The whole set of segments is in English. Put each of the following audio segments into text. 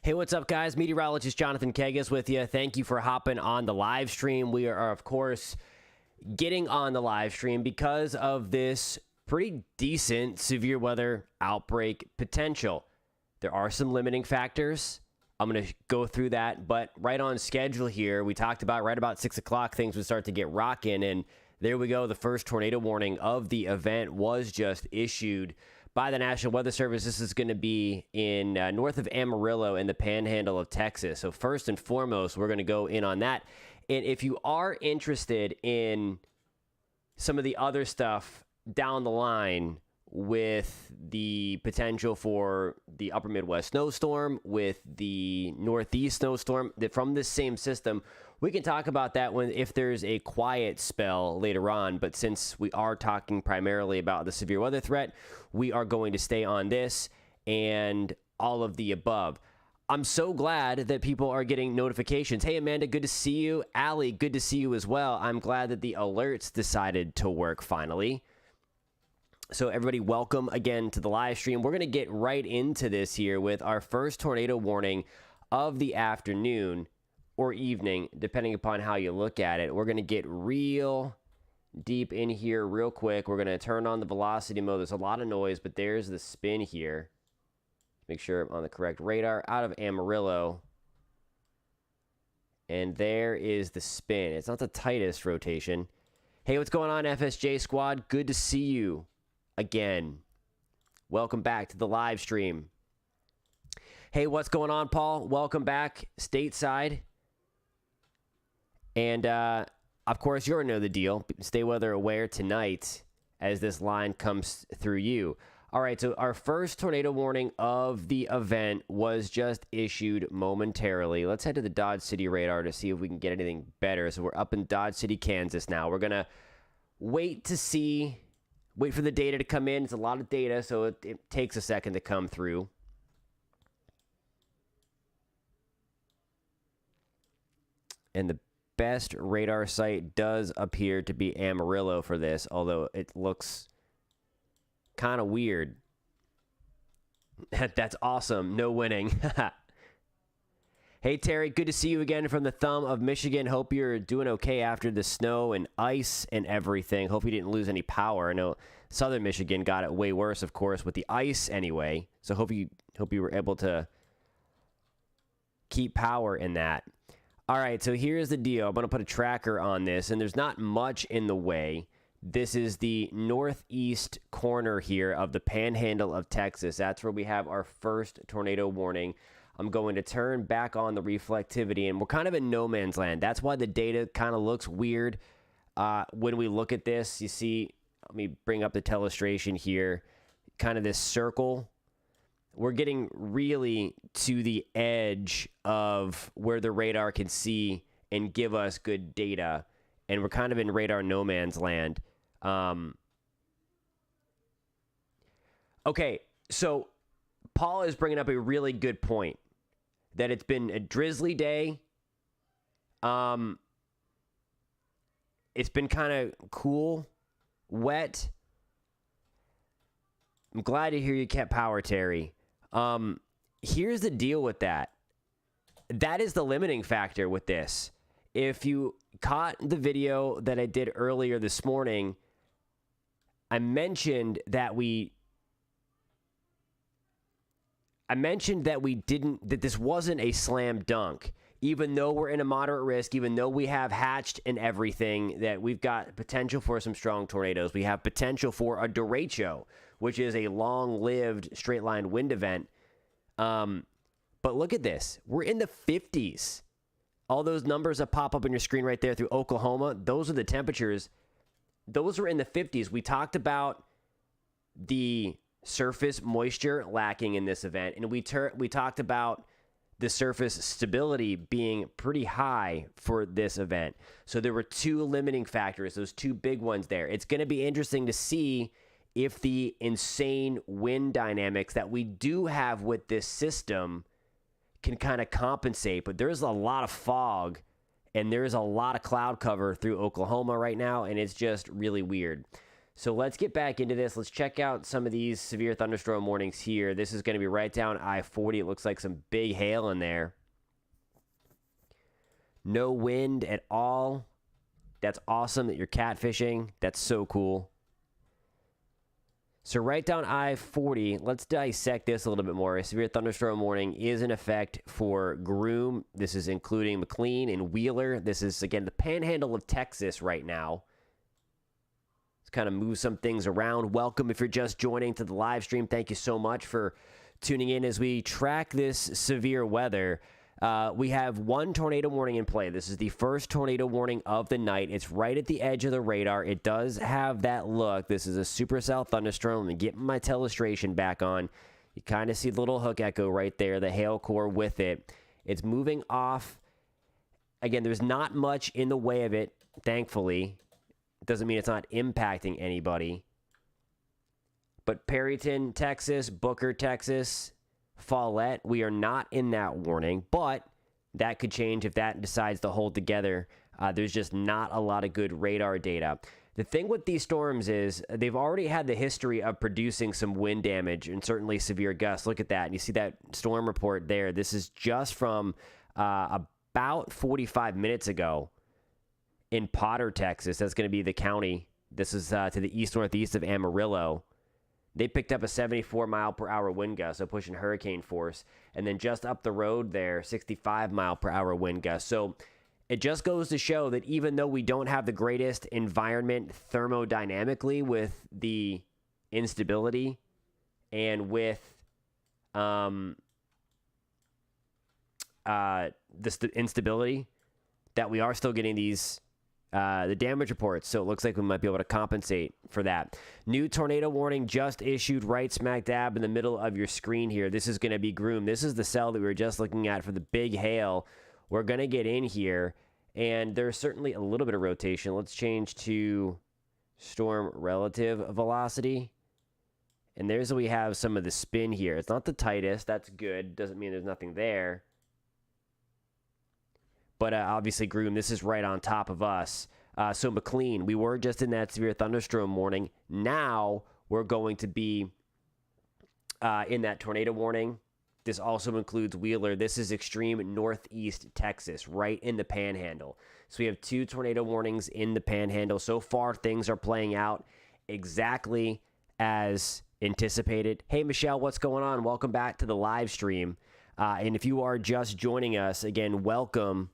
Hey, what's up, guys? Meteorologist Jonathan Kegas with you. Thank you for hopping on the live stream. We are, of course, getting on the live stream because of this pretty decent severe weather outbreak potential. There are some limiting factors. I'm going to go through that, but right on schedule here, we talked about right about 6 o'clock, things would start to get rocking, and there we go. The first tornado warning of the event was just issued by the National Weather Service. This is going to be in north of Amarillo in the Panhandle of Texas. So first and foremost, we're going to go in on that. And if you are interested in some of the other stuff down the line with the potential for the upper Midwest snowstorm, with the Northeast snowstorm from this same system, we can talk about that if there's a quiet spell later on. But since we are talking primarily about the severe weather threat, we are going to stay on this and all of the above. I'm so glad that people are getting notifications. Hey, Amanda, good to see you. Allie, good to see you as well. I'm glad that the alerts decided to work finally. So everybody, welcome again to the live stream. We're going to get right into this here with our first tornado warning of the afternoon or evening, depending upon how you look at it. We're going to get real deep in here real quick. We're going to turn on the velocity mode. There's a lot of noise, but there's the spin here. Make sure I'm on the correct radar. Out of Amarillo. And there is the spin. It's not the tightest rotation. Hey, what's going on, FSJ squad? Good to see you again. Welcome back to the live stream. Hey, what's going on, Paul? Welcome back stateside. And, of course, you already know the deal. Stay weather aware tonight as this line comes through you. All right, so our first tornado warning of the event was just issued momentarily. Let's head to the Dodge City radar to see if we can get anything better. So we're up in Dodge City, Kansas now. We're going to wait for the data to come in. It's a lot of data, so it takes a second to come through. And the best radar site does appear to be Amarillo for this, although it looks kind of weird. That's awesome. No winning. Hey, Terry, good to see you again from the thumb of Michigan. Hope you're doing okay after the snow and ice and everything. Hope you didn't lose any power. I know southern Michigan got it way worse, of course, with the ice anyway. So hope you were able to keep power in that. All right, so here's the deal. I'm going to put a tracker on this, and there's not much in the way. This is the northeast corner here of the Panhandle of Texas. That's where we have our first tornado warning. I'm going to turn back on the reflectivity, and we're kind of in no man's land. That's why the data kind of looks weird when we look at this. You see, let me bring up the telestration here, kind of this circle. We're getting really to the edge of where the radar can see and give us good data, and we're kind of in radar no man's land. Okay, so Paul is bringing up a really good point, that it's been a drizzly day. It's been kind of cool, wet. I'm glad to hear you kept power, Terry. Here's the deal with that. That is the limiting factor with this. If you caught the video that I did earlier this morning, I mentioned that that this wasn't a slam dunk. Even though we're in a moderate risk, even though we have hatched and everything, that we've got potential for some strong tornadoes. We have potential for a derecho, which is a long-lived straight-line wind event. But look at this. We're in the 50s. All those numbers that pop up on your screen right there through Oklahoma, those are the temperatures. Those were in the 50s. We talked about the surface moisture lacking in this event, and we talked about the surface stability being pretty high for this event. So there were two limiting factors, those two big ones there. It's going to be interesting to see if the insane wind dynamics that we do have with this system can kind of compensate. But there's a lot of fog and there's a lot of cloud cover through Oklahoma right now, and it's just really weird. So let's get back into this. Let's check out some of these severe thunderstorm warnings here. This is going to be right down I-40. It looks like some big hail in there. No wind at all. That's awesome that you're catfishing. That's so cool. So right down I-40, let's dissect this a little bit more. A severe thunderstorm warning is in effect for Groom. This is including McLean and Wheeler. This is, again, the Panhandle of Texas right now. Let's kind of move some things around. Welcome if you're just joining to the live stream. Thank you so much for tuning in as we track this severe weather. We have one tornado warning in play. This is the first tornado warning of the night. It's right at the edge of the radar. It does have that look. This is a supercell thunderstorm. Let me get my telestration back on. You kind of see the little hook echo right there, the hail core with it. It's moving off. Again, there's not much in the way of it, thankfully. It doesn't mean it's not impacting anybody. But Perryton, Texas, Booker, Texas, Follett, we are not in that warning, but that could change if that decides to hold together. There's just not a lot of good radar data. The thing with these storms is they've already had the history of producing some wind damage and certainly severe gusts. Look at that. And you see that storm report there. This is just from about 45 minutes ago in Potter, Texas. That's going to be the county. This is to the east-northeast of Amarillo. They picked up a 74-mile-per-hour wind gust, so pushing hurricane force. And then just up the road there, 65-mile-per-hour wind gust. So it just goes to show that even though we don't have the greatest environment thermodynamically with the instability and with the instability, that we are still getting these the damage reports, so it looks like we might be able to compensate for that. New tornado warning just issued right smack dab in the middle of your screen here. This is going to be Groom. This is the cell that we were just looking at for the big hail. We're going to get in here, and there's certainly a little bit of rotation. Let's change to storm relative velocity. And there's we have some of the spin here. It's not the tightest. That's good. Doesn't mean there's nothing there. But obviously, Groom, this is right on top of us. So McLean, we were just in that severe thunderstorm warning. Now we're going to be in that tornado warning. This also includes Wheeler. This is extreme northeast Texas, right in the Panhandle. So we have two tornado warnings in the Panhandle. So far, things are playing out exactly as anticipated. Hey, Michelle, what's going on? Welcome back to the live stream. And if you are just joining us, again, welcome.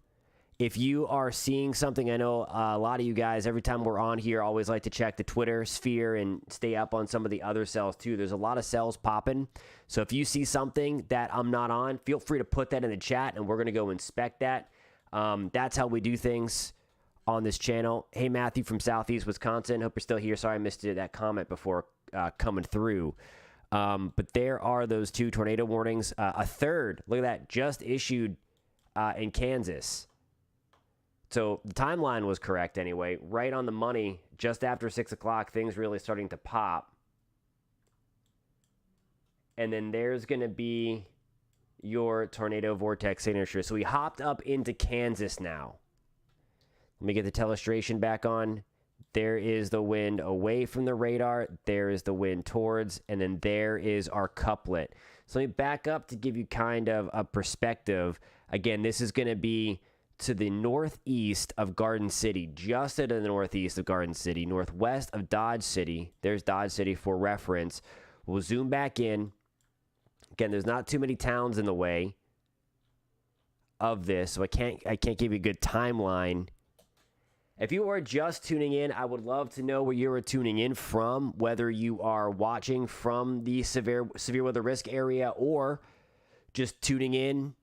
If you are seeing something, I know a lot of you guys, every time we're on here, always like to check the Twitter sphere and stay up on some of the other cells too. There's a lot of cells popping. So if you see something that I'm not on, feel free to put that in the chat and we're going to go inspect that. That's how we do things on this channel. Hey, Matthew from Southeast Wisconsin. Hope you're still here. Sorry I missed that comment before coming through. But there are those two tornado warnings. A third, look at that, just issued in Kansas. So the timeline was correct anyway. Right on the money, just after 6 o'clock, things really starting to pop. And then there's going to be your tornado vortex signature. So we hopped up into Kansas now. Let me get the telestration back on. There is the wind away from the radar. There is the wind towards. And then there is our couplet. So let me back up to give you kind of a perspective. Again, this is going to be to the northeast of Garden City, just to the northeast of Garden City, northwest of Dodge City. There's Dodge City for reference. We'll zoom back in. Again, there's not too many towns in the way of this, so I can't give you a good timeline. If you are just tuning in, I would love to know where you are tuning in from, whether you are watching from the severe weather risk area or just tuning in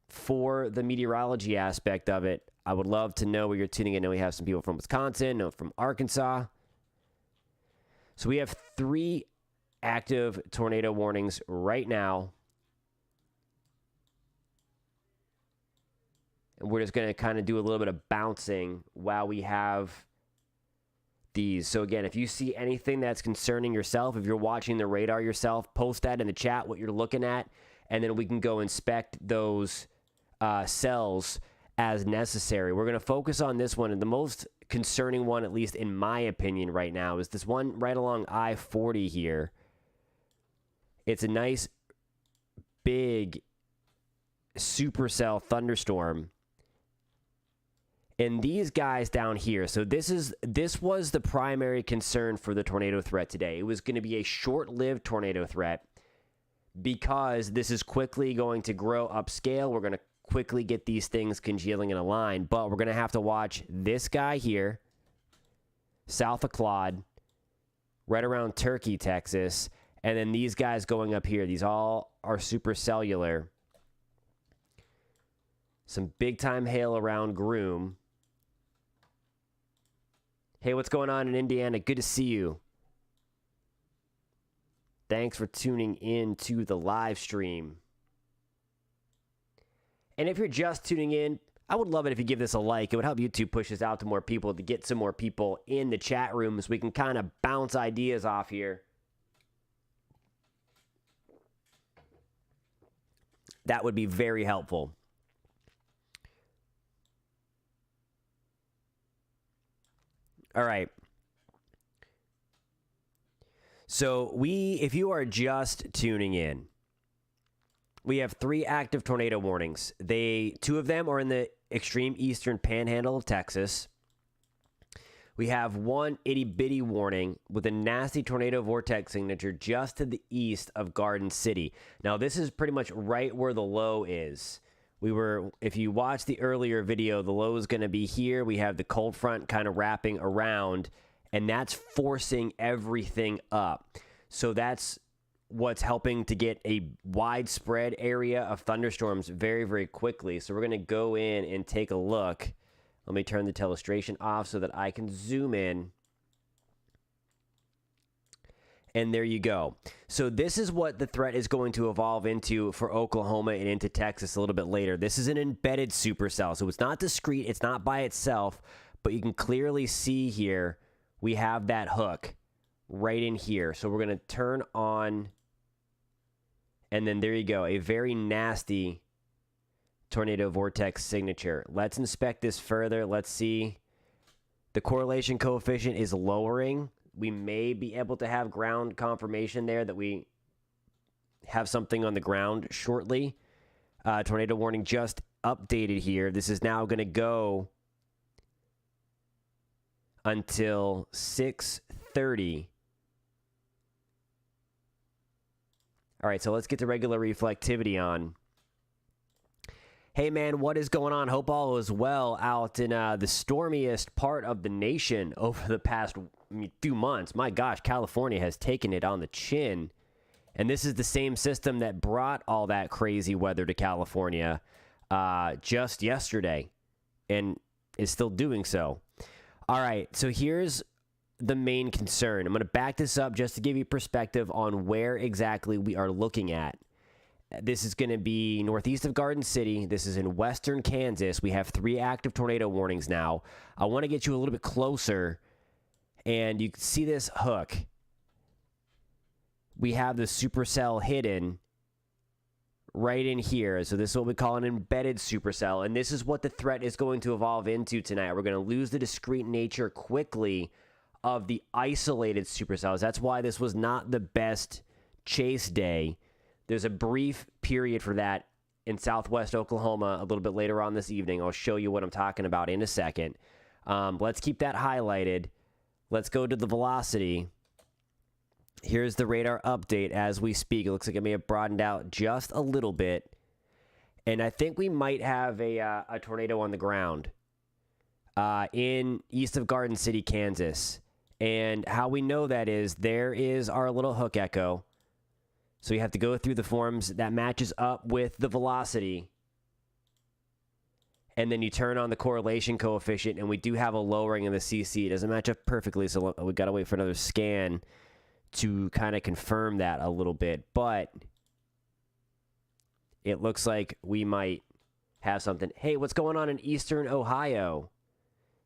for the meteorology aspect of it. I would love to know where you're tuning in. I know we have some people from Wisconsin, from Arkansas. So we have 3 active tornado warnings right now. And we're just going to kind of do a little bit of bouncing while we have these. So again, if you see anything that's concerning yourself, if you're watching the radar yourself, post that in the chat, what you're looking at, and then we can go inspect those cells as necessary. We're going to focus on this one. And the most concerning one, at least in my opinion right now, is this one right along I-40 here. It's a nice big supercell thunderstorm. And these guys down here, so this was the primary concern for the tornado threat today. It was going to be a short-lived tornado threat because this is quickly going to grow upscale. We're going to quickly get these things congealing in a line, but we're going to have to watch this guy here, south of Claude, right around Turkey, Texas, and then these guys going up here. These all are supercellular. Some big-time hail around Groom. Hey, what's going on in Indiana? Good to see you. Thanks for tuning in to the live stream. And if you're just tuning in, I would love it if you give this a like. It would help YouTube push this out to more people, to get some more people in the chat room so we can kind of bounce ideas off here. That would be very helpful. All right. So if you are just tuning in, we have 3 active tornado warnings. 2 of them are in the extreme eastern panhandle of Texas. We have 1 itty-bitty warning with a nasty tornado vortex signature just to the east of Garden City. Now, this is pretty much right where the low is. If you watched the earlier video, the low is going to be here. We have the cold front kind of wrapping around, and that's forcing everything up. So that's what's helping to get a widespread area of thunderstorms very, very quickly. So we're going to go in and take a look. Let me turn the telestration off so that I can zoom in. And there you go. So this is what the threat is going to evolve into for Oklahoma and into Texas a little bit later. This is an embedded supercell. So it's not discrete. It's not by itself. But you can clearly see here, we have that hook right in here. So we're going to turn on. And then there you go. A very nasty tornado vortex signature. Let's inspect this further. Let's see. The correlation coefficient is lowering. We may be able to have ground confirmation there that we have something on the ground shortly. Tornado warning just updated here. This is now going to go until 6:30. All right, so let's get the regular reflectivity on. Hey, man, what is going on? Hope all is well out in the stormiest part of the nation over the past few months. My gosh, California has taken it on the chin. And this is the same system that brought all that crazy weather to California just yesterday and is still doing so. All right, so here's the main concern. I'm going to back this up just to give you perspective on where exactly we are looking at. This is going to be northeast of Garden City. This is in western Kansas. We have 3 active tornado warnings now. I want to get you a little bit closer, and you can see this hook. We have the supercell hidden right in here. So this is what we call an embedded supercell, and this is what the threat is going to evolve into tonight. We're going to lose the discrete nature quickly of the isolated supercells. That's why this was not the best chase day. There's a brief period for that in southwest Oklahoma a little bit later on this evening. I'll show you what I'm talking about in a second. Let's keep that highlighted. Let's go to the velocity. Here's the radar update as we speak. It looks like it may have broadened out just a little bit. And I think we might have a tornado on the ground in east of Garden City, Kansas. And how we know that is, there is our little hook echo. So you have to go through the forms that matches up with the velocity. And then you turn on the correlation coefficient, and we do have a lowering in the CC. It doesn't match up perfectly, so we've got to wait for another scan to kind of confirm that a little bit. But it looks like we might have something. Hey, what's going on in Eastern Ohio?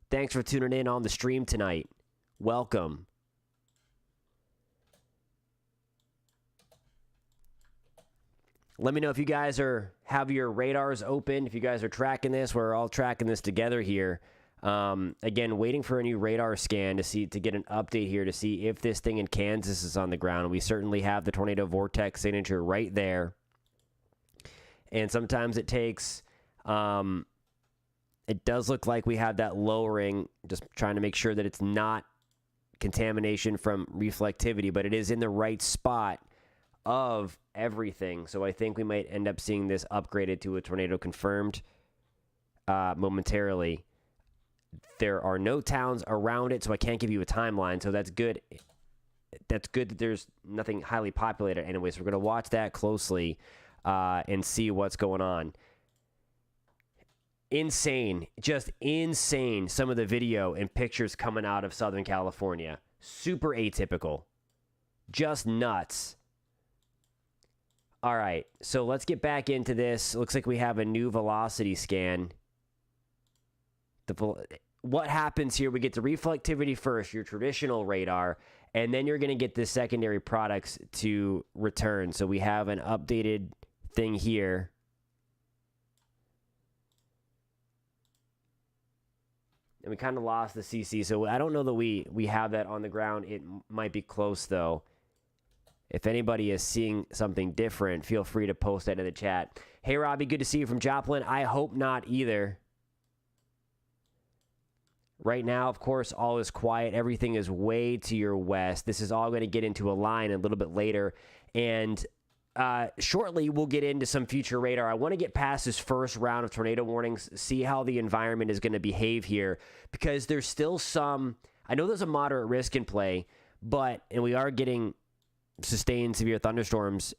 Thanks for tuning in on the stream tonight. Welcome. Let me know if you guys have your radars open, if you guys are tracking this. We're all tracking this together here. Again, waiting for a new radar scan to get an update here to see if this thing in Kansas is on the ground. We certainly have the tornado vortex signature right there. And sometimes it takes, it does look like we have that lowering, just trying to make sure that it's not contamination from reflectivity, but it is in the right spot of everything. So I think we might end up seeing this upgraded to a tornado confirmed momentarily. There are no towns around it, so I can't give you a timeline. So that's good. That's good that there's nothing highly populated anyway. So we're going to watch that closely and see what's going on. Insane, just insane, some of the video and pictures coming out of Southern California. Super atypical. Just nuts. All right, so let's get back into this. Looks like we have a new velocity scan. What happens here? We get the reflectivity first, your traditional radar, and then you're going to get the secondary products to return. So we have an updated thing here. And we kind of lost the CC, so I don't know that we have that on the ground. It might be close, though. If anybody is seeing something different, feel free to post that in the chat. Hey, Robbie, good to see you from Joplin. I hope not either. Right now, of course, all is quiet. Everything is way to your west. This is all going to get into a line a little bit later. And shortly, we'll get into some future radar. I want to get past this first round of tornado warnings, see how the environment is going to behave here, because there's still some, I know there's a moderate risk in play, and we are getting sustained severe thunderstorms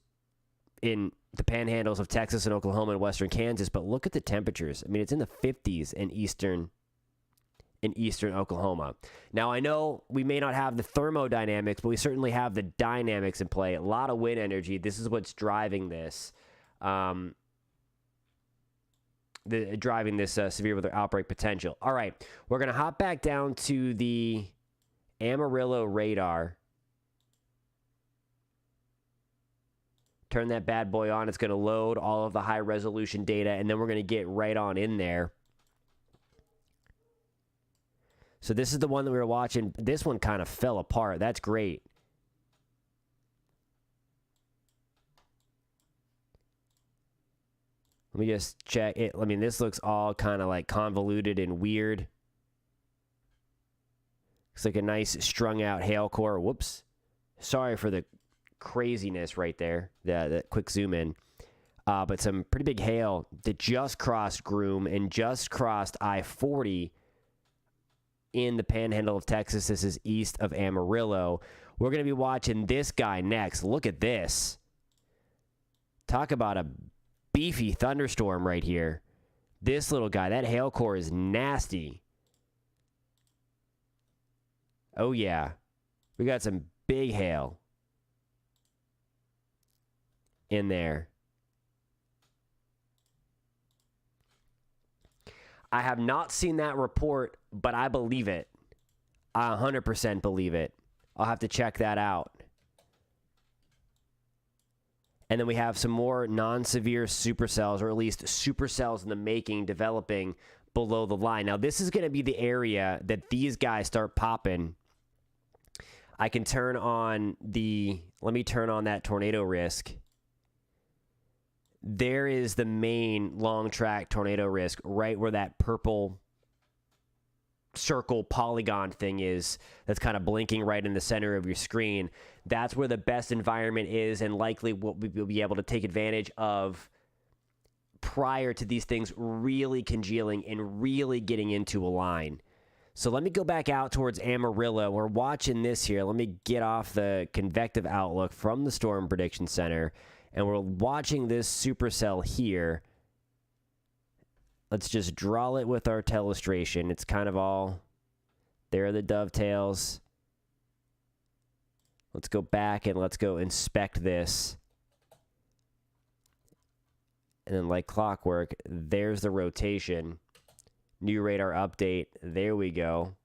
in the panhandles of Texas and Oklahoma and western Kansas, but look at the temperatures. I mean, it's in the 50s in eastern Oklahoma. Now, I know we may not have the thermodynamics, but we certainly have the dynamics in play. A lot of wind energy. This is what's driving this. Driving this severe weather outbreak potential. All right, we're going to hop back down to the Amarillo radar. Turn that bad boy on. It's going to load all of the high-resolution data, and then we're going to get right on in there. So this is the one that we were watching. This one kind of fell apart. That's great. Let me just check it. I mean, this looks all kind of like convoluted and weird. Looks like a nice strung out hail core. Whoops. Sorry for the craziness right there. That quick zoom in. But some pretty big hail that just crossed Groom and just crossed I-40 in the Panhandle of Texas. This is east of Amarillo. We're going to be watching this guy next. Look at this. Talk about a beefy thunderstorm right here. This little guy, that hail core is nasty. Oh, yeah. We got some big hail in there. I have not seen that report, but I believe it. I 100% believe it. I'll have to check that out. And then we have some more non-severe supercells, or at least supercells in the making, developing below the line. Now, this is going to be the area that these guys start popping. I can turn on let me turn on that tornado risk. There is the main long track tornado risk right where that purple circle polygon thing is that's kind of blinking right in the center of your screen. That's where the best environment is, and likely what we'll be able to take advantage of prior to these things really congealing and really getting into a line. So let me go back out towards Amarillo. We're watching this here. Let me get off the convective outlook from the Storm Prediction Center, and we're watching this supercell here. Let's just draw it with our telestration. It's kind of all, there are the dovetails. Let's go back and let's go inspect this. And then like clockwork, there's the rotation. New radar update. There we go.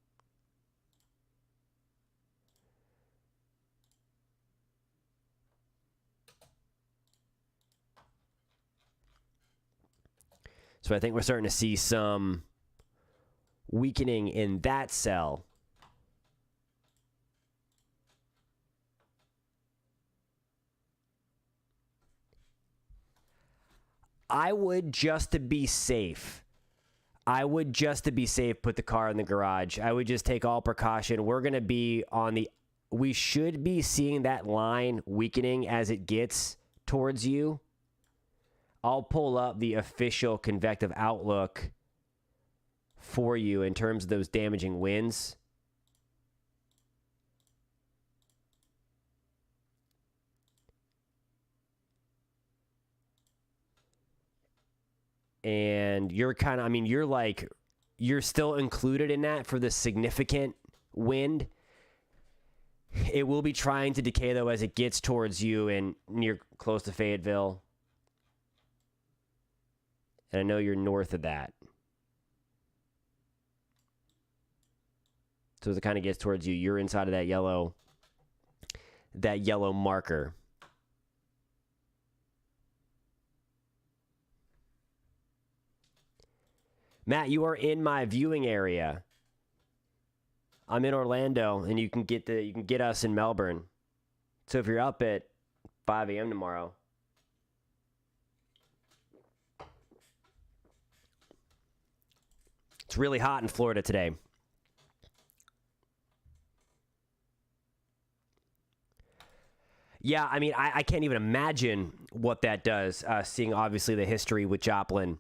So I think we're starting to see some weakening in that cell. I would, just to be safe, put the car in the garage. I would just take all precaution. We're going to be on the, we should be seeing that line weakening as it gets towards you. I'll pull up the official convective outlook for you in terms of those damaging winds. And you're kind of, I mean, you're still included in that for the significant wind. It will be trying to decay, though, as it gets towards you and near close to Fayetteville. And I know you're north of that. So as it kind of gets towards you, you're inside of that yellow marker. Matt, you are in my viewing area. I'm in Orlando, and you can get us in Melbourne. So if you're up at 5 a.m. tomorrow, it's really hot in Florida today. Yeah, I mean, I can't even imagine what that does, seeing obviously the history with Joplin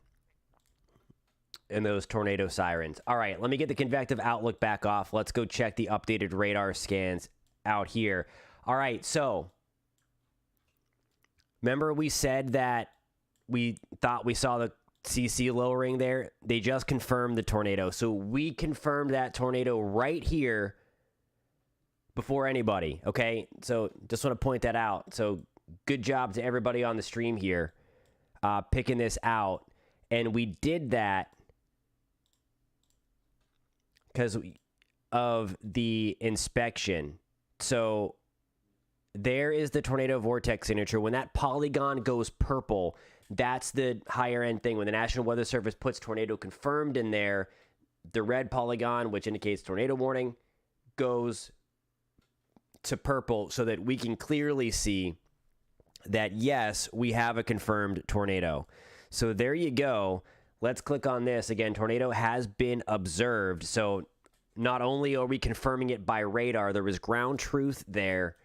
and those tornado sirens. All right, let me get the convective outlook back off. Let's go check the updated radar scans out here. All right, so remember we said that we thought we saw the CC lowering there? They just confirmed the tornado. So we confirmed that tornado right here before anybody, okay? So just want to point that out. So good job to everybody on the stream here picking this out. And we did that because of the inspection. So there is the tornado vortex signature. When that polygon goes purple, that's the higher end thing. When the National Weather Service puts tornado confirmed in there, the red polygon, which indicates tornado warning, goes to purple so that we can clearly see that, yes, we have a confirmed tornado. So there you go. Let's click on this. Again, tornado has been observed. So not only are we confirming it by radar, there was ground truth there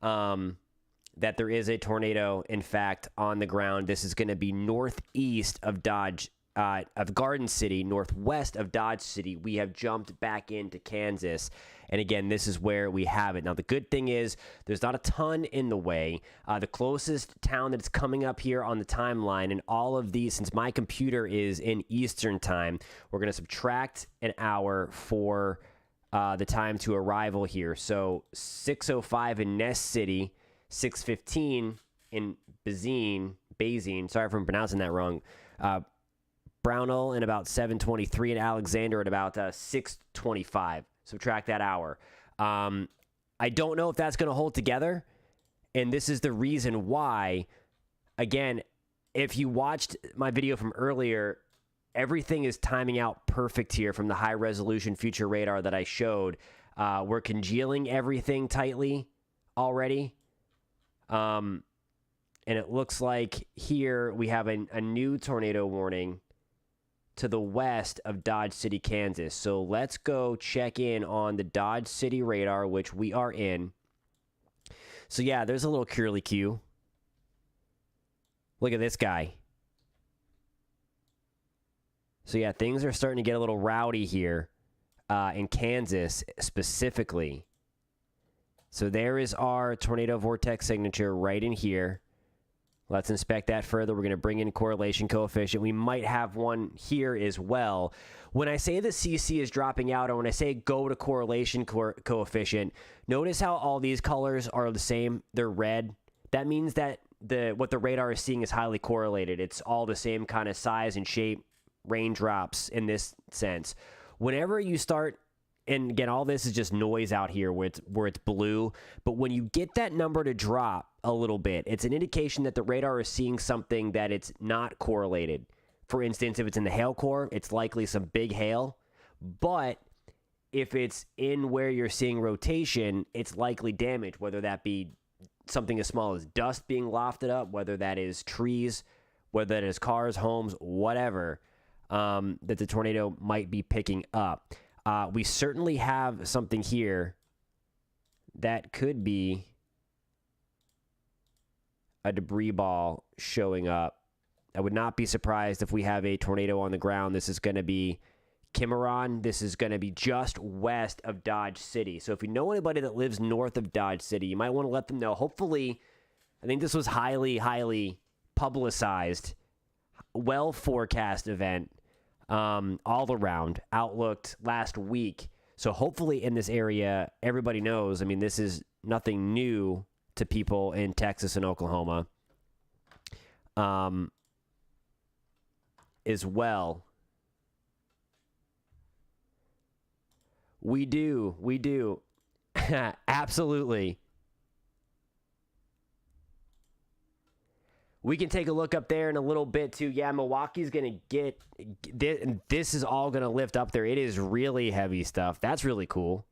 that there is a tornado, in fact, on the ground. This is going to be northeast of Garden City, northwest of Dodge City. We have jumped back into Kansas. And again, this is where we have it. Now, the good thing is there's not a ton in the way. The closest town that's coming up here on the timeline, and all of these, since my computer is in Eastern time, we're going to subtract an hour for the time to arrival here. So 6:05 in Ness City, 6:15 in Bazine, sorry if I'm pronouncing that wrong, Brownell in about 7:23, and Alexander at about 6:25. Subtract that hour. I don't know if that's going to hold together, and this is the reason why. Again, if you watched my video from earlier, everything is timing out perfect here from the high-resolution future radar that I showed. We're congealing everything tightly already. And it looks like here we have a new tornado warning to the west of Dodge City, Kansas. So let's go check in on the Dodge City radar, which we are in. So yeah, there's a little curly-Q. Look at this guy. So yeah, things are starting to get a little rowdy here in Kansas specifically. So there is our tornado vortex signature right in here. Let's inspect that further. We're going to bring in correlation coefficient. We might have one here as well. When I say the CC is dropping out, or when I say go to correlation coefficient, notice how all these colors are the same. They're red. That means that what the radar is seeing is highly correlated. It's all the same kind of size and shape, raindrops in this sense. Whenever you start, and again, all this is just noise out here where it's blue, but when you get that number to drop a little bit, it's an indication that the radar is seeing something that it's not correlated. For instance, if it's in the hail core, it's likely some big hail. But if it's in where you're seeing rotation, it's likely damage, whether that be something as small as dust being lofted up, whether that is trees, whether that is cars, homes, whatever, that the tornado might be picking up. We certainly have something here that could be a debris ball showing up. I would not be surprised if we have a tornado on the ground. This is going to be Cimarron. This is going to be just west of Dodge City. So if you know anybody that lives north of Dodge City, you might want to let them know. Hopefully, I think this was highly publicized, well forecast event, all around, outlooked last week. So hopefully in this area, everybody knows. I mean, this is nothing new to people in Texas and Oklahoma. As well. We do. Absolutely. We can take a look up there in a little bit too. Yeah, Milwaukee's going to get this is all going to lift up there. It is really heavy stuff. That's really cool.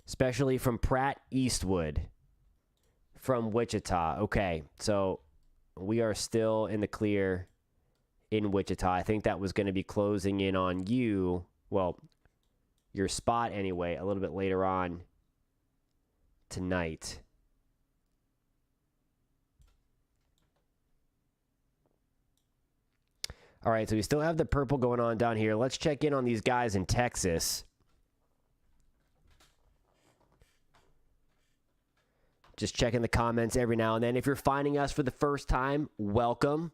Especially from Pratt Eastwood from Wichita. Okay, so we are still in the clear in Wichita. I think that was going to be closing in on you. Well, your spot anyway, a little bit later on tonight. All right, so we still have the purple going on down here. Let's check in on these guys in Texas. Just checking the comments every now and then. If you're finding us for the first time, welcome.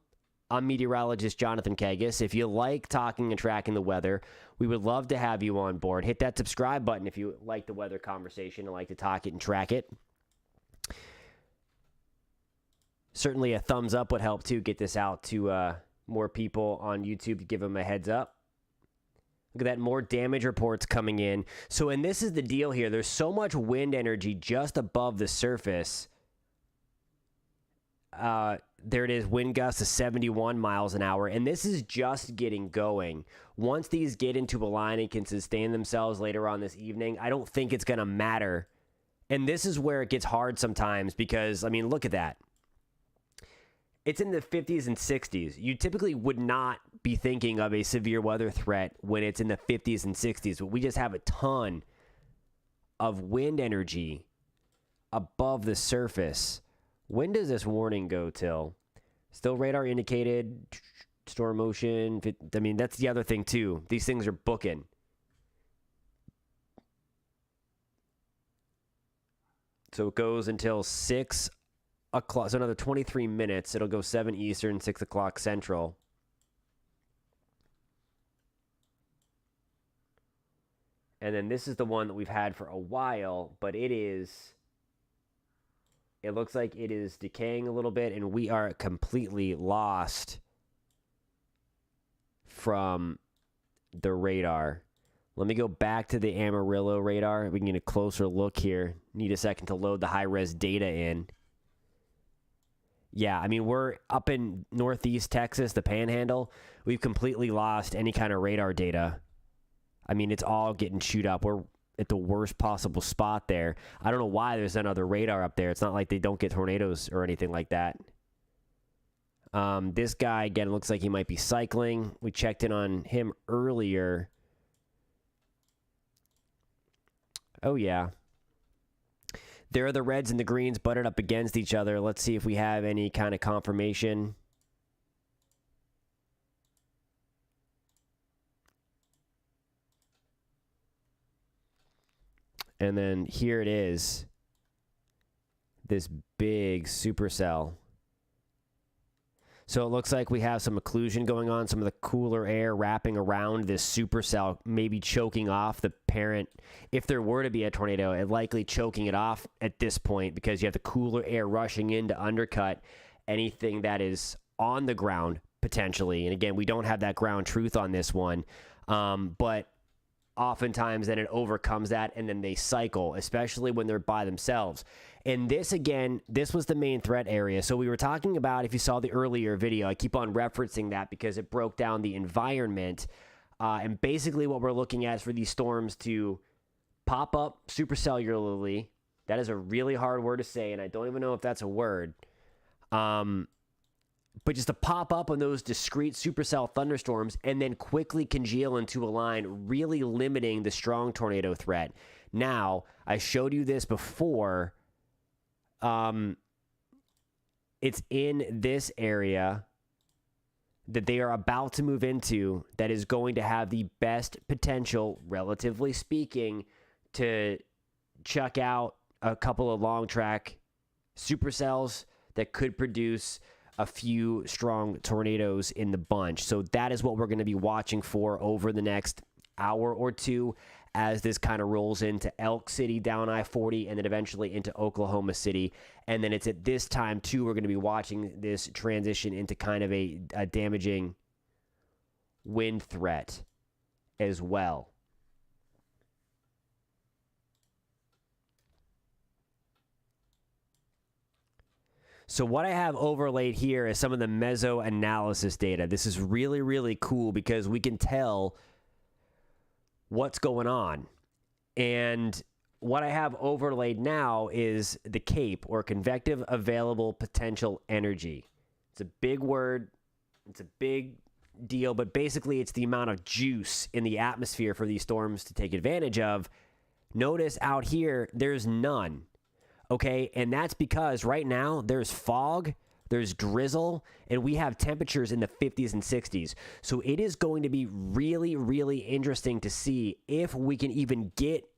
I'm meteorologist Jonathan Kagis. If you like talking and tracking the weather, we would love to have you on board. Hit that subscribe button if you like the weather conversation and like to talk it and track it. Certainly a thumbs up would help too. Get this out to more people on YouTube to give them a heads up. Look at that, more damage reports coming in. So, and this is the deal here. There's so much wind energy just above the surface. There it is, wind gusts of 71 miles an hour. And this is just getting going. Once these get into a line and can sustain themselves later on this evening, I don't think it's going to matter. And this is where it gets hard sometimes because, I mean, look at that. It's in the 50s and 60s. You typically would not be thinking of a severe weather threat when it's in the 50s and 60s, but we just have a ton of wind energy above the surface. When does this warning go till? Still radar indicated, storm motion. I mean, that's the other thing too. These things are booking. So it goes until 6 o'clock, so another 23 minutes. It'll go 7 Eastern, 6 o'clock Central. And then this is the one that we've had for a while, but it looks like it is decaying a little bit, and we are completely lost from the radar. Let me go back to the Amarillo radar. We can get a closer look here. Need a second to load the high-res data in. Yeah, I mean, we're up in northeast Texas, the Panhandle. We've completely lost any kind of radar data. I mean, it's all getting chewed up. We're at the worst possible spot there. I don't know why there's another radar up there. It's not like they don't get tornadoes or anything like that. This guy, again, looks like he might be cycling. We checked in on him earlier. Oh, yeah. There are the reds and the greens butted up against each other. Let's see if we have any kind of confirmation. And then here it is. This big supercell. So it looks like we have some occlusion going on, some of the cooler air wrapping around this supercell, maybe choking off the parent. If there were to be a tornado, it likely choking it off at this point because you have the cooler air rushing in to undercut anything that is on the ground potentially. And again, we don't have that ground truth on this one, but oftentimes then it overcomes that and then they cycle, especially when they're by themselves. And this, again, this was the main threat area. So we were talking about, if you saw the earlier video, I keep on referencing that because it broke down the environment And basically what we're looking at is for these storms to pop up supercellularly. That is a really hard word to say, and I don't even know if that's a word. But just to pop up on those discrete supercell thunderstorms and then quickly congeal into a line, really limiting the strong tornado threat. Now, I showed you this before. It's in this area that they are about to move into that is going to have the best potential, relatively speaking, to chuck out a couple of long track supercells that could produce a few strong tornadoes in the bunch. So that is what we're going to be watching for over the next hour or two as this kind of rolls into Elk City down I-40 and then eventually into Oklahoma City. And then it's at this time, too, we're going to be watching this transition into kind of a damaging wind threat as well. So what I have overlaid here is some of the meso-analysis data. This is really, really cool because we can tell what's going on. And what I have overlaid now is the CAPE, or convective available potential energy. It's a big word. It's a big deal, but basically it's the amount of juice in the atmosphere for these storms to take advantage of. Notice out here, there's none. Okay, and that's because right now there's fog, there's drizzle, and we have temperatures in the 50s and 60s. So it is going to be really, really interesting to see if we can even get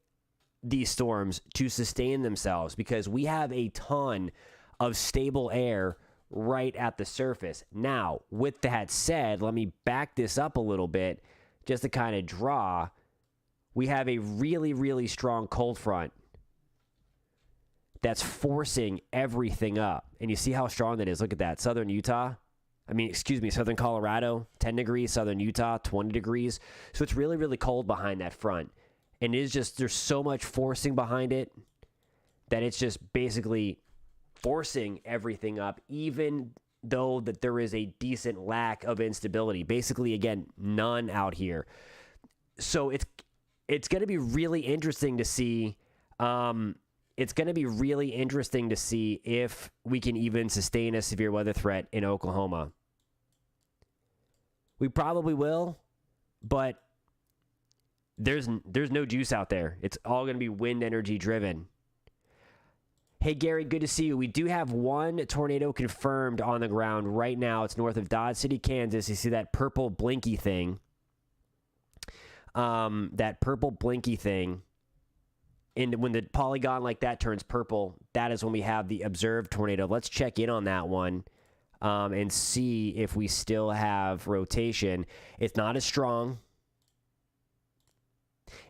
these storms to sustain themselves, because we have a ton of stable air right at the surface. Now, with that said, let me back this up a little bit just to kind of draw. We have a really, really strong cold front that's forcing everything up. And you see how strong that is. Look at that. Southern Colorado, 10 degrees. Southern Utah, 20 degrees. So it's really, really cold behind that front. And it is just, there's so much forcing behind it that it's just basically forcing everything up, even though that there is a decent lack of instability. Basically, again, none out here. So it's going to be really interesting to see. It's going to be really interesting to see if we can even sustain a severe weather threat in Oklahoma. We probably will, but there's no juice out there. It's all going to be wind energy driven. Hey, Gary, good to see you. We do have one tornado confirmed on the ground right now. It's north of Dodge City, Kansas. You see that purple blinky thing. And when the polygon like that turns purple, that is when we have the observed tornado. Let's check in on that one and see if we still have rotation. It's not as strong,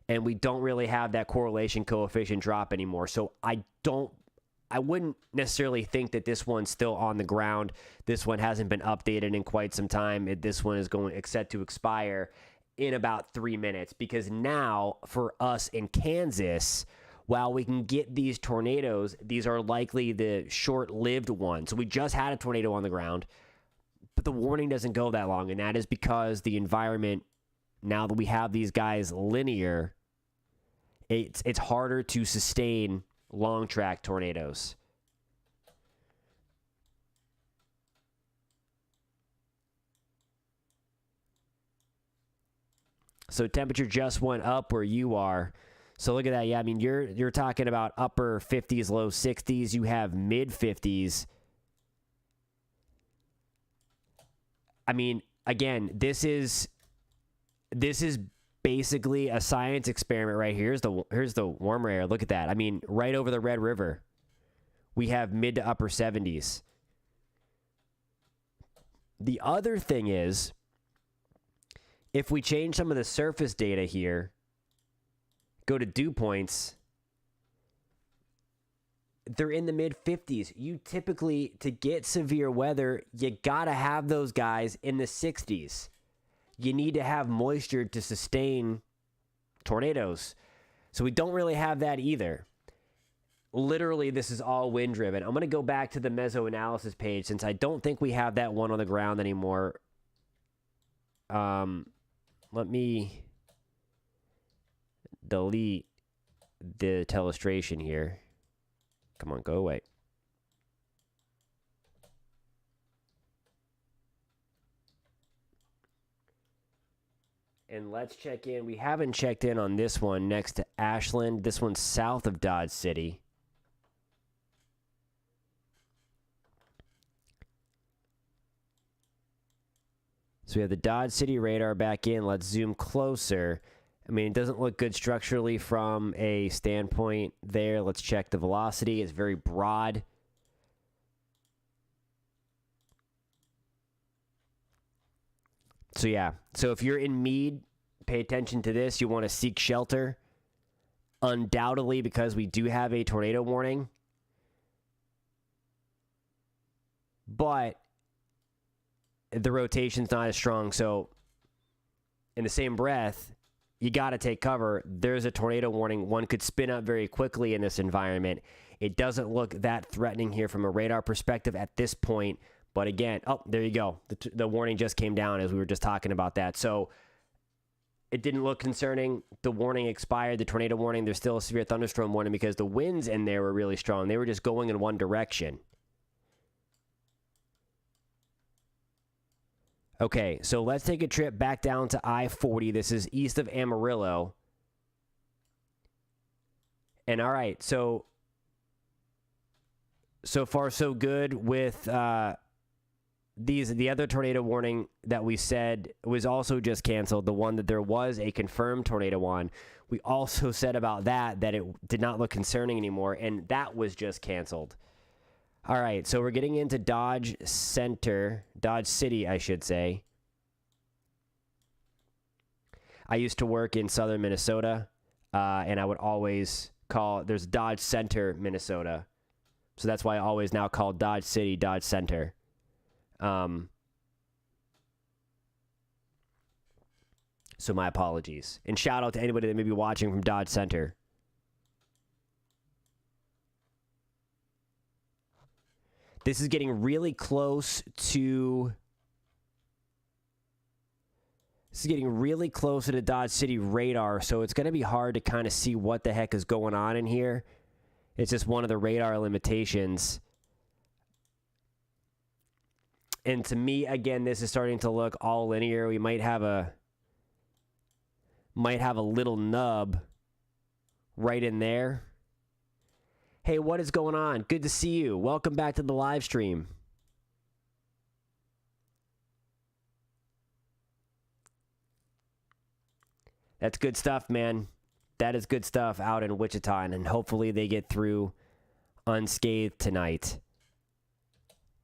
and we don't really have that correlation coefficient drop anymore. So I wouldn't necessarily think that this one's still on the ground. This one hasn't been updated in quite some time. This one is set to expire in about 3 minutes, because now for us in Kansas, while we can get these tornadoes, these are likely the short-lived ones. So we just had a tornado on the ground, but the warning doesn't go that long, and that is because the environment, now that we have these guys linear, it's harder to sustain long-track tornadoes. So temperature just went up where you are. So look at that. Yeah, I mean, you're talking about upper 50s, low 60s. You have mid 50s. I mean, again, this is basically a science experiment right here. Here's the warmer air. Look at that. I mean, right over the Red River, we have mid to upper 70s. The other thing is, if we change some of the surface data here, go to dew points, they're in the mid-50s. You typically, to get severe weather, you got to have those guys in the 60s. You need to have moisture to sustain tornadoes. So we don't really have that either. Literally, this is all wind-driven. I'm going to go back to the meso-analysis page since I don't think we have that one on the ground anymore. let me delete the illustration here. Come on, go away. And let's check in. We haven't checked in on this one next to Ashland. This one's south of Dodge City. So we have the Dodge City radar back in. Let's zoom closer. I mean, it doesn't look good structurally from a standpoint there. Let's check the velocity. It's very broad. So yeah, so if you're in Meade, pay attention to this. You want to seek shelter. Undoubtedly, because we do have a tornado warning. But the rotation's not as strong. So in the same breath, you got to take cover. There's a tornado warning. One could spin up very quickly in this environment. It doesn't look that threatening here from a radar perspective at this point. But again, oh, there you go. The warning just came down as we were just talking about that. So it didn't look concerning. The warning expired, the tornado warning. There's still a severe thunderstorm warning because the winds in there were really strong. They were just going in one direction. Okay, so let's take a trip back down to I-40. This is east of Amarillo. And all right, so far so good with the other tornado warning that we said was also just canceled, the one that there was a confirmed tornado on. We also said about that it did not look concerning anymore, and that was just canceled. All right, so we're getting into Dodge City, I should say. I used to work in southern Minnesota, and I would always call, there's Dodge Center, Minnesota. So that's why I always now call Dodge City, Dodge Center. So my apologies. And shout out to anybody that may be watching from Dodge Center. This is getting really close to... This is getting really close to the Dodge City radar, so it's going to be hard to kind of see what the heck is going on in here. It's just one of the radar limitations. And to me, again, this is starting to look all linear. We might have a little nub right in there. Hey, what is going on? Good to see you. Welcome back to the live stream. That's good stuff, man. That is good stuff out in Wichita, and hopefully they get through unscathed tonight.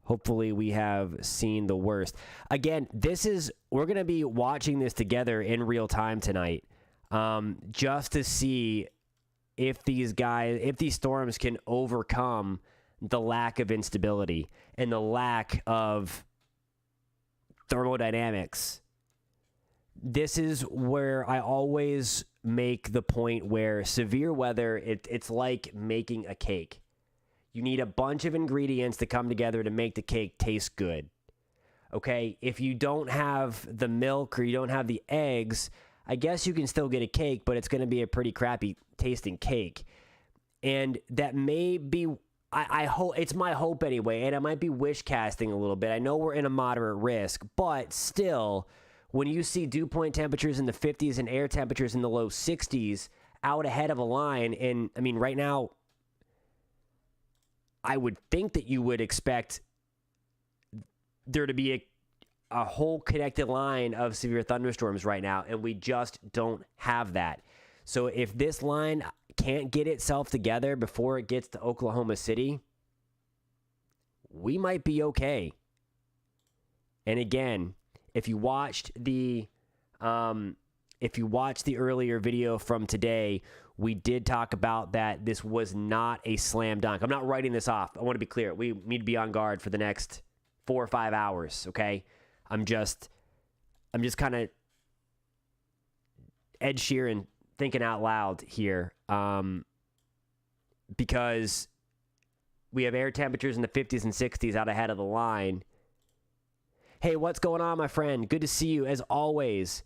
Hopefully we have seen the worst. Again, we're going to be watching this together in real time tonight, just to see if these storms can overcome the lack of instability and the lack of thermodynamics. This is where I always make the point where severe weather, it's like making a cake. You need a bunch of ingredients to come together to make the cake taste good. Okay? If you don't have the milk or you don't have the eggs, I guess you can still get a cake, but it's going to be a pretty crappy tasting cake. And that may be, I hope, it's my hope anyway, and I might be wish casting a little bit. I know we're in a moderate risk, but still, when you see dew point temperatures in the 50s and air temperatures in the low 60s out ahead of a line, and I mean, right now, I would think that you would expect there to be a whole connected line of severe thunderstorms right now, and we just don't have that. So if this line can't get itself together before it gets to Oklahoma City, we might be okay. And again, if you watched the earlier video from today, we did talk about that this was not a slam dunk. I'm not writing this off. I want to be clear. We need to be on guard for the next 4 or 5 hours, okay? I'm just kind of Ed Sheeran thinking out loud here, because we have air temperatures in the 50s and 60s out ahead of the line. Hey, what's going on, my friend? Good to see you as always.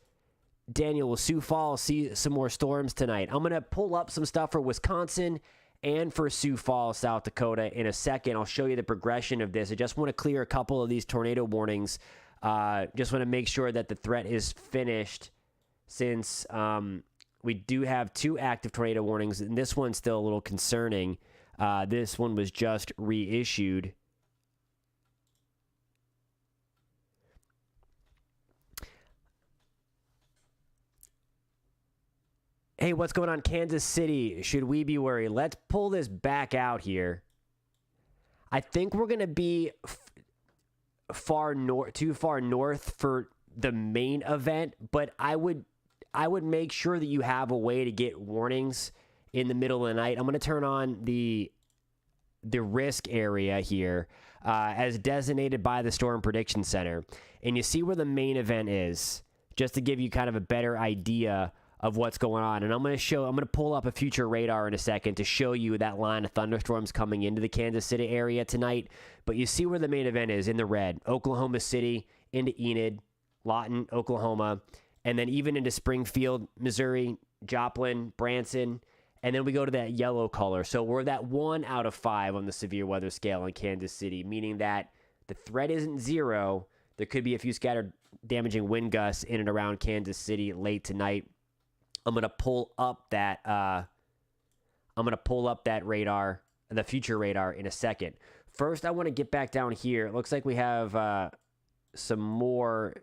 Daniel, will Sioux Falls see some more storms tonight? I'm going to pull up some stuff for Wisconsin and for Sioux Falls, South Dakota in a second. I'll show you the progression of this. I just want to clear a couple of these tornado warnings. Just want to make sure that the threat is finished, since we do have 2 active tornado warnings, and this one's still a little concerning. This one was just reissued. Hey, what's going on, Kansas City? Should we be worried? Let's pull this back out here. I think we're going to be too far north for the main event, but I would make sure that you have a way to get warnings in the middle of the night. I'm going to turn on the risk area here as designated by the Storm Prediction Center, and you see where the main event is, just to give you kind of a better idea of what's going on. And I'm going to pull up a future radar in a second to show you that line of thunderstorms coming into the Kansas City area tonight. But you see where the main event is in the red. Oklahoma City into Enid, Lawton, Oklahoma, and then even into Springfield, Missouri, Joplin, Branson, and then we go to that yellow color. So we're that 1 out of 5 on the severe weather scale in Kansas City, meaning that the threat isn't 0. There could be a few scattered damaging wind gusts in and around Kansas City late tonight. I'm going to pull up that radar, the future radar, in a second. First, I want to get back down here. It looks like we have some more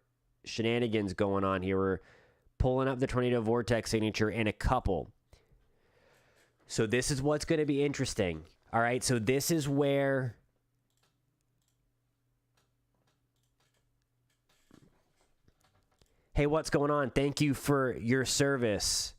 shenanigans going on here. We're pulling up the tornado vortex signature in a couple. So this is what's going to be interesting. All right, so this is where hey, what's going on? Thank you for your service.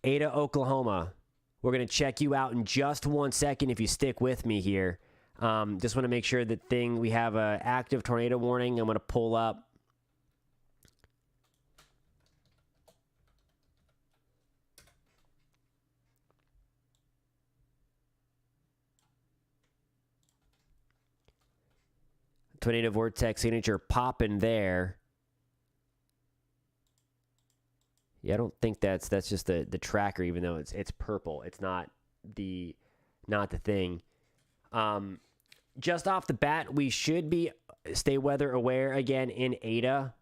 Ada, Oklahoma. We're going to check you out in just 1 second if you stick with me here. Just want to make sure that we have an active tornado warning. I'm going to pull up. Tornado vortex signature popping there. Yeah, I don't think that's just the tracker, even though it's purple. It's not the thing. Just off the bat, we should be stay weather aware again in Ada,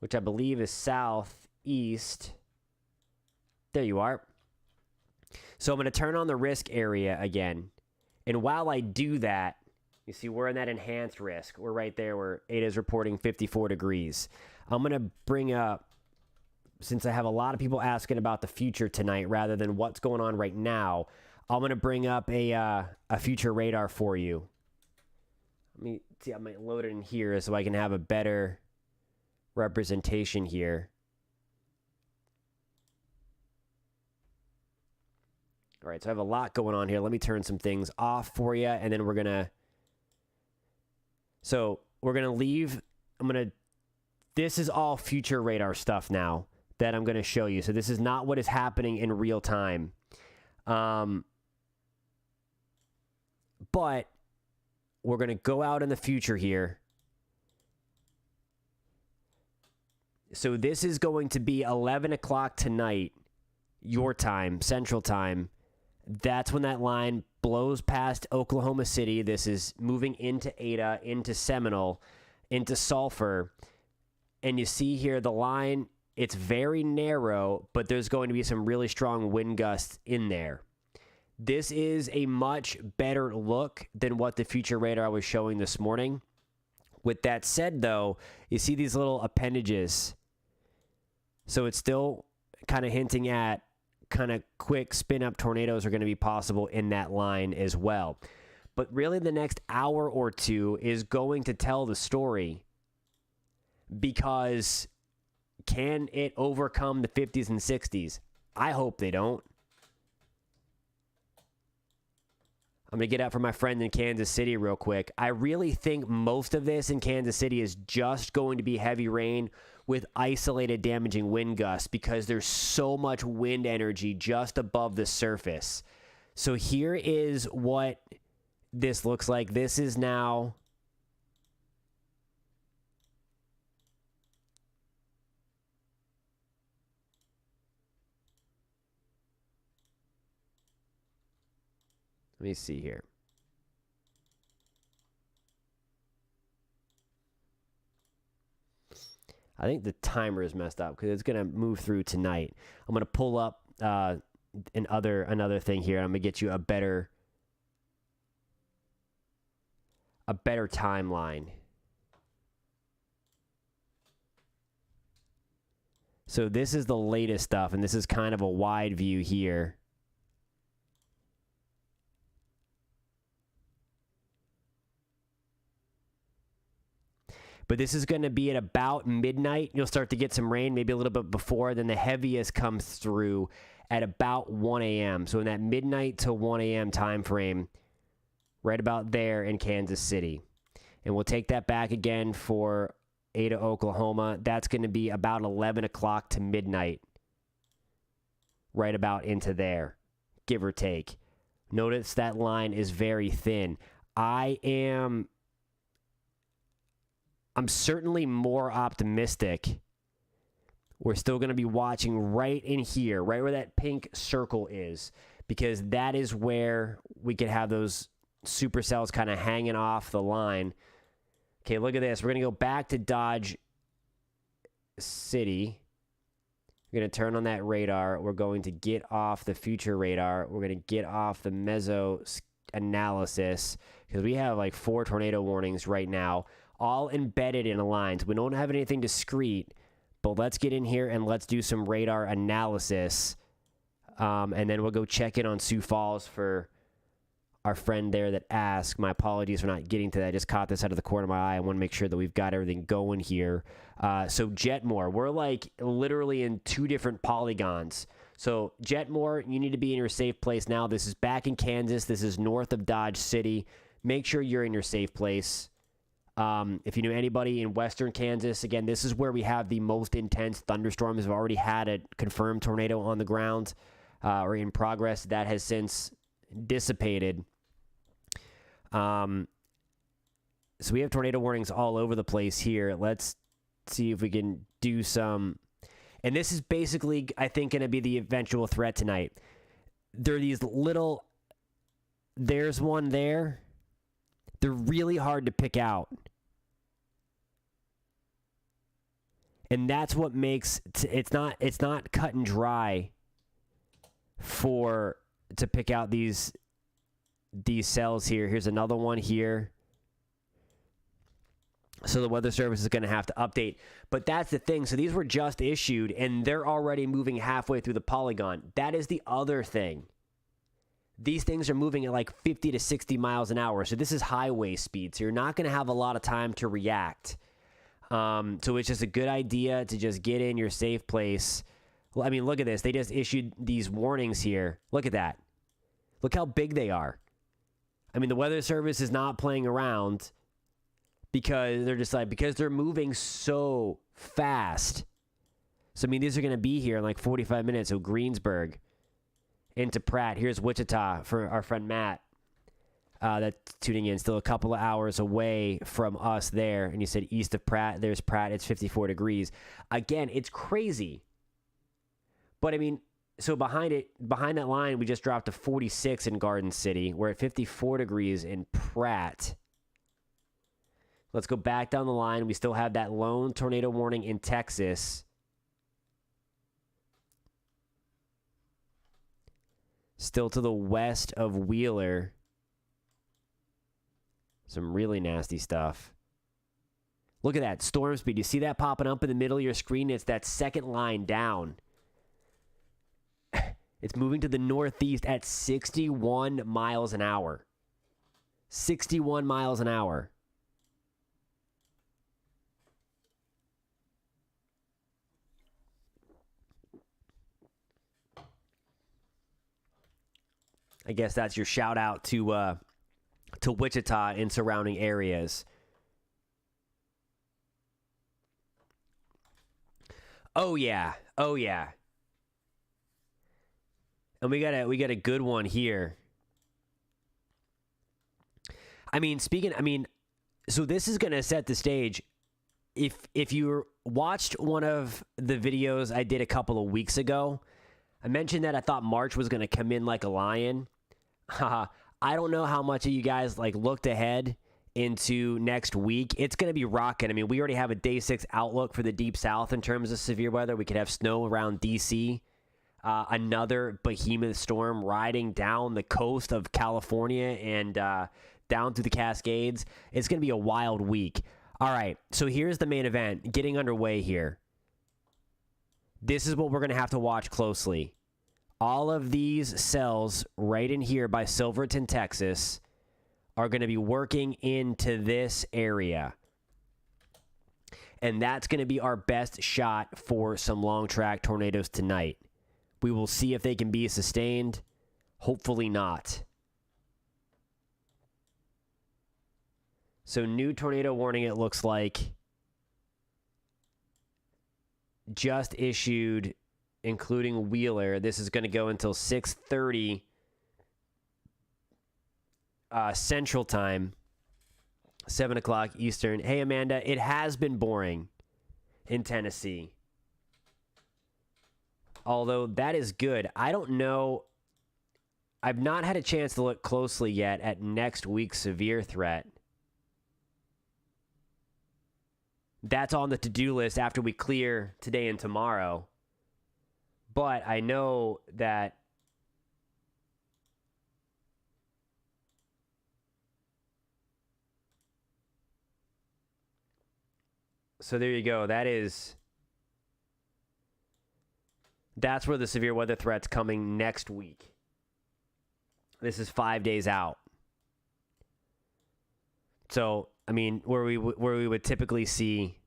which I believe is southeast. There you are. So I'm going to turn on the risk area again. And while I do that, you see we're in that enhanced risk. We're right there where Ada is reporting 54 degrees. I'm going to bring up, since I have a lot of people asking about the future tonight rather than what's going on right now, I'm going to bring up a future radar for you. Let me see, I might load it in here so I can have a better representation here. All right, so I have a lot going on here. Let me turn some things off for you, and then we're going to leave. This is all future radar stuff now that I'm going to show you. So this is not what is happening in real time. But we're going to go out in the future here. So this is going to be 11 o'clock tonight, your time, Central Time. That's when that line blows past Oklahoma City. This is moving into Ada, into Seminole, into Sulphur. And you see here the line, it's very narrow, but there's going to be some really strong wind gusts in there. This is a much better look than what the future radar was showing this morning. With that said, though, you see these little appendages. So it's still kind of hinting at kind of quick spin-up tornadoes are going to be possible in that line as well. But really the next hour or two is going to tell the story, because can it overcome the 50s and 60s? I hope they don't. I'm going to get out for my friend in Kansas City real quick. I really think most of this in Kansas City is just going to be heavy rain with isolated damaging wind gusts, because there's so much wind energy just above the surface. So here is what this looks like. This is now Let me see here. I think the timer is messed up because it's going to move through tonight. I'm going to pull up another thing here. I'm going to get you a better timeline. So this is the latest stuff, and this is kind of a wide view here. But this is going to be at about midnight. You'll start to get some rain, maybe a little bit before. Then the heaviest comes through at about 1 a.m. So in that midnight to 1 a.m. time frame, right about there in Kansas City. And we'll take that back again for Ada, Oklahoma. That's going to be about 11 o'clock to midnight, right about into there, give or take. Notice that line is very thin. I'm certainly more optimistic. We're still going to be watching right in here, right where that pink circle is, because that is where we could have those supercells kind of hanging off the line. Okay, look at this. We're going to go back to Dodge City. We're going to turn on that radar. We're going to get off the future radar. We're going to get off the meso analysis because we have like 4 tornado warnings right now, all embedded in a line. So we don't have anything discrete, but let's get in here and let's do some radar analysis. And then we'll go check in on Sioux Falls for our friend there that asked. My apologies for not getting to that. I just caught this out of the corner of my eye. I want to make sure that we've got everything going here. So Jetmore, we're like literally in 2 different polygons. So Jetmore, you need to be in your safe place now. This is back in Kansas. This is north of Dodge City. Make sure you're in your safe place. If you know anybody in western Kansas, again, this is where we have the most intense thunderstorms. We've already had a confirmed tornado on the ground or in progress. That has since dissipated. So we have tornado warnings all over the place here. Let's see if we can do some. And this is basically, I think, going to be the eventual threat tonight. There are these little, there's one there. They're really hard to pick out. And that's what makes it's not cut and dry to pick out these cells here. Here's another one here. So the Weather Service is going to have to update. But that's the thing. So these were just issued, and they're already moving halfway through the polygon. That is the other thing. These things are moving at like 50 to 60 miles an hour. So this is highway speed. So you're not going to have a lot of time to react. So it's just a good idea to just get in your safe place. Well, I mean, look at this. They just issued these warnings here. Look at that. Look how big they are. I mean, the Weather Service is not playing around because they're just like, because they're moving so fast. So, I mean, these are going to be here in like 45 minutes. So Greensburg into Pratt. Here's Wichita for our friend Matt that's tuning in. Still a couple of hours away from us there. And you said east of Pratt. There's Pratt. It's 54 degrees. Again, it's crazy. But, I mean, so behind that line, we just dropped to 46 in Garden City. We're at 54 degrees in Pratt. Let's go back down the line. We still have that lone tornado warning in Texas. Still to the west of Wheeler. Some really nasty stuff. Look at that storm speed. You see that popping up in the middle of your screen? It's that second line down. It's moving to the northeast at 61 miles an hour. 61 miles an hour. I guess that's your shout out to Wichita and surrounding areas. Oh yeah. Oh yeah. And we got a good one here. So this is going to set the stage. If you watched one of the videos I did a couple of weeks ago, I mentioned that I thought March was going to come in like a lion. I don't know how much of you guys like looked ahead into next week. It's going to be rocking. I mean, we already have a day 6 outlook for the deep south in terms of severe weather. We could have snow around DC. Another behemoth storm riding down the coast of California and down through the Cascades. It's going to be a wild week. All right, so here's the main event getting underway here. This is what we're going to have to watch closely. All of these cells right in here by Silverton, Texas, are going to be working into this area. And that's going to be our best shot for some long track tornadoes tonight. We will see if they can be sustained. Hopefully not. So new tornado warning, it looks like, just issued, including Wheeler. This is going to go until 6:30 Central Time, 7 o'clock Eastern. Hey, Amanda, it has been boring in Tennessee. Although that is good. I don't know. I've not had a chance to look closely yet at next week's severe threat. That's on the to-do list after we clear today and tomorrow. But I know that so there you go. That's where the severe weather threat's coming next week. This is 5 days out. So, I mean, where we would typically see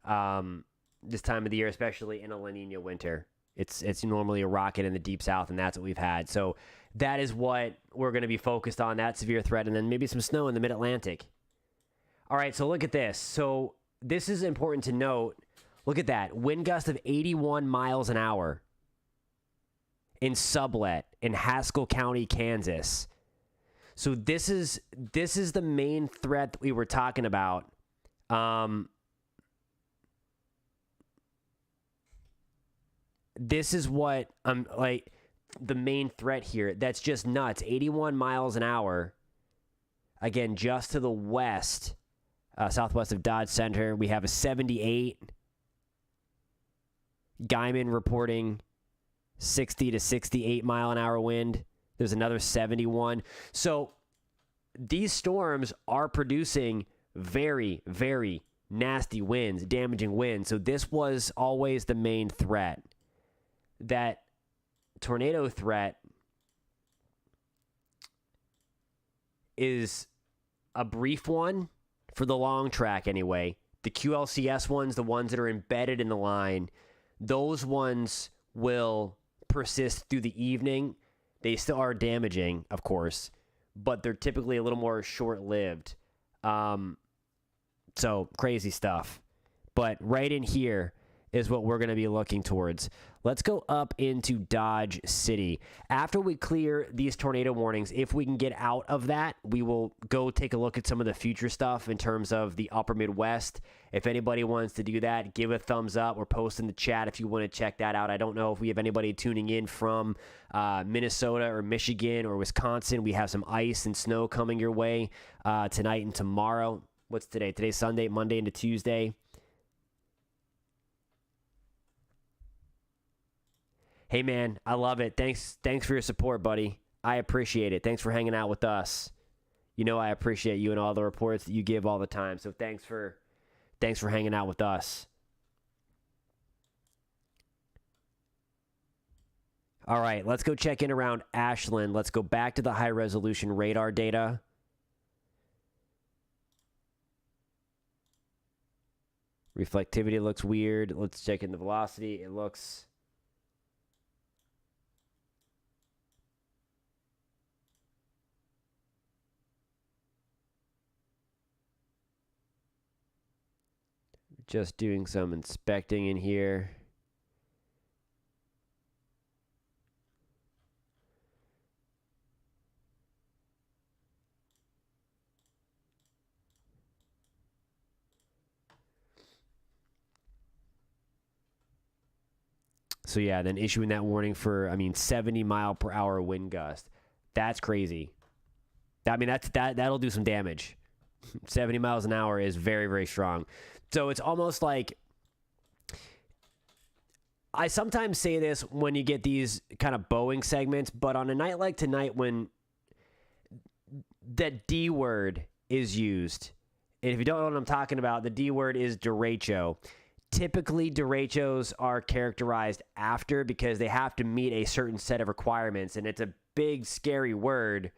this time of the year, especially in a La Nina winter, it's normally a rocket in the deep south, and that's what we've had. So that is what we're going to be focused on, that severe threat, and then maybe some snow in the mid-Atlantic. All right, so look at this. So this is important to note. Look at that. Wind gust of 81 miles an hour in Sublet in Haskell County, Kansas. So this is the main threat that we were talking about. This is what like the main threat here. That's just nuts. 81 miles an hour. Again, just to the west, southwest of Dodge Center, we have a 78. Guyman reporting 60 to 68 mile an hour wind. There's another 71. So these storms are producing very, very nasty winds, damaging winds. So this was always the main threat. That tornado threat is a brief one for the long track anyway. The QLCS ones, the ones that are embedded in the line, those ones will persist through the evening. They still are damaging, of course, but they're typically a little more short-lived. So crazy stuff. But right in here is what we're going to be looking towards. Let's go up into Dodge City. After we clear these tornado warnings, if we can get out of that, we will go take a look at some of the future stuff in terms of the upper Midwest. If anybody wants to do that, give a thumbs up or post in the chat if you want to check that out. I don't know if we have anybody tuning in from Minnesota or Michigan or Wisconsin. We have some ice and snow coming your way tonight and tomorrow. What's today? Today's Sunday, Monday into Tuesday. Hey, man, I love it. Thanks for your support, buddy. I appreciate it. Thanks for hanging out with us. You know I appreciate you and all the reports that you give all the time. So thanks for hanging out with us. All right, let's go check in around Ashland. Let's go back to the high-resolution radar data. Reflectivity looks weird. Let's check in the velocity. It looks... Just doing some inspecting in here. So yeah, then issuing that warning for, 70 mile per hour wind gust. That's crazy. I mean, that'll do some damage. 70 miles an hour is very, very strong. So it's almost like, I sometimes say this when you get these kind of Boeing segments, but on a night like tonight when that D word is used, and if you don't know what I'm talking about, the D word is derecho. Typically, derechos are characterized after because they have to meet a certain set of requirements, and it's a big, scary word.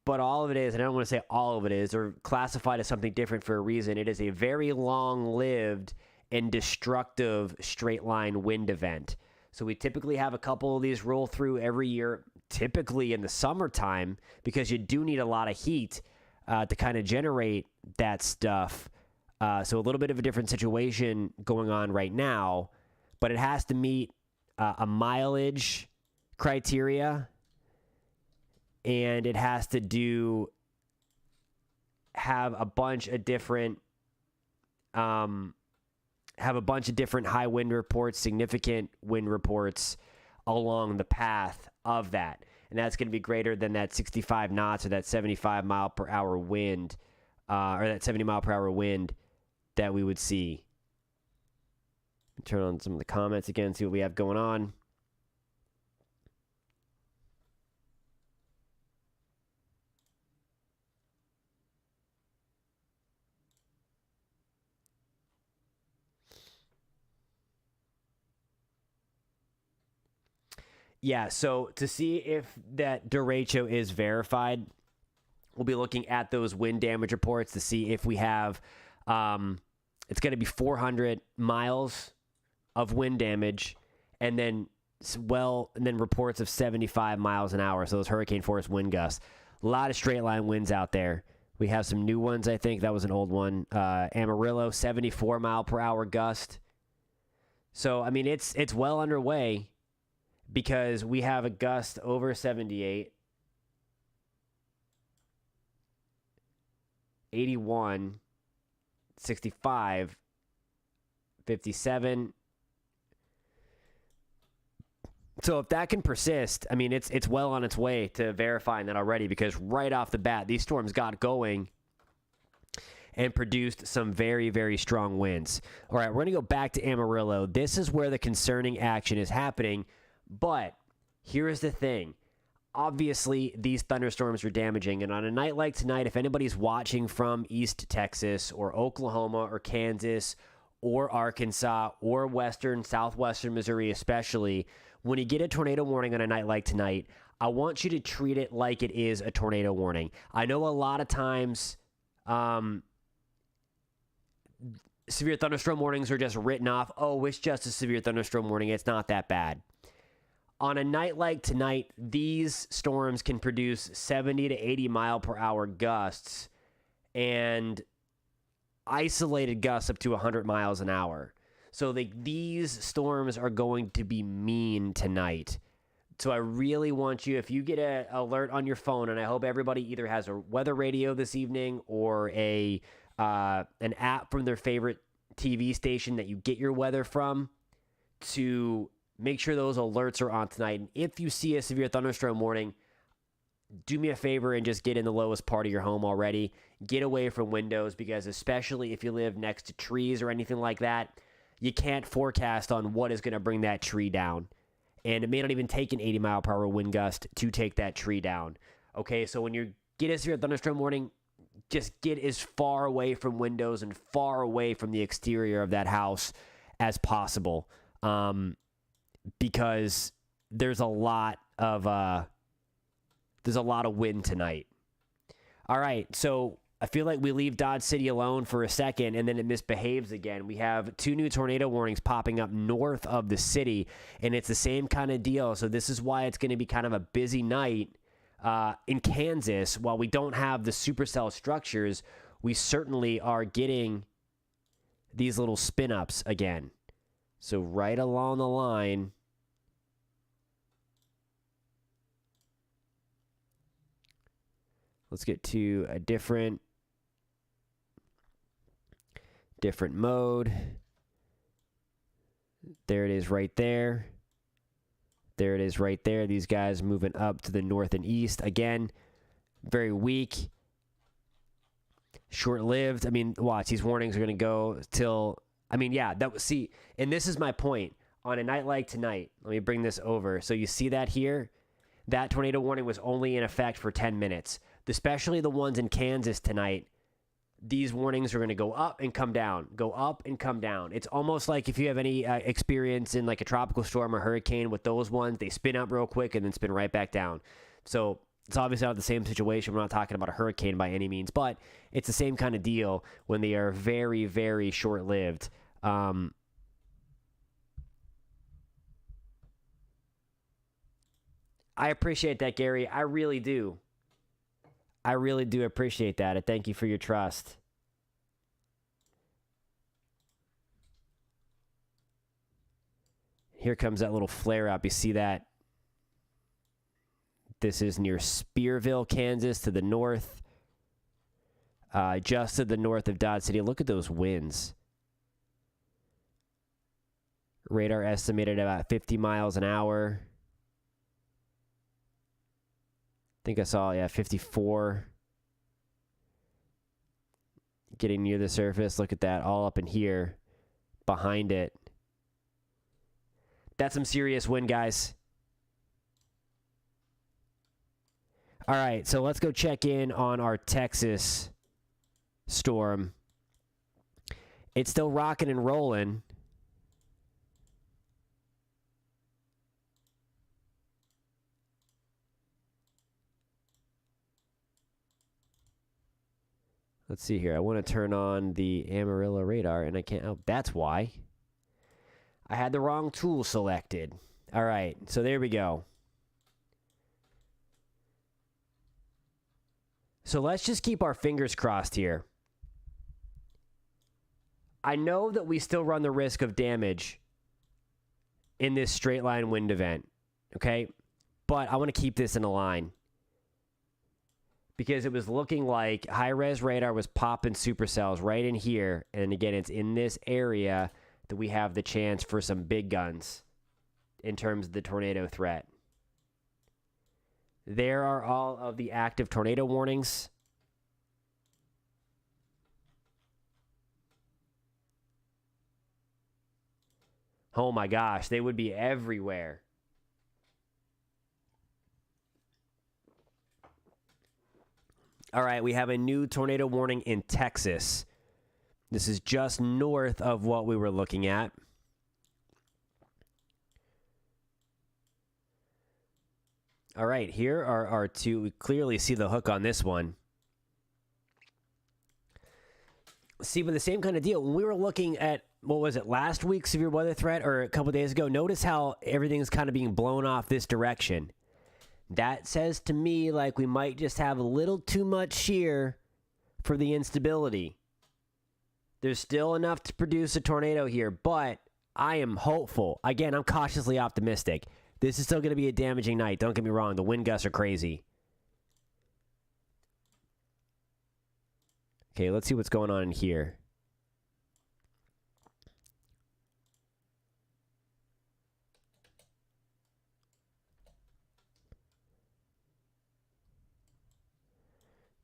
But all of it is, and I don't want to say all of it is, or classified as something different for a reason. It is a very long-lived and destructive straight-line wind event. So we typically have a couple of these roll through every year, typically in the summertime, because you do need a lot of heat to kind of generate that stuff. So a little bit of a different situation going on right now, but it has to meet a mileage criteria, and it has to have a bunch of different high wind reports, significant wind reports along the path of that. And that's going to be greater than that 65 knots or that 75 mile per hour wind, or that 70 mile per hour wind that we would see. Turn on some of the comments again, see what we have going on. Yeah, so to see if that derecho is verified, we'll be looking at those wind damage reports to see if we have, it's going to be 400 miles of wind damage, and then reports of 75 miles an hour. So those hurricane force wind gusts. A lot of straight line winds out there. We have some new ones, I think. That was an old one. Amarillo, 74 mile per hour gust. So, I mean, it's well underway, because we have a gust over 78, 81, 65, 57. So if that can persist, I mean, it's well on its way to verifying that already, because right off the bat, these storms got going and produced some very, very strong winds. All right, we're going to go back to Amarillo. This is where the concerning action is happening. But here is the thing. Obviously, these thunderstorms are damaging. And on a night like tonight, if anybody's watching from East Texas or Oklahoma or Kansas or Arkansas or southwestern Missouri especially, when you get a tornado warning on a night like tonight, I want you to treat it like it is a tornado warning. I know a lot of times severe thunderstorm warnings are just written off. Oh, it's just a severe thunderstorm warning. It's not that bad. On a night like tonight, these storms can produce 70 to 80 mile per hour gusts and isolated gusts up to 100 miles an hour. So these storms are going to be mean tonight. So I really want you, if you get an alert on your phone, and I hope everybody either has a weather radio this evening or an app from their favorite TV station that you get your weather from, to make sure those alerts are on tonight. And if you see a severe thunderstorm warning, do me a favor and just get in the lowest part of your home already. Get away from windows, because especially if you live next to trees or anything like that, you can't forecast on what is going to bring that tree down. And it may not even take an 80 mile per hour wind gust to take that tree down. Okay, so when you get a severe thunderstorm warning, just get as far away from windows and far away from the exterior of that house as possible. Because there's a lot of wind tonight. All right, so I feel like we leave Dodge City alone for a second, and then it misbehaves again. We have 2 new tornado warnings popping up north of the city, and it's the same kind of deal. So this is why it's going to be kind of a busy night in Kansas. While we don't have the supercell structures, we certainly are getting these little spin-ups again. So right along the line, let's get to a different mode. There it is right there. There it is right there. These guys moving up to the north and east. Again, very weak. Short-lived. I mean, watch. These warnings are going to go till... I mean, yeah. See, and this is my point. On a night like tonight, let me bring this over. So you see that here? That tornado warning was only in effect for 10 minutes. Especially the ones in Kansas tonight. These warnings are going to go up and come down. Go up and come down. It's almost like if you have any experience in like a tropical storm or hurricane with those ones, they spin up real quick and then spin right back down. So it's obviously not the same situation. We're not talking about a hurricane by any means, but it's the same kind of deal when they are very, very short-lived. I appreciate that, Gary. I really do. I really do appreciate that. I thank you for your trust. Here comes that little flare up. You see that? This is near Spearville, Kansas, to the north. Just to the north of Dodge City. Look at those winds. Radar estimated about 50 miles an hour. I think I saw, 54. Getting near the surface. Look at that, all up in here. Behind it. That's some serious wind, guys. All right, so let's go check in on our Texas storm. It's still rocking and rolling. Let's see here. I want to turn on the Amarillo radar, and I can't. Oh, that's why. I had the wrong tool selected. All right, so there we go. So let's just keep our fingers crossed here. I know that we still run the risk of damage in this straight line wind event, okay? But I want to keep this in a line. Because it was looking like high-res radar was popping supercells right in here. And again, it's in this area that we have the chance for some big guns in terms of the tornado threat. There are all of the active tornado warnings. Oh my gosh, they would be everywhere. All right, we have a new tornado warning in Texas. This is just north of what we were looking at. All right, here are our two. We clearly see the hook on this one. See, but the same kind of deal. When we were looking at, what was it, last week's severe weather threat or a couple days ago, notice how everything's kind of being blown off this direction. That says to me like we might just have a little too much shear for the instability. There's still enough to produce a tornado here, but I am hopeful. Again, I'm cautiously optimistic. This is still going to be a damaging night. Don't get me wrong. The wind gusts are crazy. Okay, let's see what's going on in here.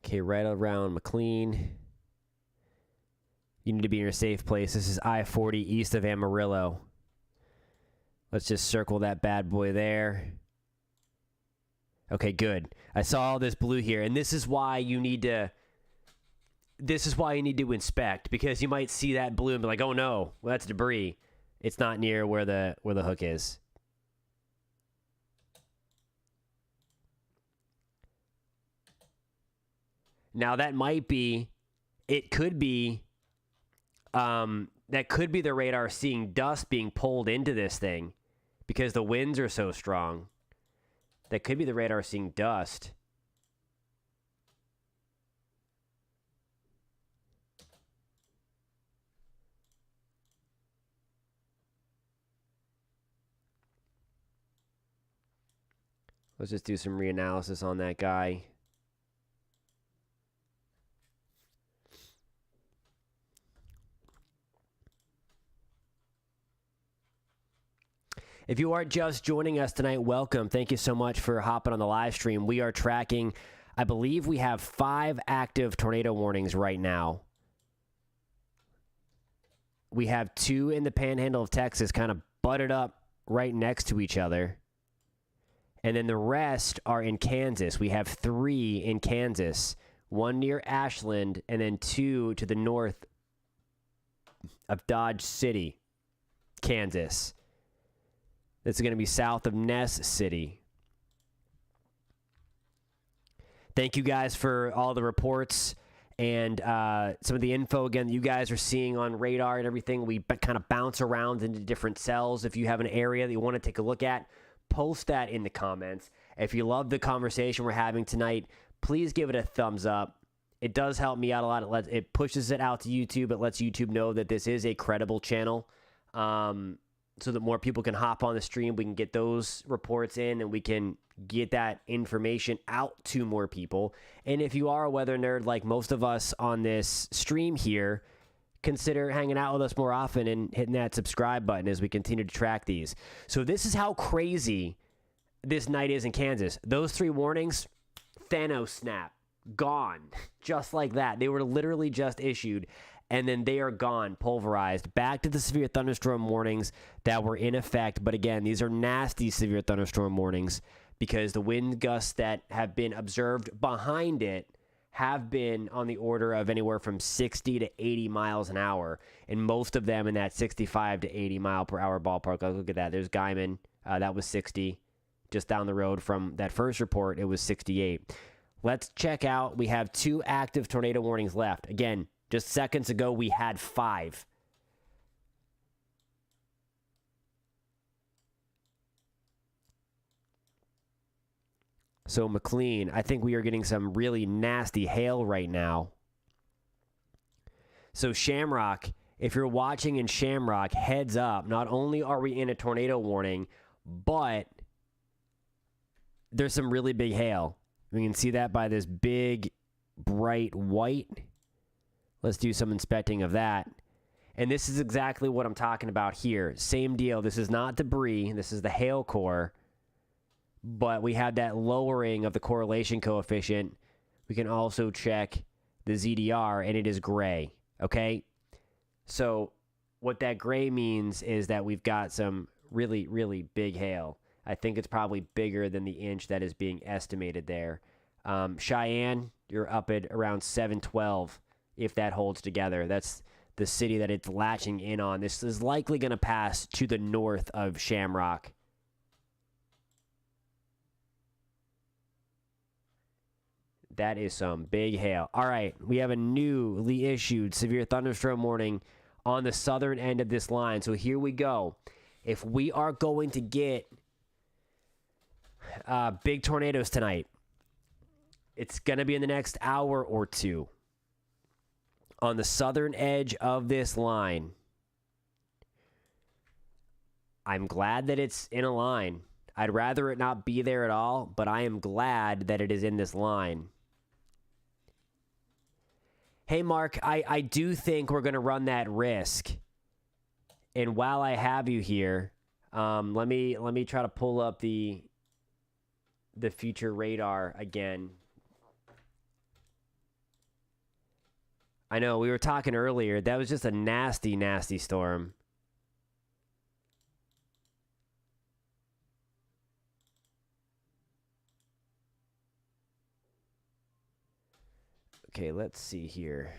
Okay, right around McLean. You need to be in your safe place. This is I-40 east of Amarillo. Let's just circle that bad boy there. Okay, good. I saw all this blue here, and this is why you need to... This is why you need to inspect, because you might see that blue and be like, oh no, well, that's debris. It's not near where the hook is. Now that might be, it could be, that could be the radar seeing dust being pulled into this thing because the winds are so strong. That could be the radar seeing dust. Let's just do some reanalysis on that guy. If you are just joining us tonight, welcome. Thank you so much for hopping on the live stream. We are tracking, I believe we have 5 active tornado warnings right now. We have 2 in the Panhandle of Texas kind of butted up right next to each other. And then the rest are in Kansas. We have 3 in Kansas, 1 near Ashland, and then 2 to the north of Dodge City, Kansas. This is going to be south of Ness City. Thank you guys for all the reports and some of the info, again, that you guys are seeing on radar and everything. We kind of bounce around into different cells. If you have an area that you want to take a look at, post that in the comments. If you love the conversation we're having tonight, please give it a thumbs up. It does help me out a lot. It pushes it out to YouTube. It lets YouTube know that this is a credible channel, so that more people can hop on the stream. We can get those reports in, and we can get that information out to more people. And if you are a weather nerd like most of us on this stream here, consider hanging out with us more often and hitting that subscribe button as we continue to track these. So this is how crazy this night is in Kansas. Those 3 warnings, Thanos snap, gone, just like that. They were literally just issued, and then they are gone, pulverized. Back to the severe thunderstorm warnings that were in effect. But again, these are nasty severe thunderstorm warnings because the wind gusts that have been observed behind it have been on the order of anywhere from 60 to 80 miles an hour, and most of them in that 65 to 80 mile per hour ballpark. Look at that. There's Guyman. That was 60. Just down the road from that first report, it was 68. Let's check out. We have 2 active tornado warnings left. Again, just seconds ago, we had 5. So McLean, I think we are getting some really nasty hail right now. So Shamrock, if you're watching in Shamrock, heads up. Not only are we in a tornado warning, but there's some really big hail. We can see that by this big, bright white. Let's do some inspecting of that. And this is exactly what I'm talking about here. Same deal. This is not debris. This is the hail core. But we have that lowering of the correlation coefficient. We can also check the ZDR, and it is gray, okay? So what that gray means is that we've got some really, really big hail. I think it's probably bigger than the inch that is being estimated there. Cheyenne, you're up at around 712 if that holds together. That's the city that it's latching in on. This is likely going to pass to the north of Shamrock. That is some big hail. All right, we have a newly issued severe thunderstorm warning on the southern end of this line. So here we go. If we are going to get big tornadoes tonight, it's going to be in the next hour or 2 on the southern edge of this line. I'm glad that it's in a line. I'd rather it not be there at all, but I am glad that it is in this line. Hey, Mark, I do think we're going to run that risk. And while I have you here, let me try to pull up the future radar again. I know, we were talking earlier. That was just a nasty, nasty storm. Okay, let's see here.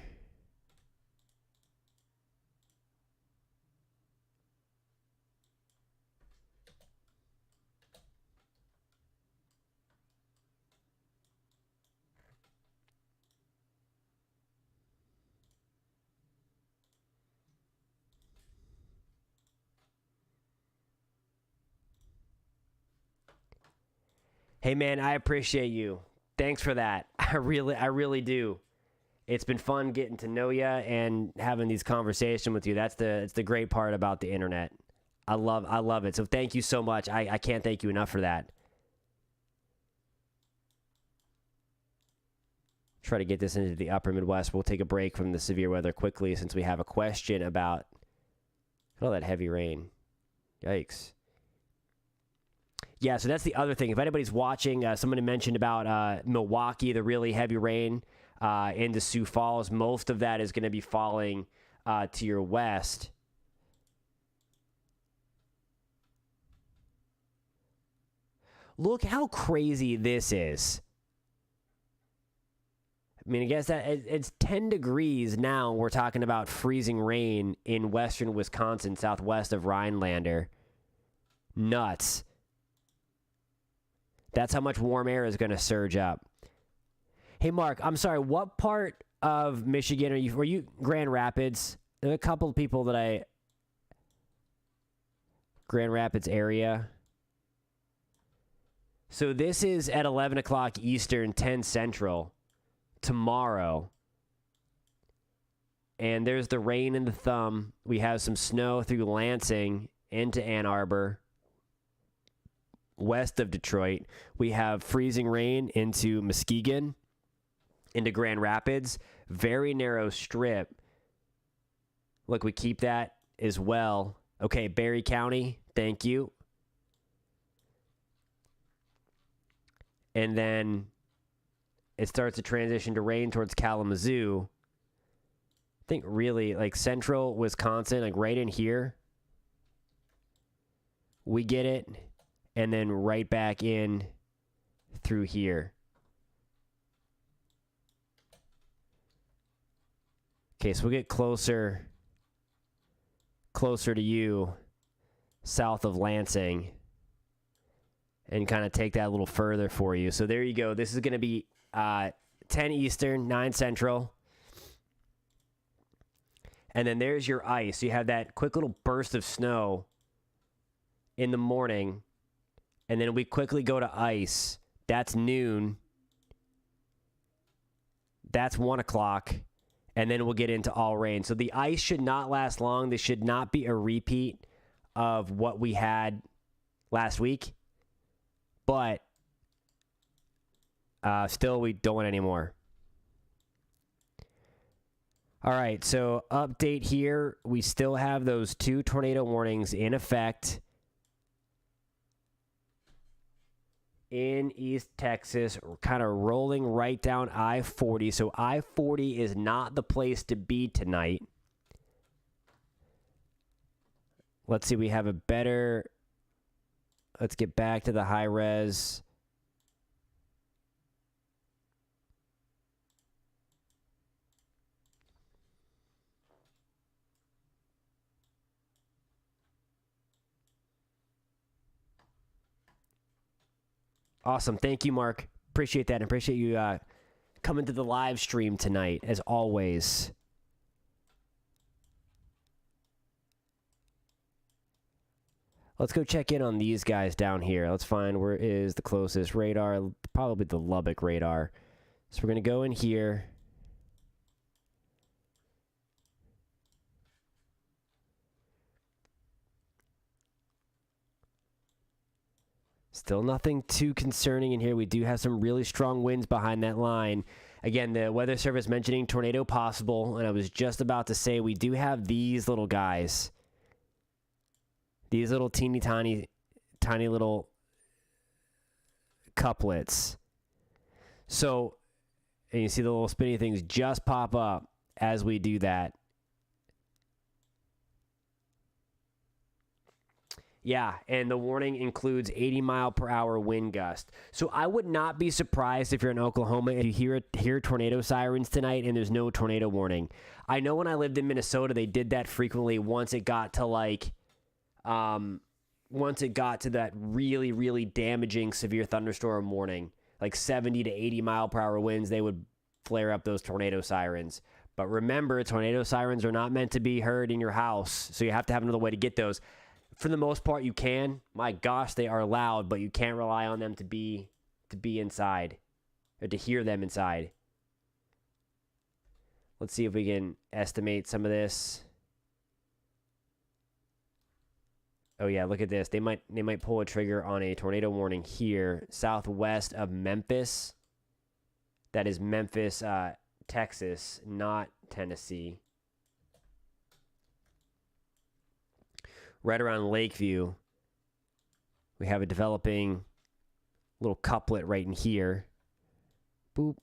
Hey man, I appreciate you. Thanks for that. I really do. It's been fun getting to know you and having these conversations with you. It's the great part about the internet. I love it. So thank you so much. I can't thank you enough for that. Try to get this into the upper Midwest. We'll take a break from the severe weather quickly since we have a question about all that heavy rain. Yikes. Yeah, so that's the other thing. If anybody's watching, somebody mentioned about Milwaukee, the really heavy rain into Sioux Falls. Most of that is going to be falling to your west. Look how crazy this is. I mean, I guess that it's 10 degrees now. We're talking about freezing rain in western Wisconsin, southwest of Rhinelander. Nuts. That's how much warm air is going to surge up. Hey, Mark, I'm sorry. What part of Michigan are you? Were you Grand Rapids? There are a couple of people that Grand Rapids area. So this is at 11 o'clock Eastern, 10 Central, tomorrow. And there's the rain in the thumb. We have some snow through Lansing into Ann Arbor, west of Detroit. We have freezing rain into Muskegon, into Grand Rapids. Very narrow strip. Look, we keep that as well. Okay, Berry County, thank you. And then it starts to transition to rain towards Kalamazoo. I think really like central Wisconsin, like right in here, we get it. And then right back in through here. Okay, so we'll get closer to you, south of Lansing, and kind of take that a little further for you. So there you go. This is going to be 10 Eastern, 9 Central. And then there's your ice. You have that quick little burst of snow in the morning. And then we quickly go to ice. That's noon. That's 1 o'clock. And then we'll get into all rain. So the ice should not last long. This should not be a repeat of what we had last week. But still, we don't want any more. All right, so update here. We still have those 2 tornado warnings in effect in East Texas. We're kind of rolling right down I-40. So I-40 is not the place to be tonight. Let's see, we have a better... Let's get back to the high res. Awesome. Thank you, Mark. Appreciate that. And appreciate you coming to the live stream tonight, as always. Let's go check in on these guys down here. Let's find where is the closest radar. Probably the Lubbock radar. So we're going to go in here. Still nothing too concerning in here. We do have some really strong winds behind that line. Again, the Weather Service mentioning tornado possible, and I was just about to say we do have these little guys. These little teeny tiny little couplets. So, and you see the little spinny things just pop up as we do that. Yeah, and the warning includes 80-mile-per-hour wind gust. So I would not be surprised if you're in Oklahoma and you hear tornado sirens tonight and there's no tornado warning. I know when I lived in Minnesota, they did that frequently once it got to that really, really damaging severe thunderstorm warning, like 70 to 80-mile-per-hour winds, they would flare up those tornado sirens. But remember, tornado sirens are not meant to be heard in your house, so you have to have another way to get those. For the most part, you can. My gosh, they are loud, but you can't rely on them to be inside or to hear them inside. Let's see if we can estimate some of this. Oh yeah, look at this. They might pull a trigger on a tornado warning here, southwest of Memphis. That is Memphis, Texas, not Tennessee. Right around Lakeview, We have a developing little couplet right in here. Boop.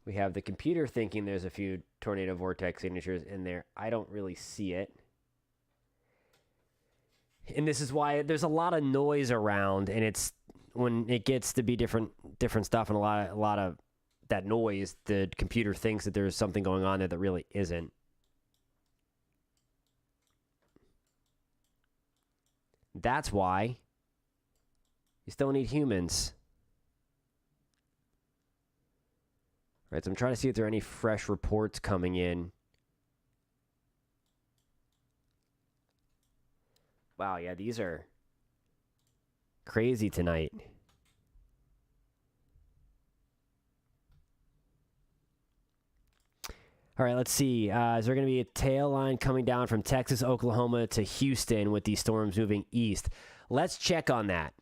We have the computer thinking there's a few tornado vortex signatures in there. I don't really see it. And this is why there's a lot of noise around, and it's when it gets to be different stuff and a lot of that noise, the computer thinks that there's something going on there that really isn't. That's why you still need humans. All right, so I'm trying to see if there are any fresh reports coming in. Wow, yeah, these are crazy tonight. All right, let's see. Is there going to be a tail line coming down from Texas, Oklahoma to Houston with these storms moving east? Let's check on that.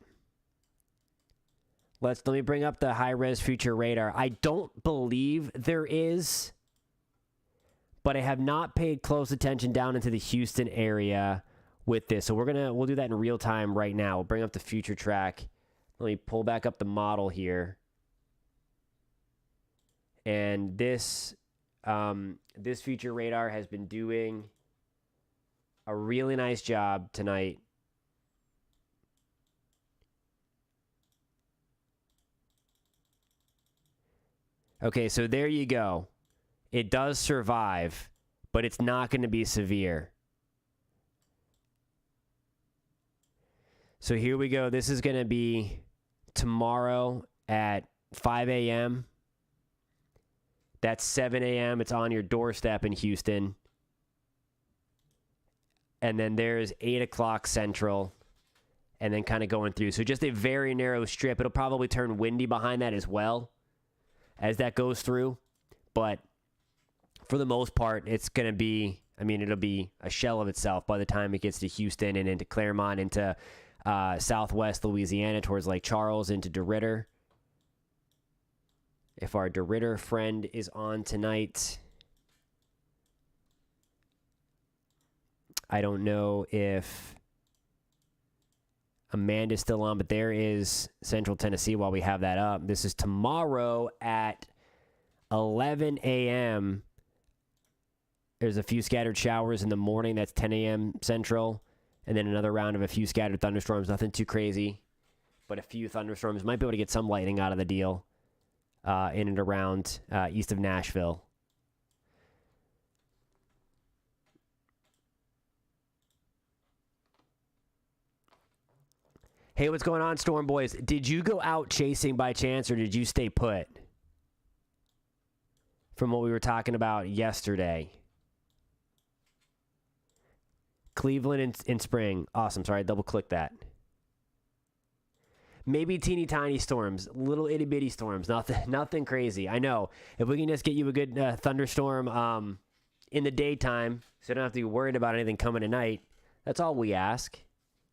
Let me bring up the high-res future radar. I don't believe there is, but I have not paid close attention down into the Houston area with this. So we'll do that in real time right now. We'll bring up the future track. Let me pull back up the model here. And this future radar has been doing a really nice job tonight. Okay, so there you go. It does survive, but it's not going to be severe. So here we go. This is going to be tomorrow at 5 a.m. That's 7 a.m. It's on your doorstep in Houston. And then there's 8 o'clock Central. And then kind of going through. So just a very narrow strip. It'll probably turn windy behind that as well as that goes through. But for the most part, it's going to be, it'll be a shell of itself by the time it gets to Houston and into Claremont, into southwest Louisiana, towards Lake Charles, into DeRidder. If our DeRidder friend is on tonight, I don't know if Amanda's still on, but there is Central Tennessee while we have that up. This is tomorrow at 11 a.m. There's a few scattered showers in the morning. That's 10 a.m. Central. And then another round of a few scattered thunderstorms. Nothing too crazy, but a few thunderstorms. Might be able to get some lightning out of the deal in and around east of Nashville. Hey, what's going on, Storm Boys? Did you go out chasing by chance, or did you stay put? From what we were talking about yesterday. Cleveland in spring. Awesome. Sorry, I double-clicked that. Maybe teeny tiny storms. Little itty-bitty storms. Nothing crazy. I know. If we can just get you a good thunderstorm in the daytime, so you don't have to be worried about anything coming at night, that's all we ask.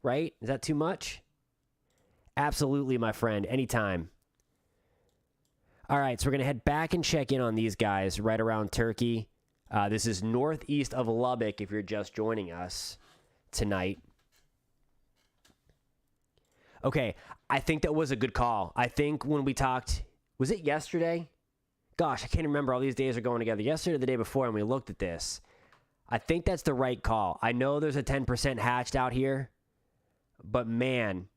Right? Is that too much? Absolutely, my friend. Anytime. All right, so we're going to head back and check in on these guys right around Turkey. This is northeast of Lubbock if you're just joining us tonight. Okay, I think that was a good call. I think when we talked, was it yesterday? Gosh, I can't remember. All these days are going together. Yesterday or the day before, and we looked at this. I think that's the right call. I know there's a 10% hatched out here, but man,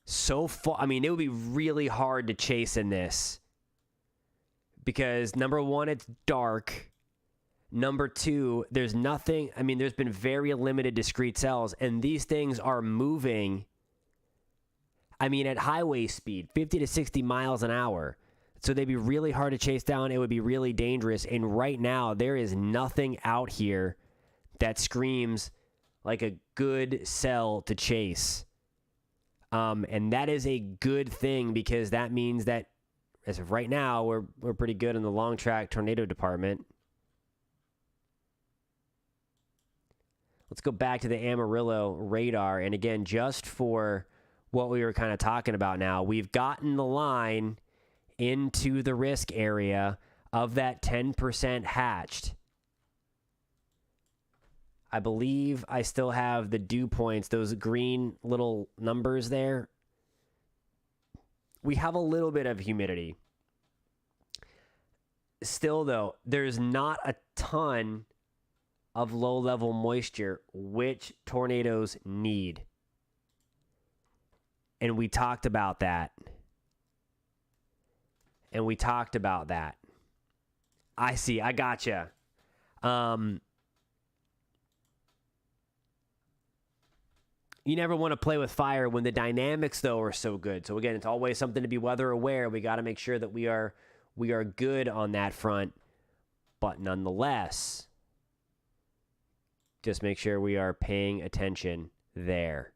so far, it would be really hard to chase in this because number one, it's dark. Number two, there's nothing. There's been very limited discrete cells, and these things are moving. At highway speed, 50 to 60 miles an hour. So they'd be really hard to chase down. It would be really dangerous. And right now, there is nothing out here that screams like a good cell to chase. And that is a good thing because that means that as of right now, we're pretty good in the long track tornado department. let's go back to the Amarillo radar. And again, just for what we were kind of talking about now, we've gotten the line into the risk area of that 10% hatched. I believe I still have the dew points, those green little numbers there. We have a little bit of humidity. Still, though, there's not a ton of low-level moisture, which tornadoes need. And we talked about that. I see. I gotcha. You never want to play with fire when the dynamics, though, are so good. So, again, it's always something to be weather aware. We got to make sure that we are good on that front. But nonetheless, just make sure we are paying attention there.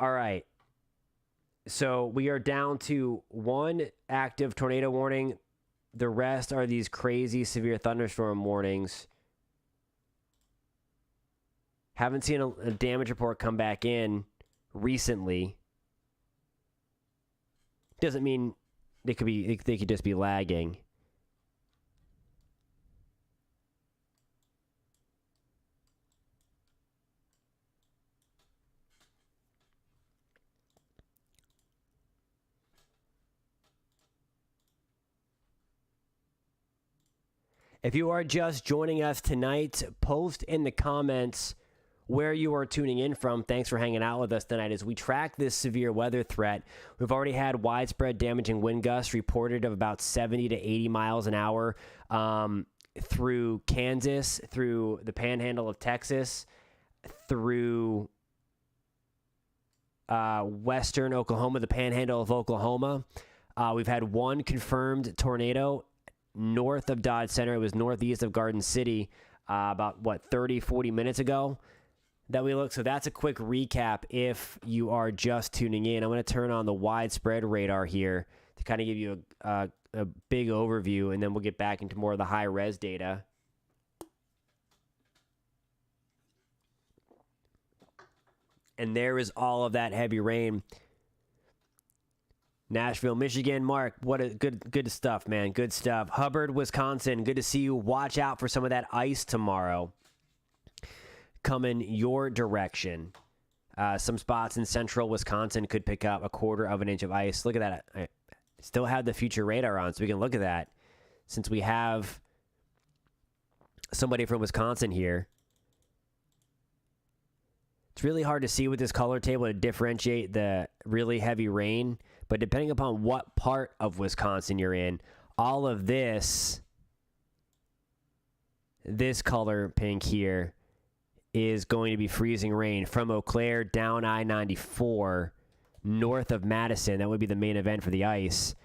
All right. So we are down to one active tornado warning. The rest are these crazy severe thunderstorm warnings. Haven't seen a damage report come back in recently. Doesn't mean they could just be lagging. If you are just joining us tonight, post in the comments where you are tuning in from. Thanks for hanging out with us tonight as we track this severe weather threat. We've already had widespread damaging wind gusts reported of about 70 to 80 miles an hour through Kansas, through the Panhandle of Texas, through western Oklahoma, the Panhandle of Oklahoma. We've had one confirmed tornado north of Dodge Center. It was northeast of Garden City about, 30, 40 minutes ago that we looked. So that's a quick recap if you are just tuning in. I'm going to turn on the widespread radar here to kind of give you a big overview, and then we'll get back into more of the high-res data. And there is all of that heavy rain. Nashville, Michigan, Mark, what a good stuff, man. Good stuff. Hubbard, Wisconsin, good to see you. Watch out for some of that ice tomorrow coming your direction. Some spots in central Wisconsin could pick up 1/4 of an inch of ice. Look at that. I still have the future radar on, so we can look at that since we have somebody from Wisconsin here. It's really hard to see with this color table to differentiate the really heavy rain, but depending upon what part of Wisconsin you're in, all of this color pink here is going to be freezing rain from Eau Claire down I-94 north of Madison. That would be the main event for the ice.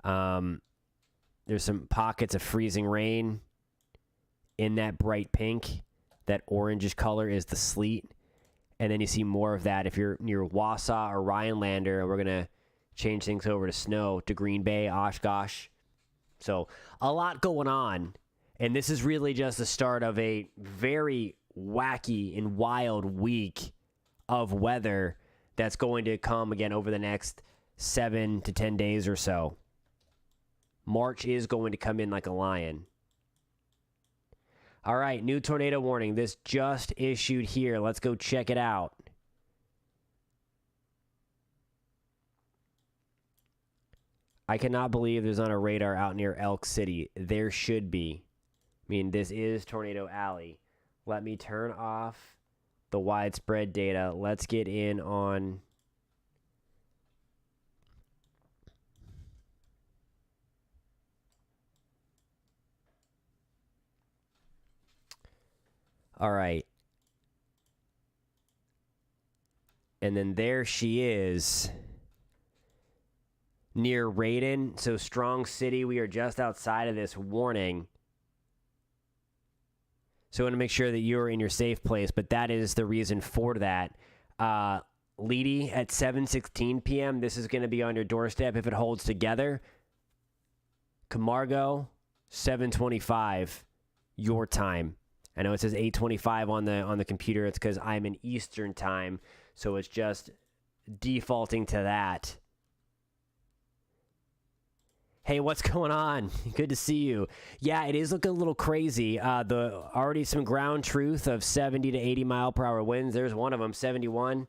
There's some pockets of freezing rain in that bright pink. That orangish color is the sleet. And then you see more of that if you're near Wausau or Rhinelander. And we're going to change things over to snow to Green Bay, Oshkosh. So a lot going on. And this is really just the start of a very wacky and wild week of weather that's going to come again over the next 7 to 10 days or so. March is going to come in like a lion. All right, new tornado warning. This just issued here. Let's go check it out. I cannot believe there's not a radar out near Elk City. There should be. I mean, this is Tornado Alley. Let me turn off the widespread data. Let's get in on... All right. And then there she is. near Radon. So Strong City, we are just outside of this warning. So I want to make sure that you're in your safe place, but that is the reason for that. Leedy at 7:16 p.m. This is going to be on your doorstep if it holds together. Camargo, 7:25, your time. I know it says 8:25 on the computer. It's because I'm in Eastern time, so it's just defaulting to that. Hey, what's going on? Good to see you. Yeah, it is looking a little crazy. Already some ground truth of 70 to 80 mile per hour winds. There's one of them, 71.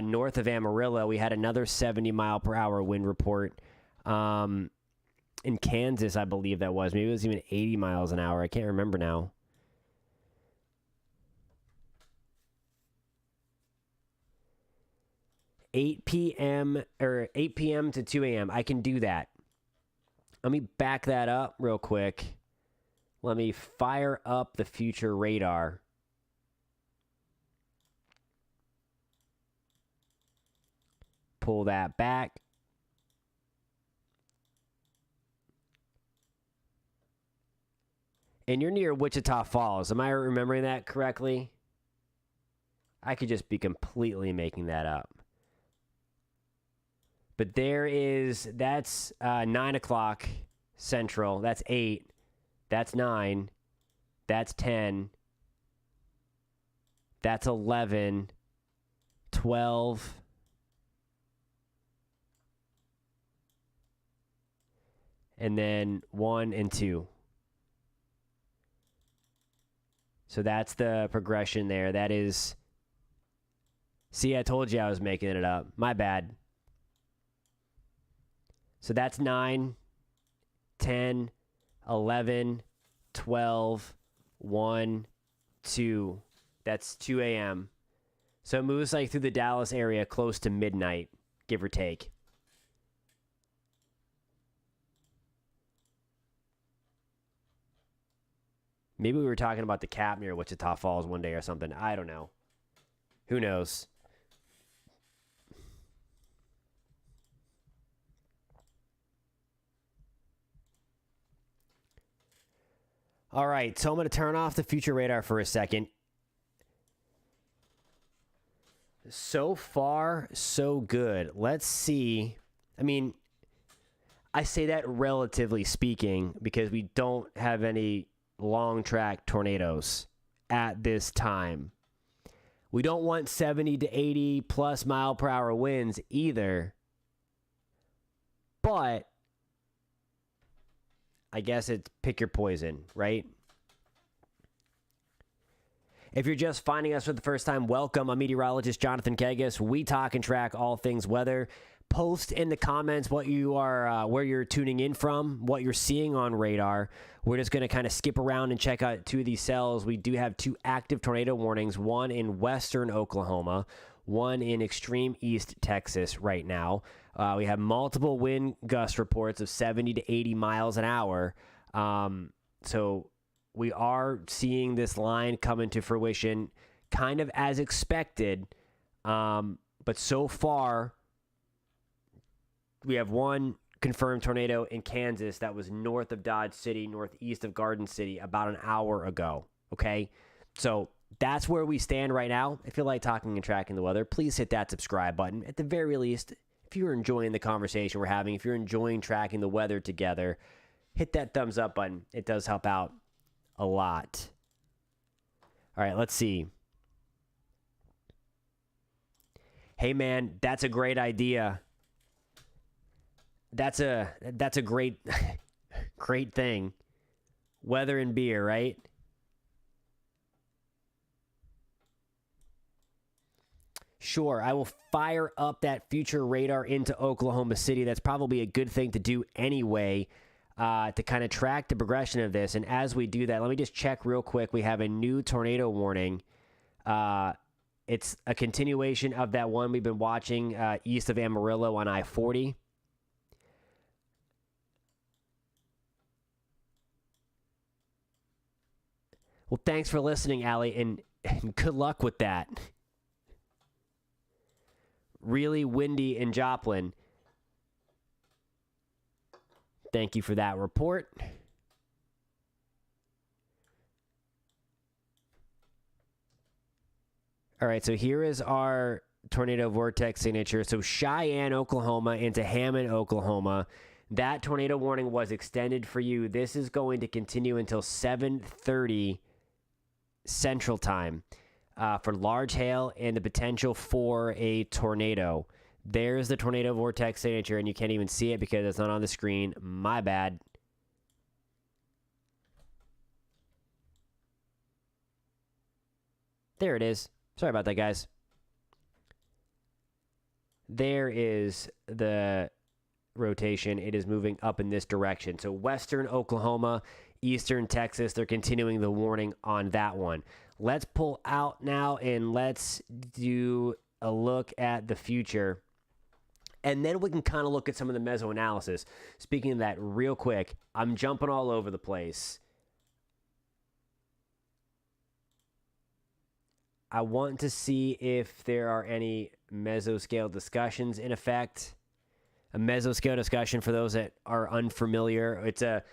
North of Amarillo, we had another 70 mile per hour wind report. In Kansas, I believe that was. Maybe it was even 80 miles an hour. I can't remember now. $8 p.m. to 2 a.m. I can do that. Let me back that up real quick. Let me fire up the future radar. Pull that back. And you're near Wichita Falls. Am I remembering that correctly? I could just be completely making that up. But that's 9 o'clock Central. That's 8. That's 9. That's 10. That's 11. 12. And then 1 and 2. So that's the progression there. That is... See, I told you I was making it up. My bad. So that's 9, 10, 11, 12, 1, 2. That's 2 a.m. So it moves like through the Dallas area close to midnight, give or take. Maybe we were talking about the cap near Wichita Falls one day or something. I don't know. Who knows? All right, so I'm going to turn off the future radar for a second. So far, so good. Let's see. I mean, I say that relatively speaking because we don't have any long track tornadoes at this time. We don't want 70 to 80 plus mile per hour winds either. But I guess it's pick your poison, right? If you're just finding us for the first time, welcome. I'm meteorologist Jonathan Kegas. We talk and track all things weather. Post in the comments what you are, where you're tuning in from, what you're seeing on radar. We're just going to kind of skip around and check out 2 of these cells. We do have 2 active tornado warnings, one in western Oklahoma, one in extreme east Texas right now. We have multiple wind gust reports of 70 to 80 miles an hour. So we are seeing this line come into fruition kind of as expected. But so far, we have one confirmed tornado in Kansas that was north of Dodge City, northeast of Garden City about an hour ago. Okay? So that's where we stand right now. If you like talking and tracking the weather, please hit that subscribe button. At the very least, if you're enjoying the conversation we're having, if you're enjoying tracking the weather together, hit that thumbs up button. It does help out a lot. All right, let's see. Hey, man, that's a great idea. That's a great great thing. Weather and beer, right? Sure, I will fire up that future radar into Oklahoma City. That's probably a good thing to do anyway, to kind of track the progression of this. And as we do that, let me just check real quick. We have a new tornado warning. It's a continuation of that one we've been watching east of Amarillo on I-40. Well, thanks for listening, Allie, and good luck with that. Really windy in Joplin. Thank you for that report. All right, so here is our tornado vortex signature. So Cheyenne, Oklahoma into Hammond, Oklahoma. That tornado warning was extended for you. This is going to continue until 7:30 Central Time for large hail and the potential for a tornado. There's the tornado vortex signature, and you can't even see it because it's not on the screen. My bad. There it is. Sorry about that, guys. There is the rotation. It is moving up in this direction. So western Oklahoma, eastern Texas, they're continuing the warning on that one. Let's pull out now and let's do a look at the future. And then we can kind of look at some of the meso analysis. Speaking of that real quick, I'm jumping all over the place. I want to see if there are any mesoscale discussions in effect. A mesoscale discussion, for those that are unfamiliar, it's a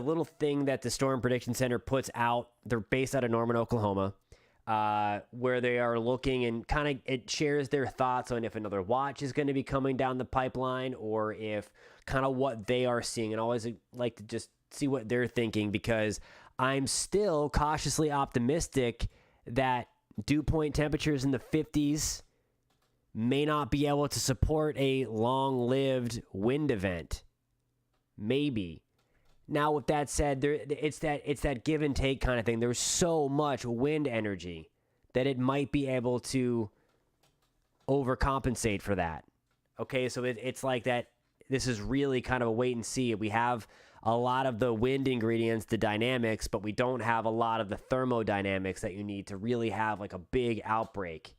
little thing that the Storm Prediction Center puts out. They're based out of Norman, Oklahoma, where they are looking and kind of it shares their thoughts on if another watch is going to be coming down the pipeline or if kind of what they are seeing. And I always like to just see what they're thinking because I'm still cautiously optimistic that dew point temperatures in the 50s may not be able to support a long-lived wind event. Maybe. Now, with that said, it's that give and take kind of thing. There's so much wind energy that it might be able to overcompensate for that. Okay, so it's like that. This is really kind of a wait and see. We have a lot of the wind ingredients, the dynamics, but we don't have a lot of the thermodynamics that you need to really have like a big outbreak.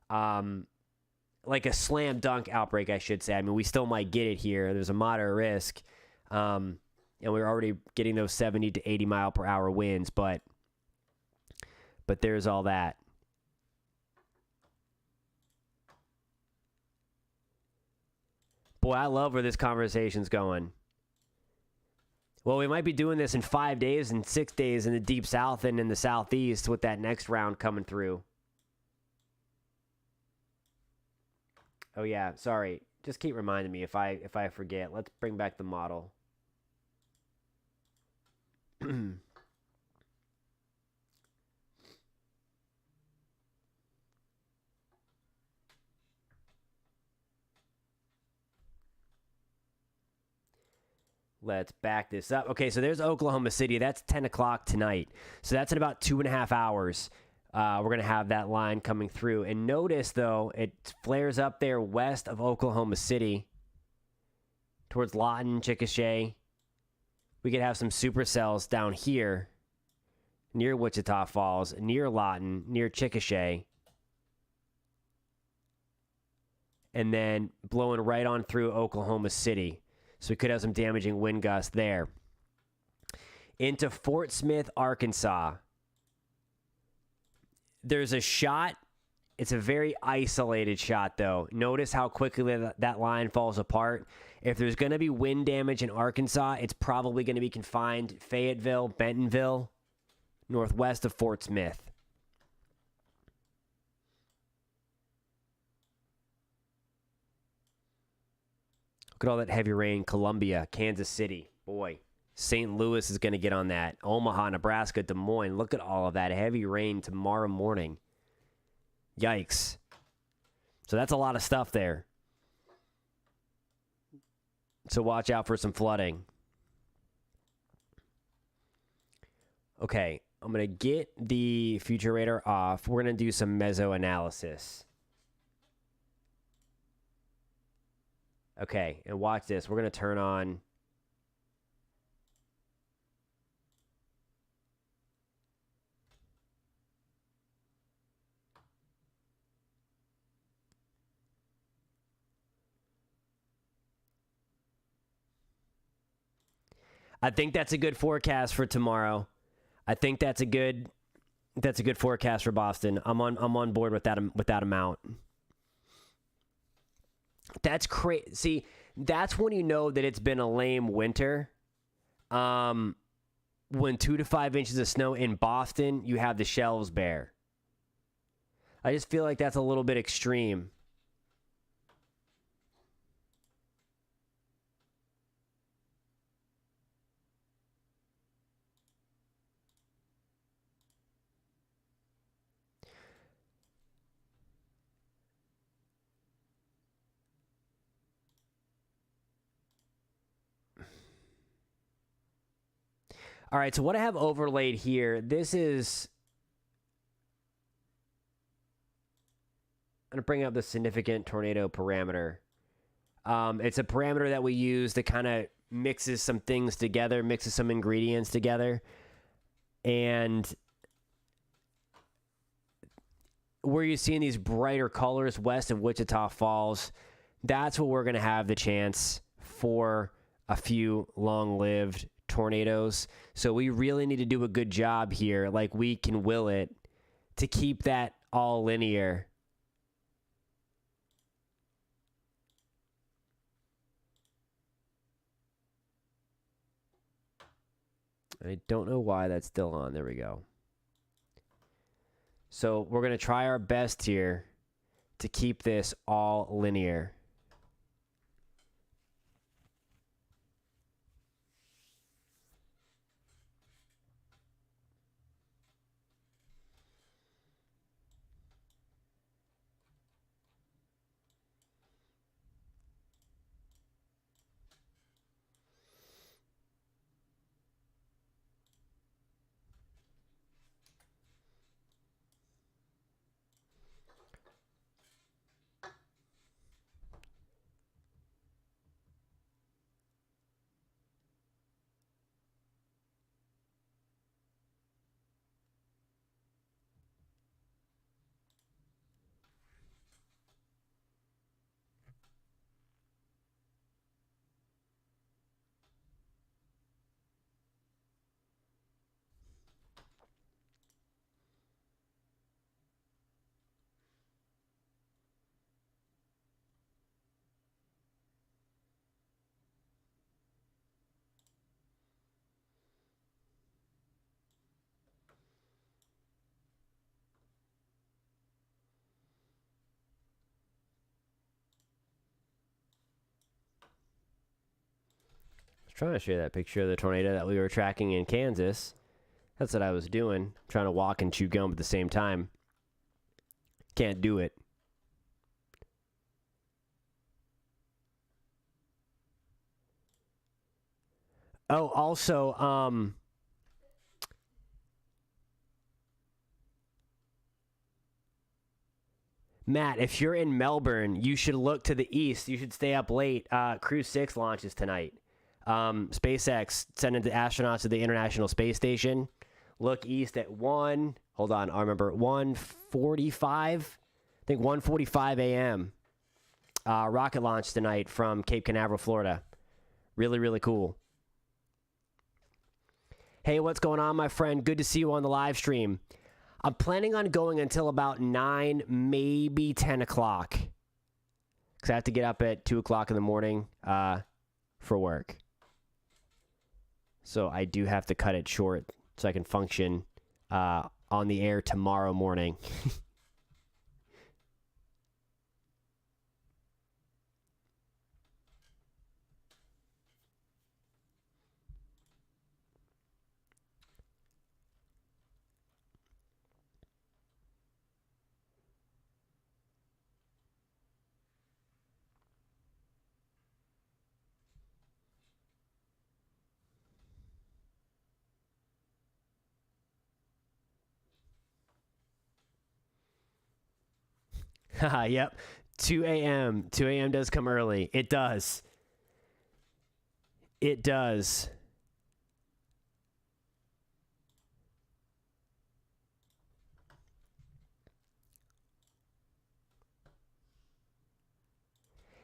Like a slam dunk outbreak, I should say. I mean, we still might get it here. There's a moderate risk. And we're already getting those 70 to 80 mile per hour winds, but there's all that. Boy, I love where this conversation's going. Well, we might be doing this in 5 days and 6 days in the deep south and in the southeast with that next round coming through. Oh yeah, sorry. Just keep reminding me if I forget. Let's bring back the model. Let's back this up. Okay, so there's Oklahoma City. That's 10 o'clock tonight. So that's in about 2.5 hours. We're going to have that line coming through. And notice, though, it flares up there west of Oklahoma City towards Lawton, Chickasha. We could have some supercells down here near Wichita Falls, near Lawton, near Chickasha. And then blowing right on through Oklahoma City. So we could have some damaging wind gusts there. Into Fort Smith, Arkansas. There's a shot. It's a very isolated shot, though. Notice how quickly that line falls apart. If there's going to be wind damage in Arkansas, it's probably going to be confined Fayetteville, Bentonville, northwest of Fort Smith. Look at all that heavy rain. Columbia, Kansas City. Boy, St. Louis is going to get on that. Omaha, Nebraska, Des Moines. Look at all of that heavy rain tomorrow morning. Yikes. So that's a lot of stuff there. So watch out for some flooding. Okay, I'm going to get the future radar off. We're going to do some meso analysis. Okay, and watch this. We're going to turn on... I think that's a good forecast for tomorrow. I think that's a good forecast for Boston. I'm on board with that amount. That's crazy. See, That's when you know that it's been a lame winter. When 2 to 5 inches of snow in Boston, you have the shelves bare. I just feel like that's a little bit extreme. All right, so what I have overlaid here, this is... I'm going to bring up the significant tornado parameter. It's a parameter that we use that kind of mixes some things together, mixes some ingredients together. And where you're seeing these brighter colors west of Wichita Falls, that's where we're going to have the chance for a few long-lived tornadoes. So we really need to do a good job here, like we can will it, to keep that all linear. I don't know why that's still on. There we go. So we're going to try our best here to keep this all linear. Trying to share that picture of the tornado that we were tracking in Kansas. That's what I was doing, trying to walk and chew gum at the same time. Can't do it. Oh, also, Matt, if you're in Melbourne, you should look to the east. You should stay up late. Crew 6 launches tonight. SpaceX sending the astronauts to the International Space Station. Look east at 1. Hold on, I remember 1:45. I think 1:45 a.m. Rocket launch tonight from Cape Canaveral, Florida. Really, really cool. Hey, what's going on, my friend? Good to see you on the live stream. I'm planning on going until about 9, maybe 10 o'clock. Because I have to get up at 2 o'clock in the morning for work. So I do have to cut it short so I can function on the air tomorrow morning. Yep. 2 a.m. 2 a.m. does come early. It does. It does.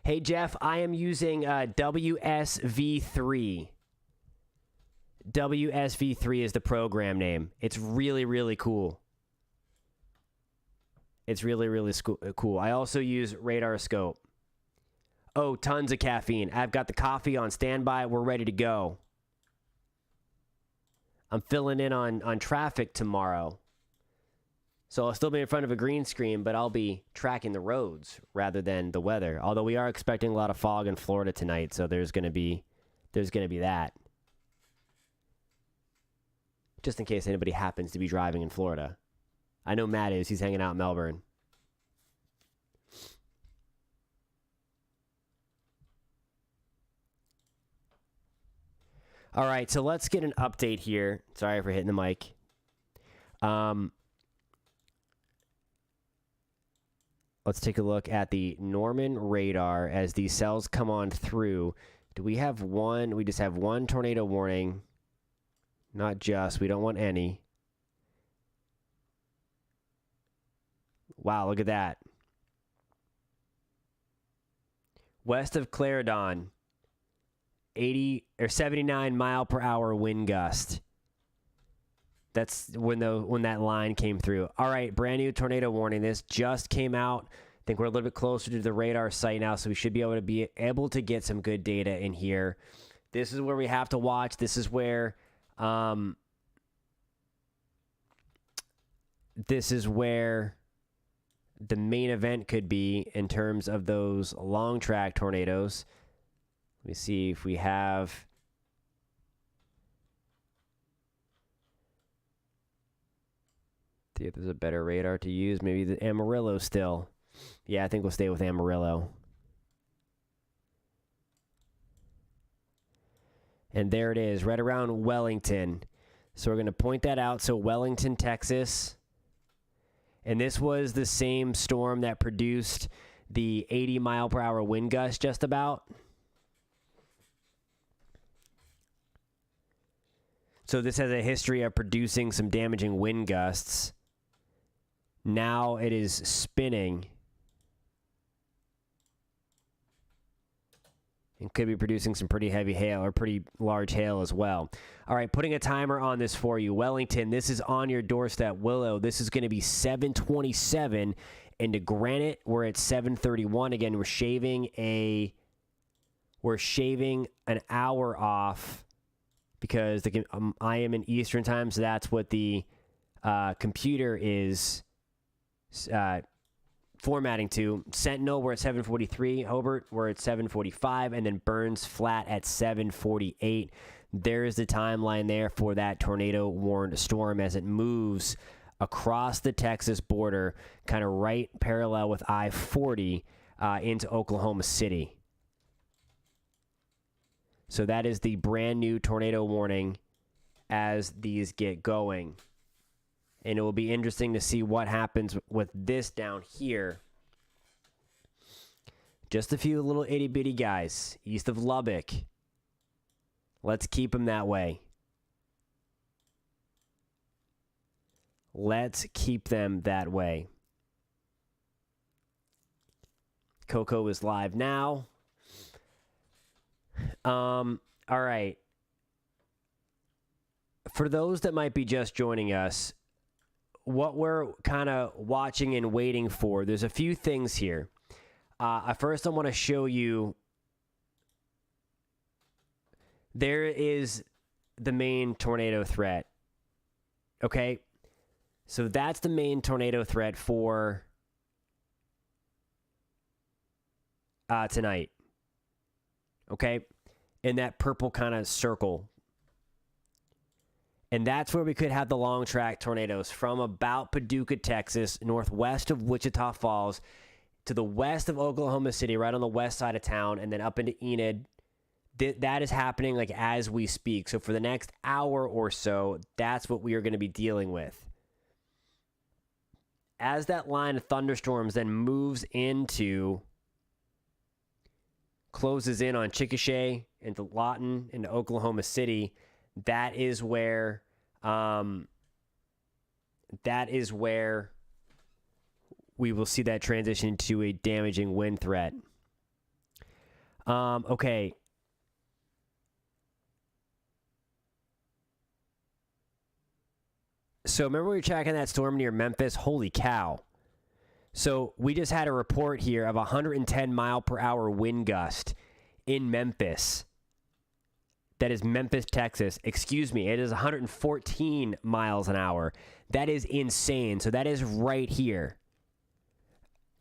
Hey, Jeff, I am using WSV3. WSV3 is the program name. It's really, really cool. It's really, really cool. I also use Radar Scope. Oh, tons of caffeine. I've got the coffee on standby. We're ready to go. I'm filling in on traffic tomorrow. So I'll still be in front of a green screen, but I'll be tracking the roads rather than the weather. Although we are expecting a lot of fog in Florida tonight, so there's going to be that. Just in case anybody happens to be driving in Florida. I know Matt is. He's hanging out in Melbourne. All right, so let's get an update here. Sorry for hitting the mic. Let's take a look at the Norman radar as these cells come on through. Do we have one? We just have one tornado warning. Not just. We don't want any. Wow, look at that. West of Clarendon. 80 or 79 mile per hour wind gust. That's when that line came through. All right, brand new tornado warning. This just came out. I think we're a little bit closer to the radar site now, so we should be able to get some good data in here. This is where we have to watch. This is where the main event could be in terms of those long track tornadoes. Let me see if we have. See if there's a better radar to use. Maybe the Amarillo still. Yeah, I think we'll stay with Amarillo. And there it is, right around Wellington. So we're going to point that out. So Wellington, Texas. And this was the same storm that produced the 80 mile per hour wind gust just about. So this has a history of producing some damaging wind gusts. Now it is spinning. And could be producing some pretty heavy hail or pretty large hail as well. All right, putting a timer on this for you. Wellington, this is on your doorstep. Willow, this is going to be 7:27. Into Granite, we're at 7:31. Again, we're shaving an hour off. Because I am in Eastern time, so that's what the computer is formatting to. Sentinel, we're at 7:43. Hobart, we're at 7:45. And then Burns Flat at 7:48. There's the timeline there for that tornado-warned storm as it moves across the Texas border, kind of right parallel with I-40 into Oklahoma City. So that is the brand new tornado warning as these get going. And it will be interesting to see what happens with this down here. Just a few little itty-bitty guys east of Lubbock. Let's keep them that way. Let's keep them that way. Coco is live now. All right. For those that might be just joining us, what we're kind of watching and waiting for, there's a few things here. First, I want to show you. There is the main tornado threat. Okay? So that's the main tornado threat for tonight. Okay? In that purple kind of circle. And that's where we could have the long track tornadoes from about Paducah, Texas, northwest of Wichita Falls, to the west of Oklahoma City, right on the west side of town, and then up into Enid. That is happening like as we speak. So for the next hour or so, that's what we are going to be dealing with. As that line of thunderstorms then moves into, closes in on Chickasha, into Lawton, into Oklahoma City, that is where we will see that transition to a damaging wind threat. Okay. So remember we were tracking that storm near Memphis? Holy cow. So we just had a report here of 110 mile per hour wind gust in Memphis. That is Memphis, Texas. Excuse me. It is 114 miles an hour. That is insane. So that is right here.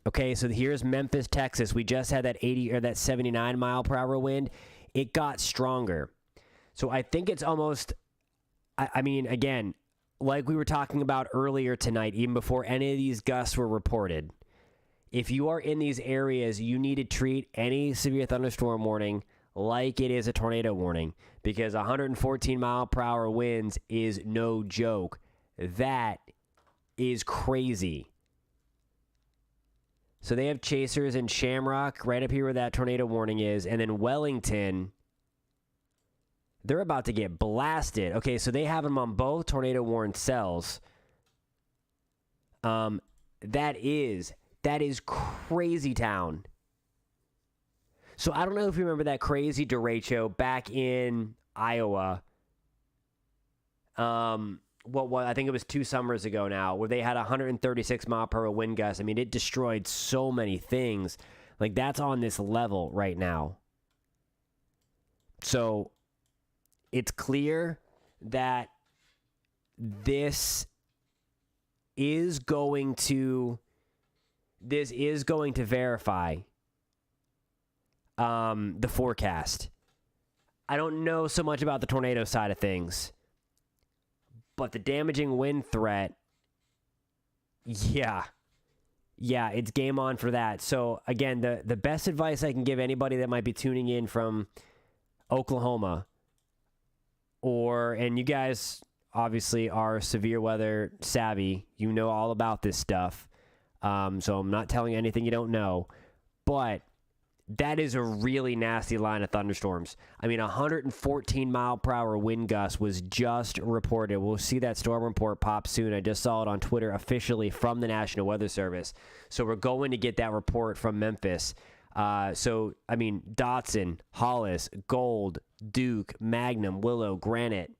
Okay, so here's Memphis, Texas. We just had that 80 or that 79 mile per hour wind. It got stronger. So I think it's almost, I mean, again, like we were talking about earlier tonight, even before any of these gusts were reported, if you are in these areas, you need to treat any severe thunderstorm warning like it is a tornado warning, because 114 mile per hour winds is no joke. That is crazy. So they have chasers in Shamrock, right up here where that tornado warning is, and then Wellington, they're about to get blasted. Okay, so they have them on both tornado warned cells. That is crazy town. So I don't know if you remember that crazy derecho back in Iowa. I think it was 2 summers ago now, where they had 136 mile per hour wind gusts. I mean, it destroyed so many things. Like, that's on this level right now. So it's clear that this is going to verify the forecast. I don't know so much about the tornado side of things, but the damaging wind threat, yeah, it's game on for that. So again, the best advice I can give anybody that might be tuning in from Oklahoma, and you guys obviously are severe weather savvy, you know all about this stuff. So I'm not telling you anything you don't know, but that is a really nasty line of thunderstorms. I mean, 114 mile per hour wind gust was just reported. We'll see that storm report pop soon. I just saw it on Twitter officially from the National Weather Service. So we're going to get that report from Memphis. So, I mean, Dotson, Hollis, Gold, Duke, Magnum, Willow, Granite.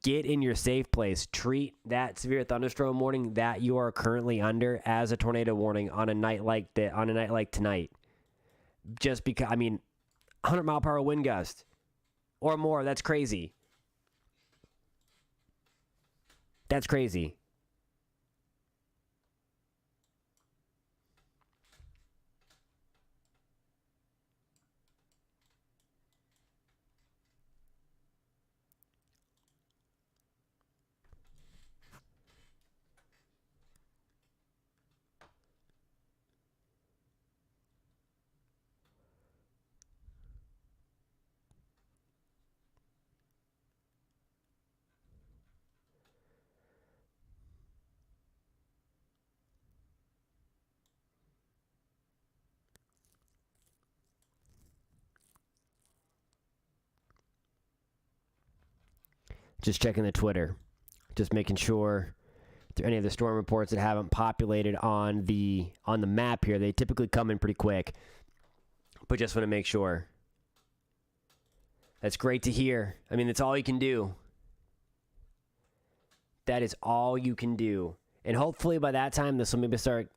Get in your safe place. Treat that severe thunderstorm warning that you are currently under as a tornado warning on a night like tonight. Just because, I mean, 100 mile per hour wind gust or more, that's crazy. That's crazy. Just checking the Twitter. Just making sure if there are any of the storm reports that haven't populated on the map here. They typically come in pretty quick, but just want to make sure. That's great to hear. I mean, that's all you can do. That is all you can do. And hopefully by that time, this will maybe start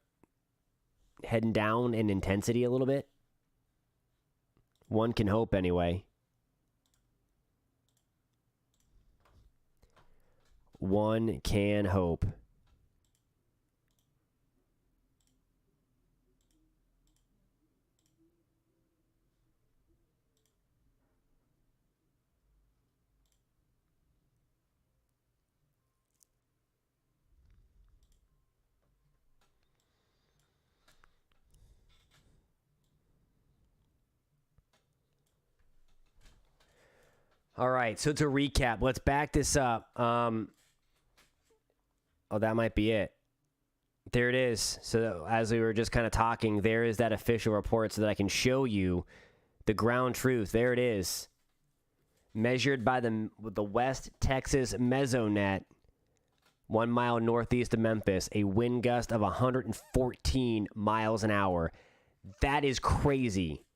heading down in intensity a little bit. One can hope anyway. One can hope. All right, so to recap, let's back this up. Oh, that might be it. There it is. So as we were just kind of talking, there is that official report so that I can show you the ground truth. There it is. Measured by the West Texas Mesonet, 1 mile northeast of Memphis, a wind gust of 114 miles an hour. That is crazy.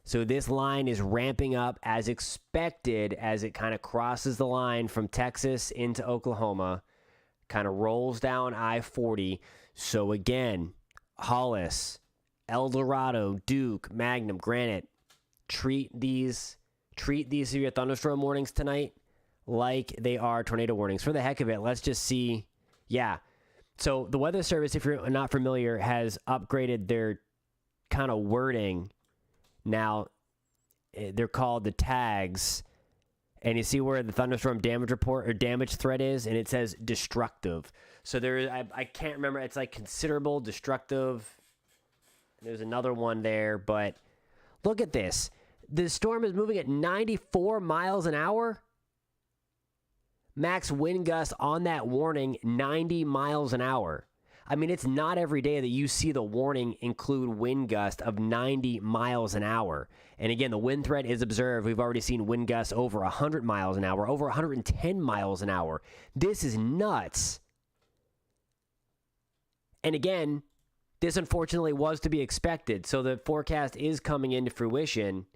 So this line is ramping up as expected as it kind of crosses the line from Texas into Oklahoma, kind of rolls down I-40. So again, Hollis, El Dorado, Duke, Magnum, Granite, treat these severe thunderstorm warnings tonight like they are tornado warnings. For the heck of it, let's just see. Yeah. So the Weather Service, if you're not familiar, has upgraded their kind of wording. Now, they're called the tags. And you see where the thunderstorm damage report or damage threat is, and it says destructive. So I can't remember. It's like considerable, destructive. There's another one there, but look at this. The storm is moving at 94 miles an hour. Max wind gust on that warning, 90 miles an hour. I mean, it's not every day that you see the warning include wind gust of 90 miles an hour. And again, the wind threat is observed. We've already seen wind gusts over 100 miles an hour, over 110 miles an hour. This is nuts. And again, this unfortunately was to be expected. So the forecast is coming into fruition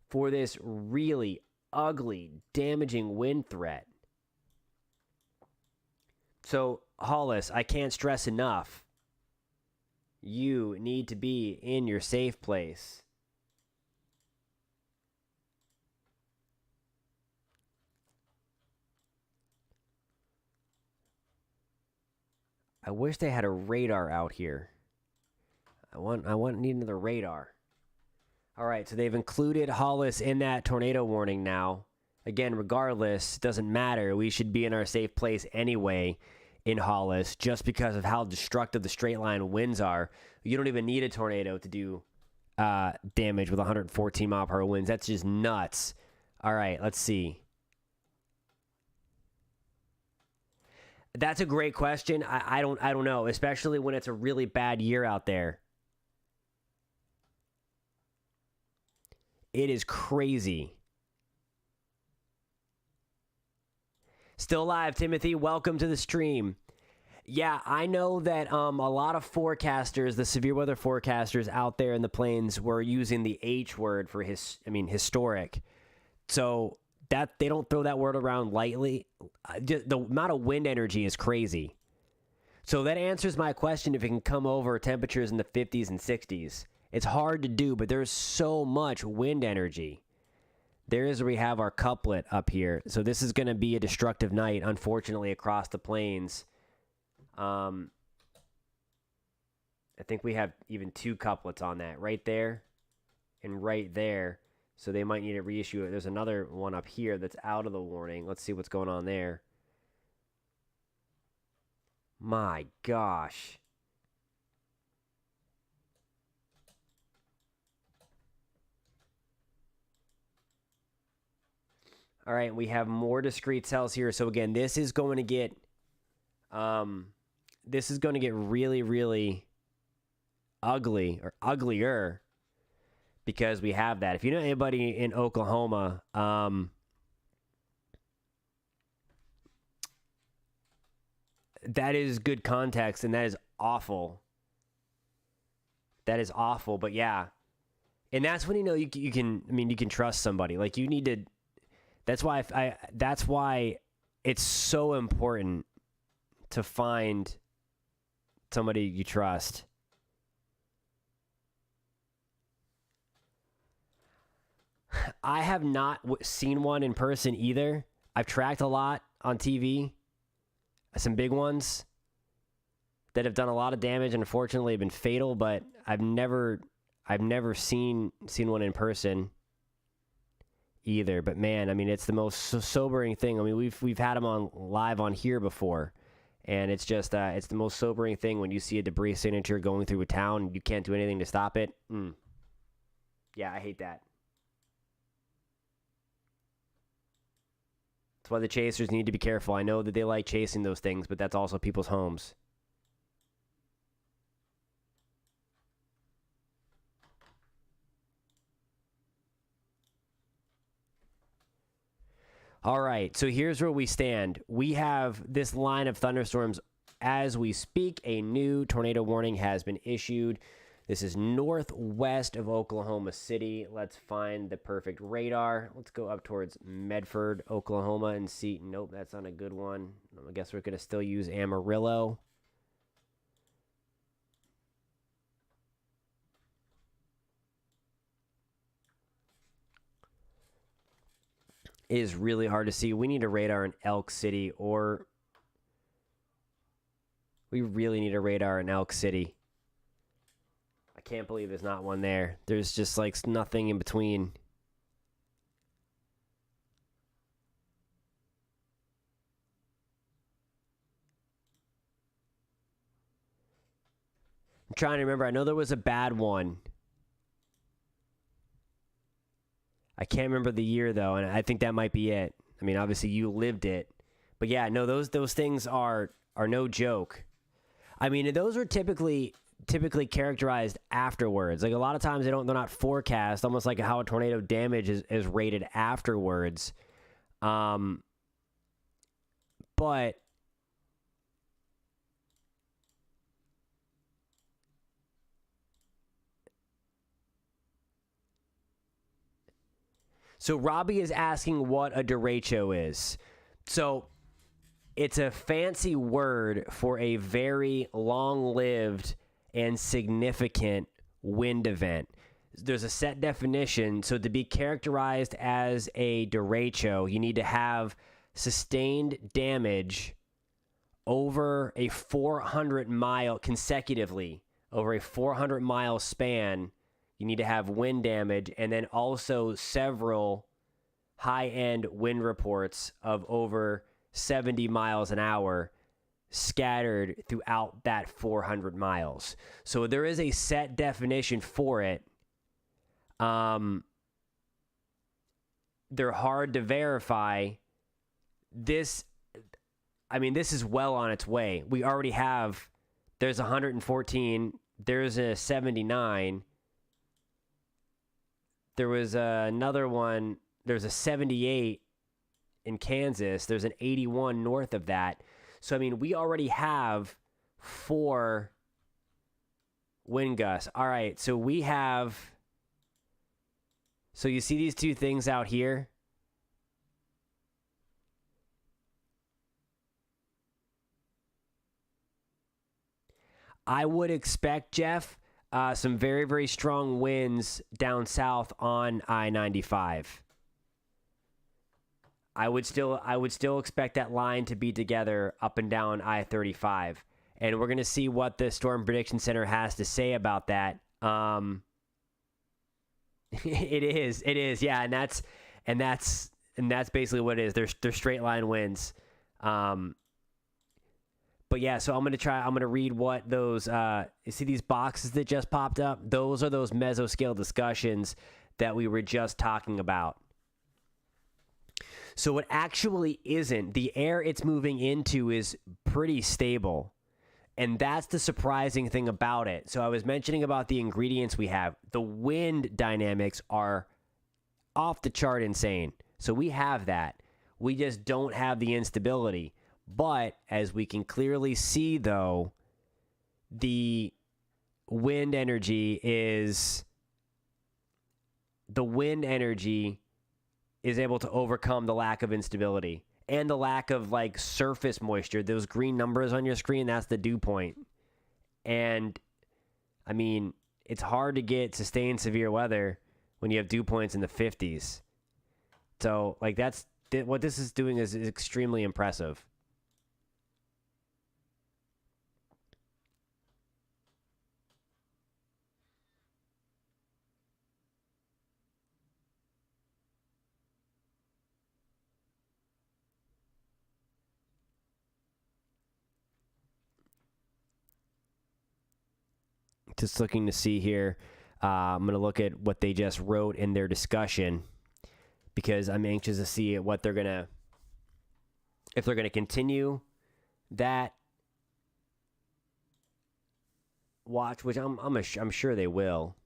for this really ugly, damaging wind threat. So, Hollis, I can't stress enough. You need to be in your safe place. I wish they had a radar out here. Need another radar. All right, so they've included Hollis in that tornado warning now. Again, regardless, it doesn't matter. We should be in our safe place anyway in Hollis just because of how destructive the straight line winds are. You don't even need a tornado to do damage with 114 mile per hour winds. That's just nuts. All right, let's see. That's a great question. I don't know, especially when it's a really bad year out there. It is crazy. Still live, Timothy. Welcome to the stream. Yeah, I know that a lot of forecasters, the severe weather forecasters out there in the plains, were using the H word for historic. So that they don't throw that word around lightly. The amount of wind energy is crazy. So that answers my question if it can come over temperatures in the 50s and 60s. It's hard to do, but there's so much wind energy. There is where we have our couplet up here. So this is going to be a destructive night, unfortunately, across the plains. I think we have even two couplets on that, right there and right there. So they might need to reissue it. There's another one up here that's out of the warning. Let's see what's going on there. My gosh. All right, we have more discrete cells here. So again, this is going to get really, really ugly or uglier because we have that. If you know anybody in Oklahoma, that is good context, and that is awful. That is awful, but yeah. And that's when you know you can trust somebody. Like you need to. That's why it's so important to find somebody you trust. I have not seen one in person either. I've tracked a lot on TV, some big ones that have done a lot of damage and unfortunately have been fatal, but I've never seen one in person either. But man, I mean, it's the most sobering thing. I mean, we've had them on live on here before, and it's just it's the most sobering thing when you see a debris signature going through a town and you can't do anything to stop it. Yeah, I hate that. That's why the chasers need to be careful. I know that they like chasing those things, but that's also people's homes. All right, so here's where we stand. We have this line of thunderstorms as we speak. A new tornado warning has been issued. This is northwest of Oklahoma City. Let's find the perfect radar. Let's go up towards Medford, Oklahoma, and see. Nope, that's not a good one. I guess we're going to still use Amarillo. is really hard to see. We need a radar in Elk City, or we really need a radar in Elk City. I can't believe there's not one there. There's just like nothing in between. I'm trying to remember. I know there was a bad one. I can't remember the year though, and I think that might be it. I mean, obviously you lived it, but yeah, no, those things are no joke. I mean, those are typically characterized afterwards. Like a lot of times they're not forecast, almost like how a tornado damage is rated afterwards. But so Robbie is asking what a derecho is. So it's a fancy word for a very long-lived and significant wind event. There's a set definition. So to be characterized as a derecho, you need to have sustained damage over a 400-mile consecutively, over a 400-mile span. You need to have wind damage, and then also several high-end wind reports of over 70 miles an hour scattered throughout that 400 miles. So there is a set definition for it. They're hard to verify. This, I mean, this is well on its way. We already have, there's 114, there's a 79. There was another one, there's a 78 in Kansas. There's an 81 north of that. So, I mean, we already have 4 wind gusts. All right, so we have, so you see these 2 things out here? I would expect, Jeff, some very, very strong winds down south on I-95. I would still expect that line to be together up and down I-35. And we're going to see what the Storm Prediction Center has to say about that. It is. Yeah, and that's basically what it is. They're straight line winds. But yeah, so I'm going to read what those, you see these boxes that just popped up? Those are those mesoscale discussions that we were just talking about. So it actually isn't. The air it's moving into is pretty stable. And that's the surprising thing about it. So I was mentioning about the ingredients we have. The wind dynamics are off the chart insane. So we have that. We just don't have the instability. But as we can clearly see, though, the wind energy is able to overcome the lack of instability and the lack of like surface moisture. Those green numbers on your screen, that's the dew point. And I mean, it's hard to get sustained severe weather when you have dew points in the 50s. So like that's what this is doing is extremely impressive. Just looking to see here. I'm going to look at what they just wrote in their discussion because I'm anxious to see if they're going to continue that watch, which I'm sure they will.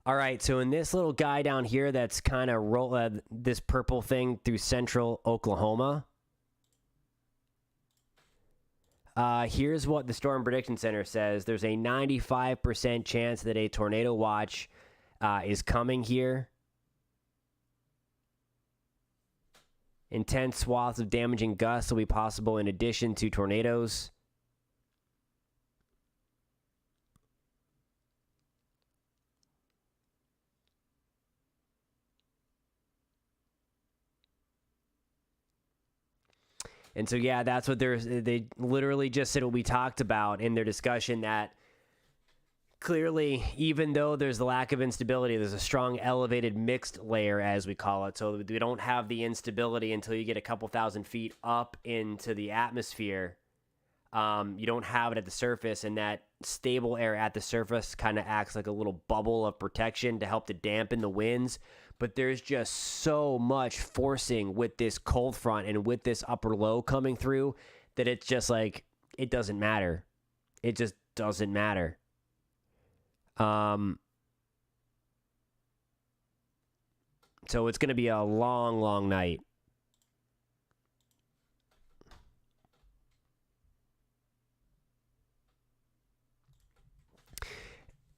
All right, so in this little guy down here that's kind of this purple thing through central Oklahoma, here's what the Storm Prediction Center says. There's a 95% chance that a tornado watch is coming here Intense swaths of damaging gusts will be possible in addition to tornadoes. And so, yeah, that's what they literally just said what we talked about in their discussion, that clearly, even though there's the lack of instability, there's a strong elevated mixed layer, as we call it. So we don't have the instability until you get a couple thousand feet up into the atmosphere. You don't have it at the surface, and that stable air at the surface kind of acts like a little bubble of protection to help to dampen the winds. But there's just so much forcing with this cold front and with this upper low coming through that it's just like, it doesn't matter. It just doesn't matter. So it's going to be a long, long night.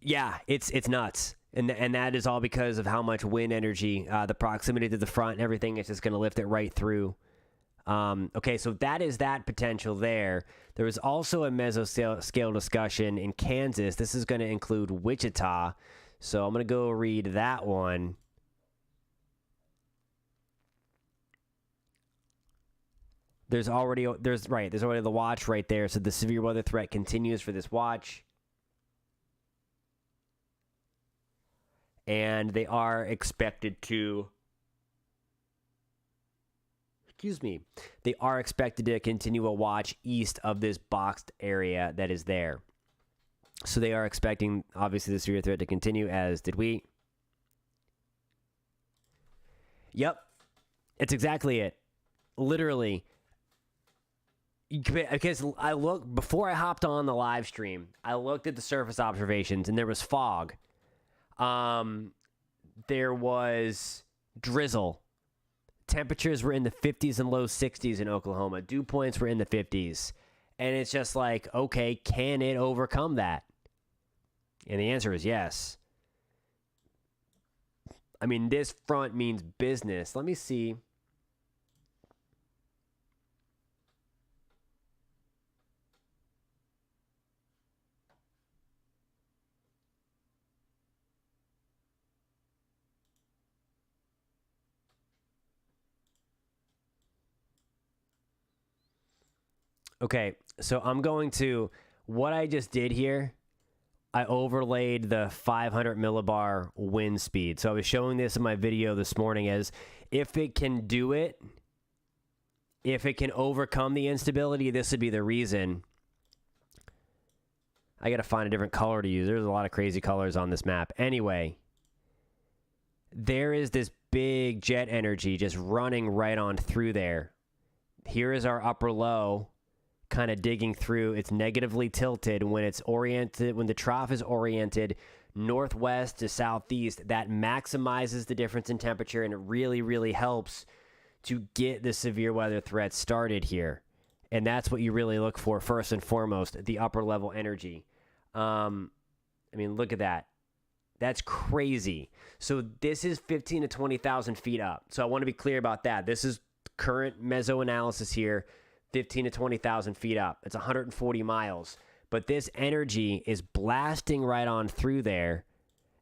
Yeah, it's nuts. And that is all because of how much wind energy, the proximity to the front and everything is just going to lift it right through. Okay, so that is that potential there. There was also a mesoscale discussion in Kansas. This is going to include Wichita. So I'm going to go read that one. There's already the watch right there. So the severe weather threat continues for this watch. And they are expected to, they are expected to continue a watch east of this boxed area that is there. So they are expecting, obviously, the severe threat to continue, as did we. Yep. It's exactly it. Literally. Because before I hopped on the live stream, I looked at the surface observations, and there was fog. There was drizzle. Temperatures were in the 50s and low 60s in Oklahoma. Dew points were in the 50s. And it's just like, okay, can it overcome that? And the answer is yes. I mean, this front means business. Let me see. Okay, so I'm going to, what I just did here, I overlaid the 500 millibar wind speed. So I was showing this in my video this morning as if it can do it, if it can overcome the instability, this would be the reason. I got to find a different color to use. There's a lot of crazy colors on this map. Anyway, there is this big jet energy just running right on through there. Here is our upper low, kind of digging through. It's negatively tilted when it's oriented, when the trough is oriented northwest to southeast. That maximizes the difference in temperature, and it really, really helps to get the severe weather threat started here. And that's what you really look for first and foremost, the upper level energy. I mean, look at that. That's crazy. So this is 15 to 20,000 feet up. So I want to be clear about that. This is current meso analysis here. 15 to 20,000 feet up. It's 140 miles. But this energy is blasting right on through there.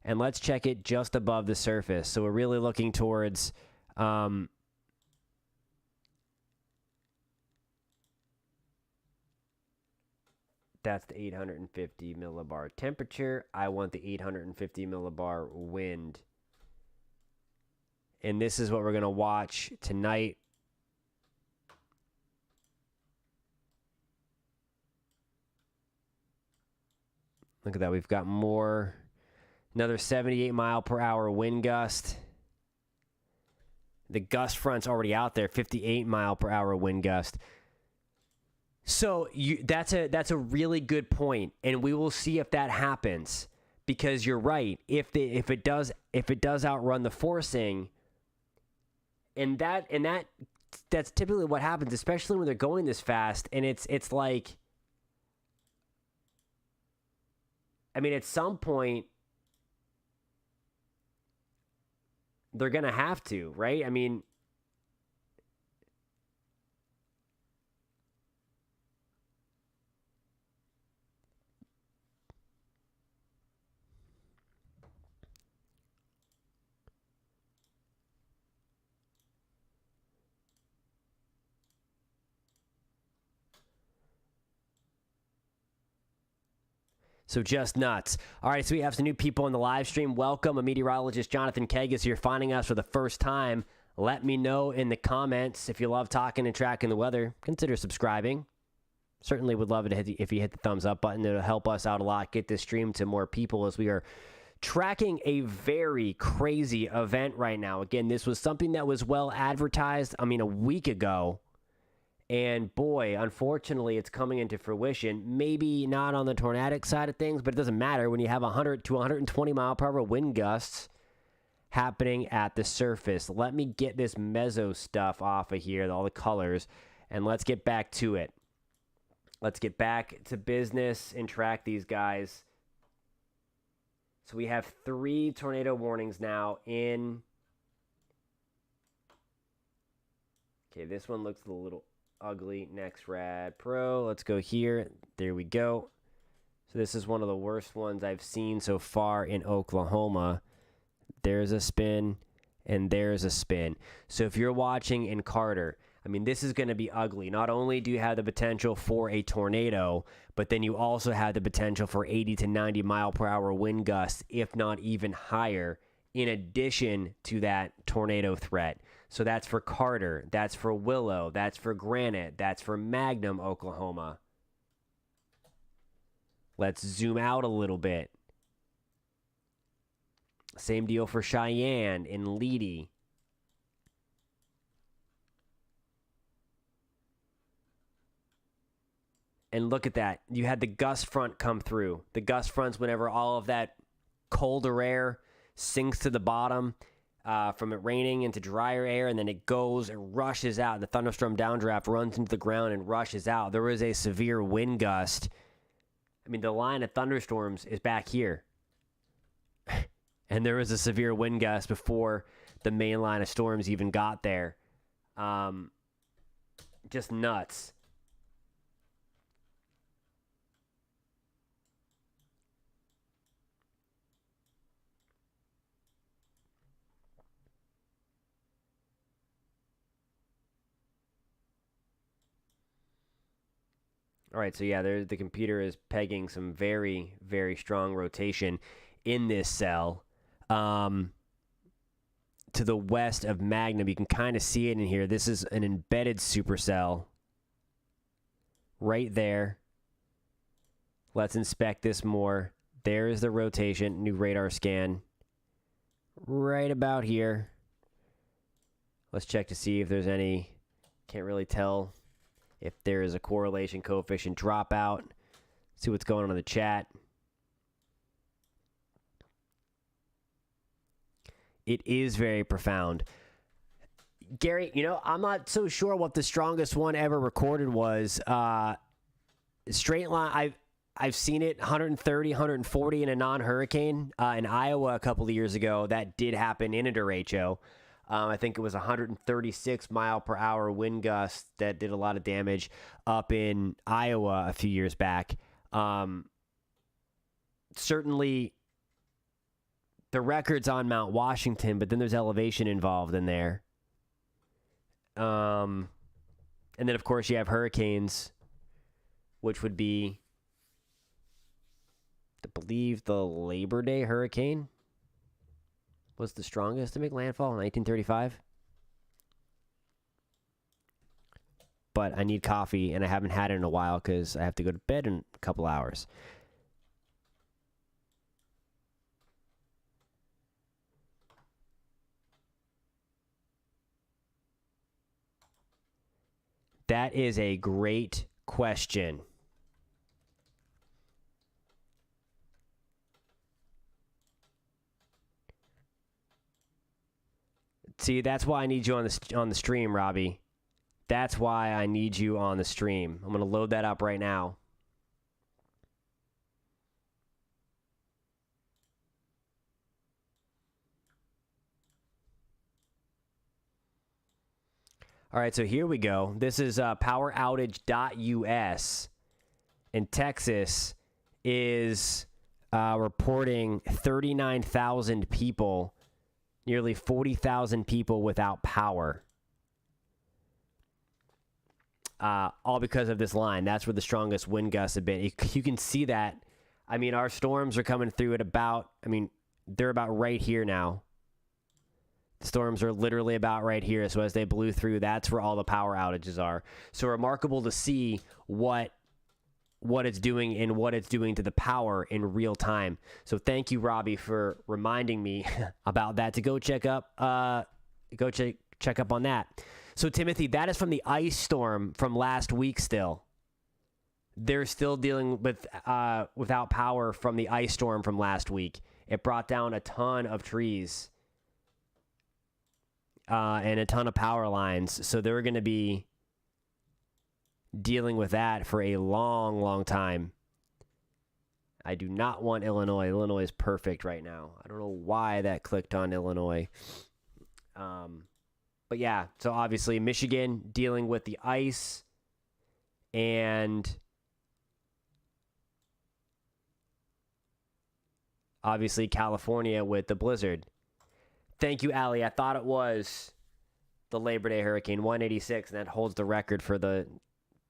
And let's check it just above the surface. So we're really looking towards... that's the 850 millibar temperature. I want the 850 millibar wind. And this is what we're going to watch tonight. Look at that. We've got more. Another 78 mile per hour wind gust. The gust front's already out there. 58 mile per hour wind gust. So that's a really good point, and we will see if that happens. Because you're right. If it does outrun the forcing, and that's typically what happens, especially when they're going this fast. And it's like, I mean, at some point, they're going to have to, right? I mean, So just nuts. All right, so we have some new people in the live stream. Welcome, a meteorologist, Jonathan Kegas here, finding us for the first time. Let me know in the comments if you love talking and tracking the weather. Consider subscribing. Certainly would love it if you hit the thumbs up button. It'll help us out a lot, get this stream to more people as we are tracking a very crazy event right now. Again, this was something that was well advertised, a week ago. And boy, unfortunately, it's coming into fruition. Maybe not on the tornadic side of things, but it doesn't matter when you have 100 to 120 mile per hour wind gusts happening at the surface. Let me get this mezzo stuff off of here, all the colors, and let's get back to it. Let's get back to business and track these guys. So we have 3 tornado warnings now in. Okay, this one looks a little ugly. Next Rad Pro. Let's go here. There we go. So this is one of the worst ones I've seen so far in Oklahoma. There's a spin and there's a spin. So if you're watching in Carter, this is going to be ugly. Not only do you have the potential for a tornado, but then you also have the potential for 80 to 90 mile per hour wind gusts, if not even higher, in addition to that tornado threat. So that's for Carter, that's for Willow, that's for Granite, that's for Magnum, Oklahoma. Let's zoom out a little bit. Same deal for Cheyenne and Leedy. And look at that. You had the gust front come through. The gust fronts, whenever all of that colder air sinks to the bottom, from it raining into drier air, and then it rushes out. The thunderstorm downdraft runs into the ground and rushes out. There was a severe wind gust. The line of thunderstorms is back here. And there was a severe wind gust before the main line of storms even got there. Just nuts. All right, so yeah, the computer is pegging some very, very strong rotation in this cell. To the west of Magnum, you can kind of see it in here. This is an embedded supercell right there. Let's inspect this more. There's the rotation, new radar scan. Right about here. Let's check to see if there's any, can't really tell if there is a correlation coefficient dropout. See what's going on in the chat. It is very profound. Gary, I'm not so sure what the strongest one ever recorded was. Straight line, I've seen it 130, 140 in a non-hurricane in Iowa a couple of years ago. That did happen in a derecho. I think it was 136 mile per hour wind gusts that did a lot of damage up in Iowa a few years back. Certainly the record's on Mount Washington, but then there's elevation involved in there. And then, of course, you have hurricanes, which would be, I believe, the Labor Day hurricane was the strongest to make landfall in 1935. But I need coffee, and I haven't had it in a while because I have to go to bed in a couple hours. That is a great question. See, that's why I need you on the stream, Robbie. That's why I need you on the stream. I'm going to load that up right now. All right, so here we go. This is poweroutage.us. And Texas is reporting 39,000 people, nearly 40,000 people without power. All because of this line. That's where the strongest wind gusts have been. You can see that I mean, our storms are coming through at about, I mean, they're about right here now. The storms are literally about right here. So as they blew through, that's where all the power outages are. So remarkable to see what it's doing and what it's doing to the power in real time. So thank you, Robbie, for reminding me about that, to go check up on that. So Timothy, that is from the ice storm from last week still. They're still dealing with without power from the ice storm from last week. It brought down a ton of trees and a ton of power lines. So they're going to be dealing with that for a long, long time. I do not want Illinois. Illinois is perfect right now. I don't know why that clicked on Illinois. But yeah, so obviously Michigan dealing with the ice, and obviously California with the blizzard. Thank you, Allie. I thought it was the Labor Day hurricane, 186, and that holds the record for the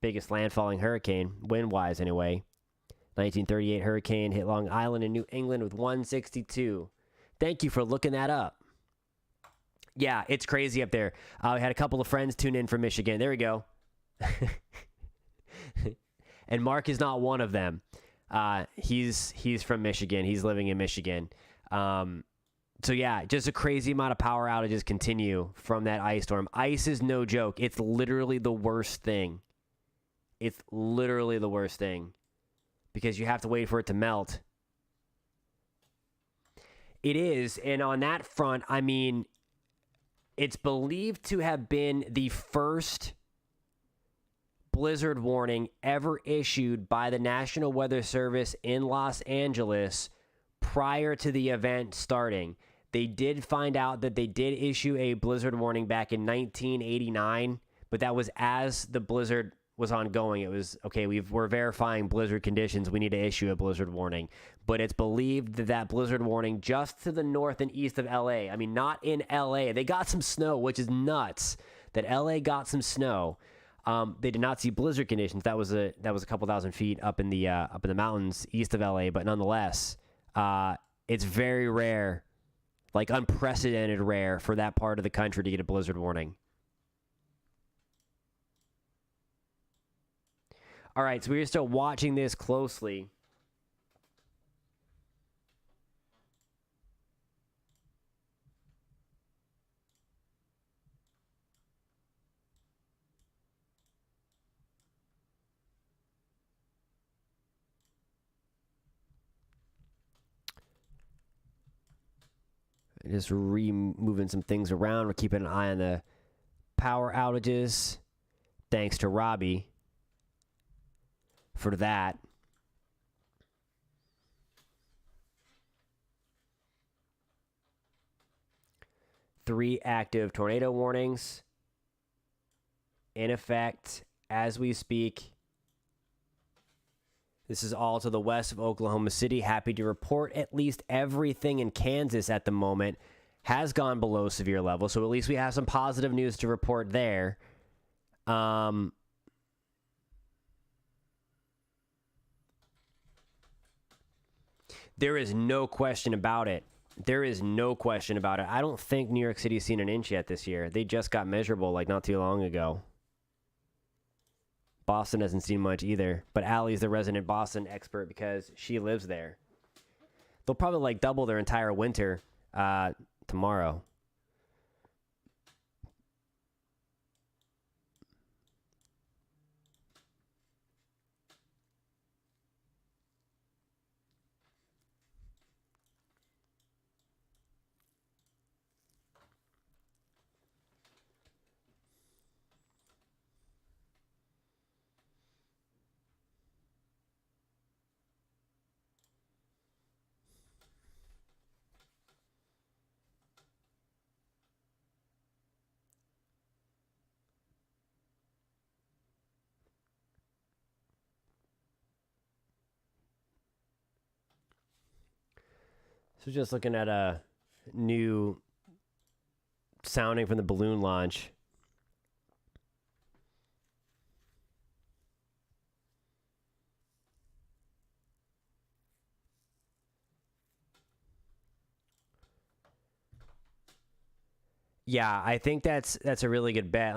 biggest landfalling hurricane, wind-wise anyway. 1938 hurricane hit Long Island in New England with 162. Thank you for looking that up. Yeah, it's crazy up there. We had a couple of friends tune in from Michigan. There we go. And Mark is not one of them. He's from Michigan. He's living in Michigan. So yeah, just a crazy amount of power outages continue from that ice storm. Ice is no joke. It's literally the worst thing. It's literally the worst thing because you have to wait for it to melt. It is, and on that front, I mean, it's believed to have been the first blizzard warning ever issued by the National Weather Service in Los Angeles prior to the event starting. They did find out that they did issue a blizzard warning back in 1989, but that was as the blizzard was ongoing. It was, okay, we're verifying blizzard conditions. We need to issue a blizzard warning. But it's believed that that blizzard warning just to the north and east of LA, I mean, not in LA. They got some snow, which is nuts that LA got some snow. They did not see blizzard conditions. That was a couple thousand feet up in the mountains east of LA, but nonetheless, it's very rare, like unprecedented rare for that part of the country to get a blizzard warning. All right, so we're still watching this closely. Just moving some things around. We're keeping an eye on the power outages. Thanks to Robbie for that. Three active tornado warnings in effect as we speak. This is all to the west of Oklahoma City. Happy to report at least everything in Kansas at the moment has gone below severe level. So at least we have some positive news to report there. There is no question about it. There is no question about it. I don't think New York City's seen an inch yet this year. They just got measurable like not too long ago. Boston hasn't seen much either. But Allie's the resident Boston expert because she lives there. They'll probably like double their entire winter tomorrow. So just looking at a new sounding from the balloon launch. Yeah, I think that's a really good bet.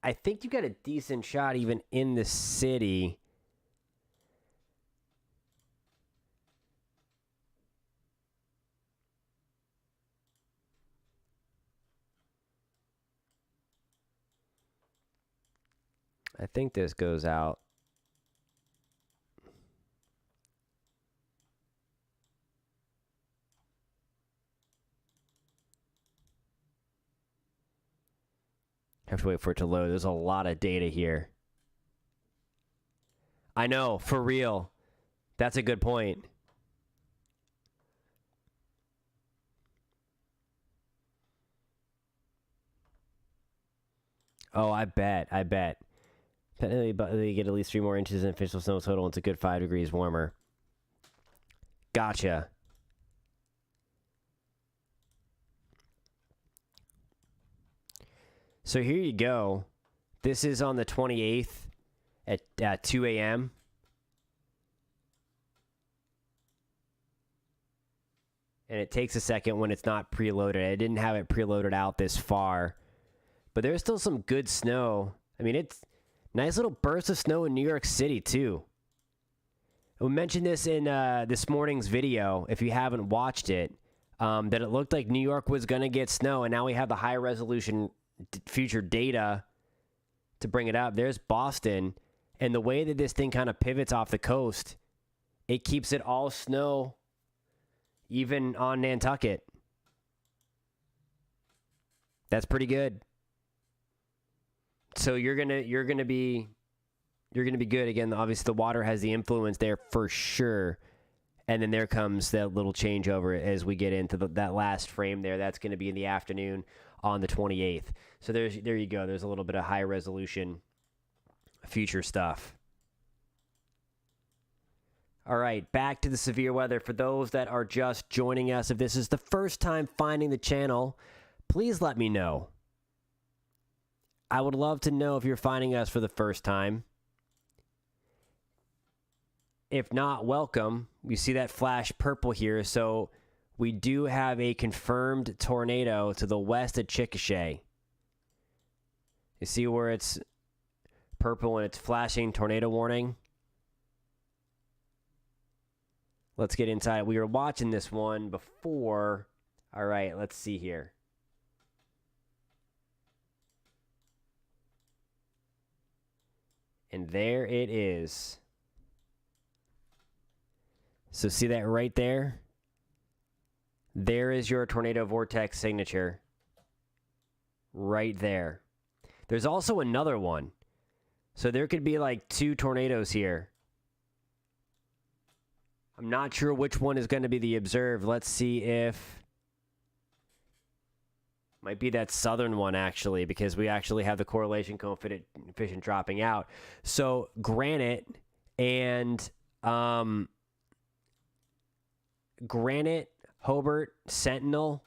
I think you got a decent shot even in the city. I think this goes out. Have to wait for it to load. There's a lot of data here. I know, for real. That's a good point. Oh, I bet. They get at least 3 more inches in official snow total. It's a good 5 degrees warmer. Gotcha. So here you go. This is on the 28th at 2 a.m. And it takes a second when it's not preloaded. I didn't have it preloaded out this far. But there's still some good snow. I mean, it's nice little bursts of snow in New York City, too. We mentioned this in this morning's video, if you haven't watched it, that it looked like New York was going to get snow, and now we have the high-resolution future data to bring it up. There's Boston, and the way that this thing kind of pivots off the coast, it keeps it all snow, even on Nantucket. That's pretty good. So you're gonna be good again. Obviously, the water has the influence there for sure, and then there comes that little changeover as we get into that last frame there. That's going to be in the afternoon on the 28th. So there you go. There's a little bit of high resolution future stuff. All right, back to the severe weather. For those that are just joining us, if this is the first time finding the channel, please let me know. I would love to know if you're finding us for the first time. If not, welcome. You see that flash purple here, so we do have a confirmed tornado to the west of Chickasha. You see where it's purple and it's flashing tornado warning? Let's get inside. We were watching this one before. All right, let's see here. And there it is. So see that right there? There is your tornado vortex signature. Right there. There's also another one. So there could be like 2 tornadoes here. I'm not sure which one is going to be the observed. Let's see if... Might be that southern one, actually, because we actually have the correlation coefficient dropping out. So Granite and... Granite, Hobart, Sentinel,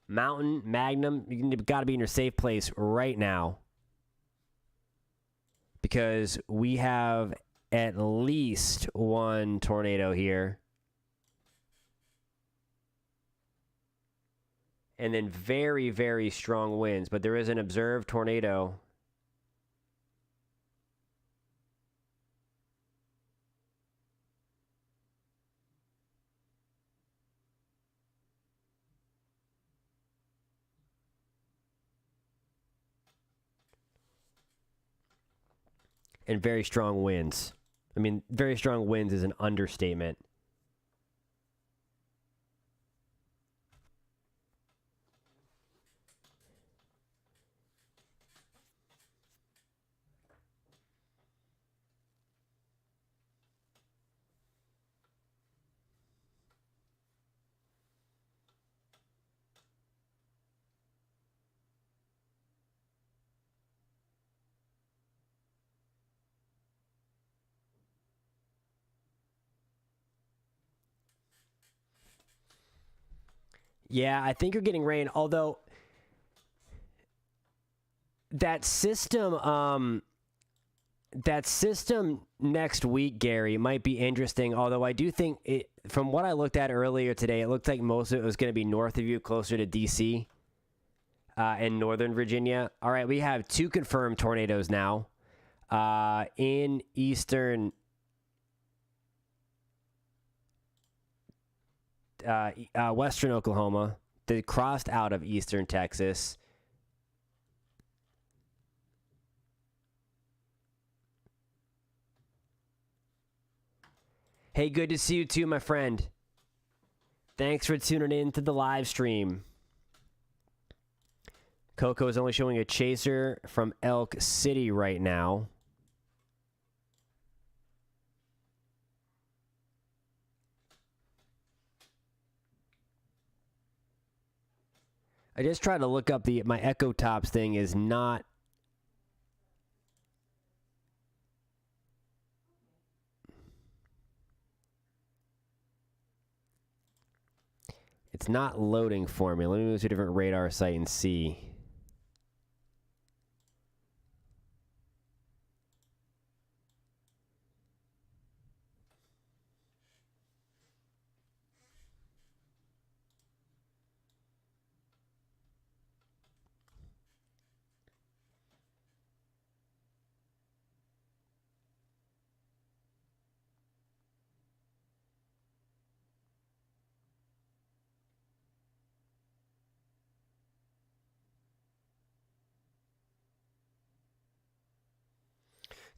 Mountain, Magnum, you got to be in your safe place right now. Because we have at least 1 tornado here. And then very, very strong winds. But there is an observed tornado. And very strong winds. I mean, very strong winds is an understatement. Yeah, I think you're getting rain, although that system next week, Gary, might be interesting, although I do think from what I looked at earlier today, it looked like most of it was going to be north of you, closer to D.C. And Northern Virginia. All right, we have 2 confirmed tornadoes now in eastern western Oklahoma. They crossed out of eastern Texas. Hey, good to see you too, my friend. Thanks for tuning in to the live stream. Coco is only showing a chaser from Elk City right now. I just tried to look up my Echo Tops thing is not. It's not loading for me. Let me move to a different radar site and see.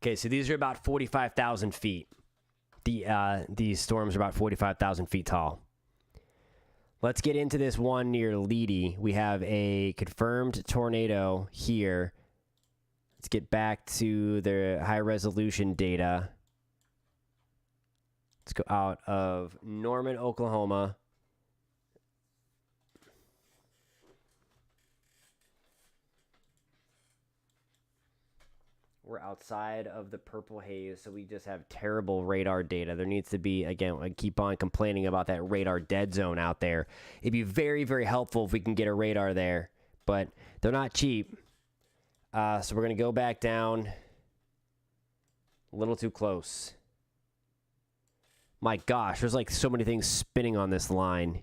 Okay, so these are about 45,000 feet. These storms are about 45,000 feet tall. Let's get into this one near Leedy. We have a confirmed tornado here. Let's get back to the high-resolution data. Let's go out of Norman, Oklahoma. We're outside of the purple haze, so we just have terrible radar data. There needs to be, again, I keep on complaining about that radar dead zone out there. It'd be very, very helpful if we can get a radar there, but they're not cheap. So we're going to go back down a little too close. My gosh, there's like so many things spinning on this line.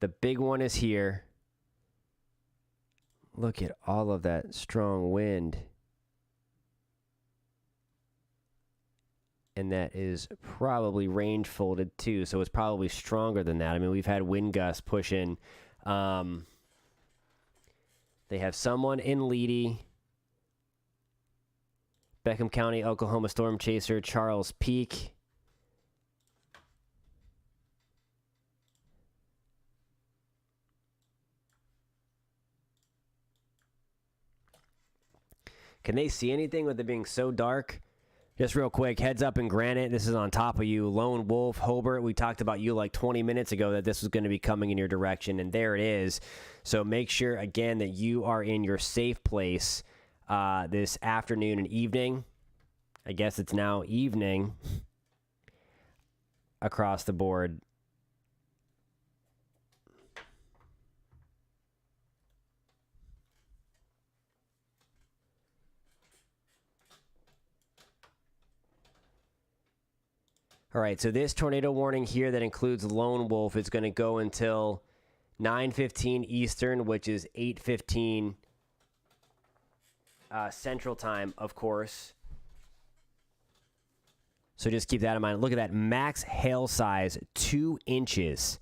The big one is here. Look at all of that strong wind. And that is probably range folded too, so it's probably stronger than that. I mean, we've had wind gusts pushing. They have someone in Leedy. Beckham County, Oklahoma storm chaser, Charles Peak. Can they see anything with it being so dark? Just real quick, heads up in Granite. This is on top of you. Lone Wolf, Hobart. We talked about you like 20 minutes ago that this was going to be coming in your direction, and there it is. So make sure, again, that you are in your safe place this afternoon and evening. I guess it's now evening across the board. All right, so this tornado warning here that includes Lone Wolf is going to go until 9:15 Eastern, which is 8:15 Central Time, of course. So just keep that in mind. Look at that. Max hail size, 2 inches.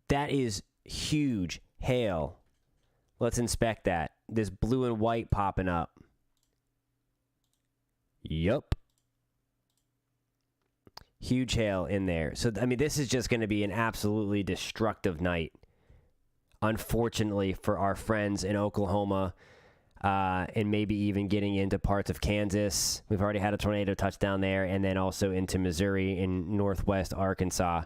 That is huge hail. Let's inspect that. This blue and white popping up. Yup. Huge hail in there. So, I mean, this is just going to be an absolutely destructive night. Unfortunately for our friends in Oklahoma and maybe even getting into parts of Kansas. We've already had a tornado touchdown there, and then also into Missouri and northwest Arkansas.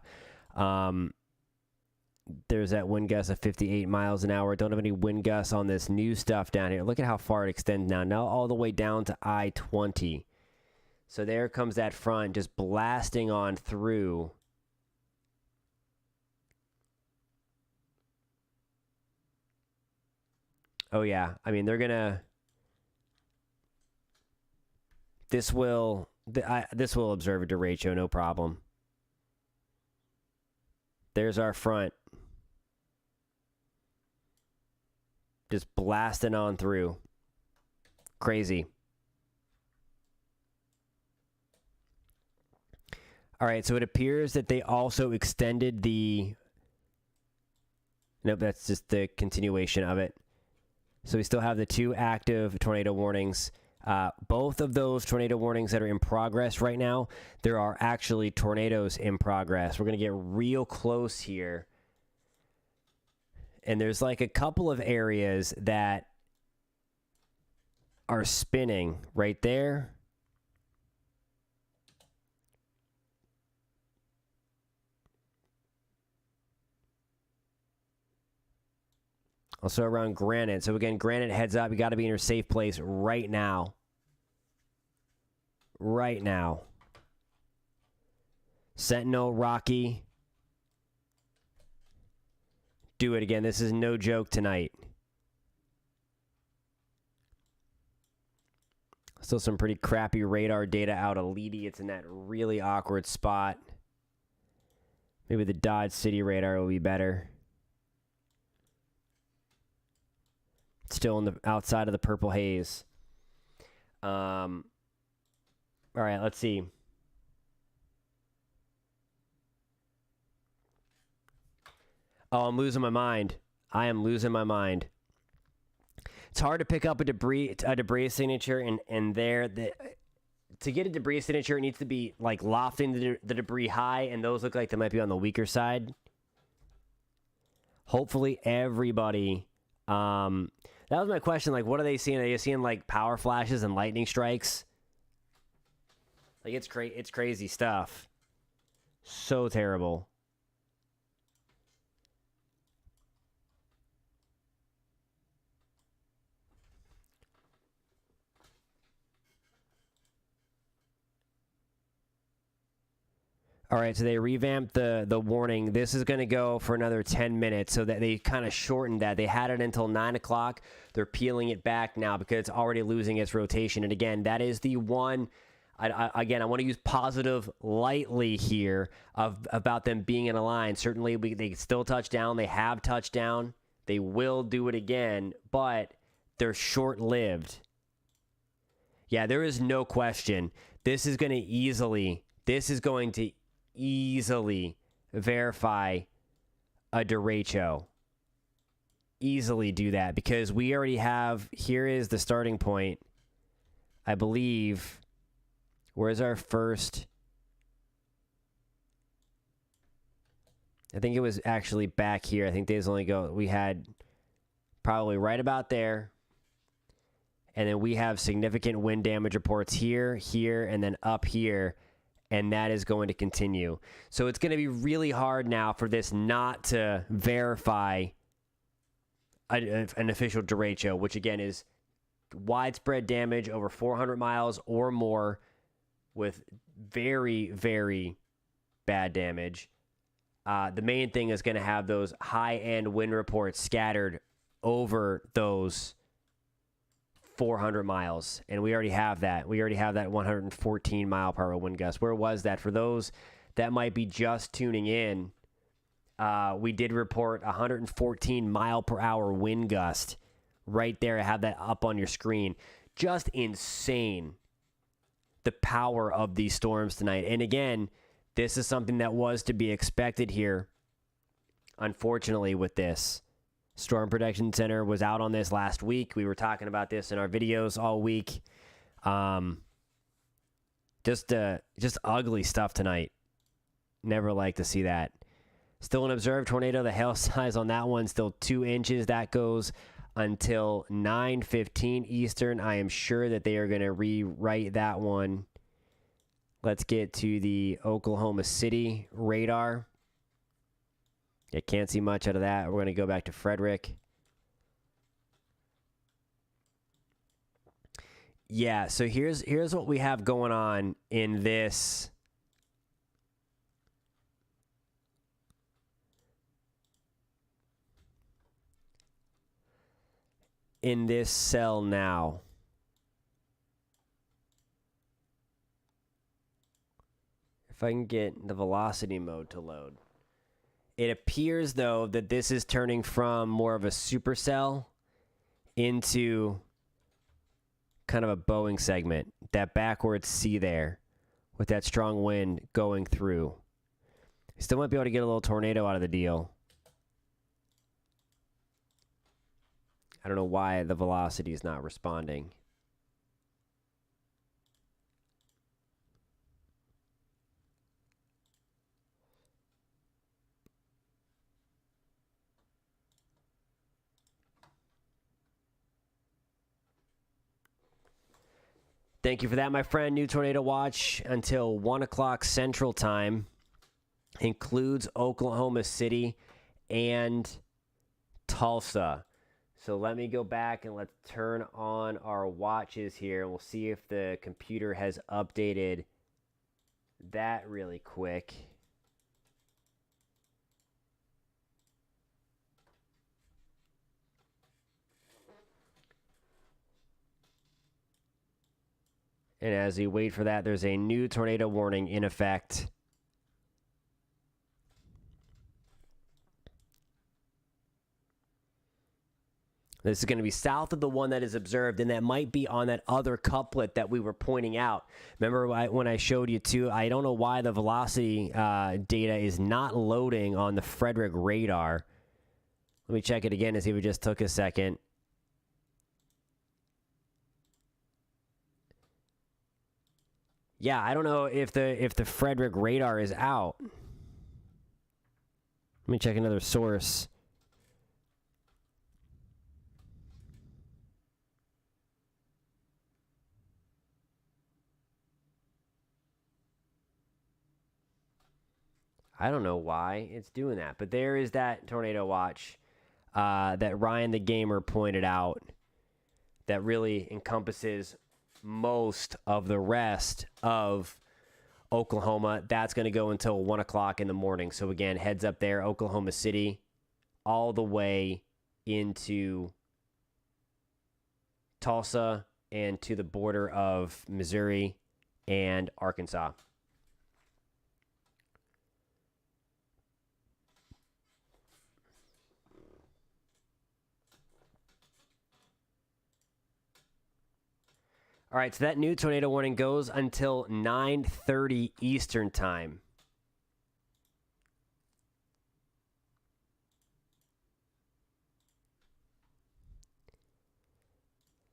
There's that wind gust of 58 miles an hour. Don't have any wind gusts on this new stuff down here. Look at how far it extends now. Now all the way down to I-20. So there comes that front just blasting on through. Oh, yeah. I mean, they're going to... This will observe a derecho, no problem. There's our front. Just blasting on through. Crazy. All right, so it appears that they also extended the... Nope, that's just the continuation of it. So we still have the 2 active tornado warnings. Both of those tornado warnings that are in progress right now, there are actually tornadoes in progress. We're going to get real close here. And there's like a couple of areas that are spinning right there. Also around Granite. So again, Granite, heads up. You got to be in your safe place right now. Right now. Sentinel, Rocky. Do it again. This is no joke tonight. Still some pretty crappy radar data out of Leedy. It's in that really awkward spot. Maybe the Dodge City radar will be better. Still in the outside of the purple haze. All right, let's see. Oh, I'm losing my mind. I am losing my mind. It's hard to pick up a debris signature, and there to get a debris signature, it needs to be like lofting the debris high, and those look like they might be on the weaker side. Hopefully, everybody. That was my question. Like, what are they seeing? Are they seeing like power flashes and lightning strikes? Like, it's crazy stuff. So terrible. All right, so they revamped the warning. This is going to go for another 10 minutes, so that they kind of shortened that. They had it until 9 o'clock. They're peeling it back now because it's already losing its rotation. And again, that is the one... I want to use positive lightly here about them being in a line. Certainly, they still touch down. They have touched down. They will do it again, but they're short-lived. Yeah, there is no question. This is going to easily verify a derecho. Easily do that because we already have... Here is the starting point. I believe... Where's our first? I think it was actually back here. I think we had probably right about there. And then we have significant wind damage reports here, here, and then up here. And that is going to continue. So it's going to be really hard now for this not to verify an official derecho, which again is widespread damage over 400 miles or more, with very, very bad damage. The main thing is going to have those high-end wind reports scattered over those 400 miles. And we already have that. We already have that 114 mile per hour wind gust. Where was that? For those that might be just tuning in, we did report 114 mile per hour wind gust right there. I have that up on your screen. Just insane. The power of these storms tonight. And again, this is something that was to be expected here. Unfortunately, with this, Storm Protection Center was out on this last week. We were talking about this in our videos all week. Just ugly stuff tonight. Never like to see that. Still an observed tornado. The hail size on that one still 2 inches. That goes until 9:15 Eastern. I am sure that they are going to rewrite that one. Let's get to the Oklahoma City radar. I can't see much out of that. We're going to go back to Frederick. Yeah, so here's what we have going on in this. in this cell now. If I can get the velocity mode to load. It appears, though, that this is turning from more of a supercell into kind of a Boeing segment. That backwards C there with that strong wind going through. Still might be able to get a little tornado out of the deal. I don't know why the velocity is not responding. Thank you for that, my friend. New tornado watch until 1 o'clock Central Time. Includes Oklahoma City and Tulsa. So let me go back and let's turn on our watches here. We'll see if the computer has updated that really quick. And as we wait for that, there's a new tornado warning in effect. This is going to be south of the one that is observed, and that might be on that other couplet that we were pointing out. Remember when I showed you too? I don't know why the velocity data is not loading on the Frederick radar. Let me check it again and see if it just took a second. Yeah, I don't know if the Frederick radar is out. Let me check another source. I don't know why it's doing that, but there is that tornado watch that Ryan the Gamer pointed out that really encompasses most of the rest of Oklahoma. That's going to go until 1 o'clock in the morning. So again, heads up there, Oklahoma City, all the way into Tulsa and to the border of Missouri and Arkansas. All right, so that new tornado warning goes until 9:30 Eastern Time.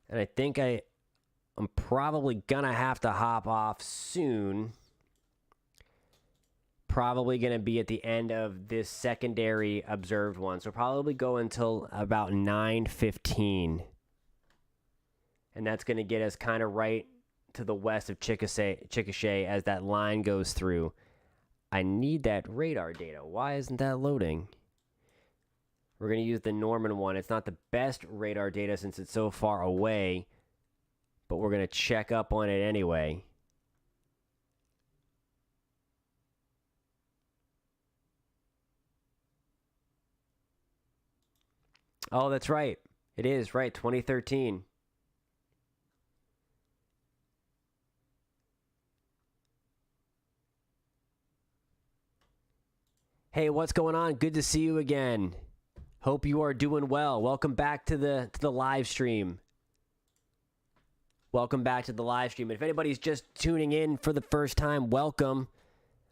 And I think I'm probably going to have to hop off soon. Probably going to be at the end of this secondary observed one. So probably go until about 9:15. And that's going to get us kind of right to the west of Chickasha as that line goes through. I need that radar data. Why isn't that loading? We're going to use the Norman one. It's not the best radar data since it's so far away, but we're going to check up on it anyway. Oh, that's right. It is, right, 2013. Hey, what's going on? Good to see you again. Hope you are doing well. Welcome back to the live stream. Welcome back to the live stream. If anybody's just tuning in for the first time, welcome.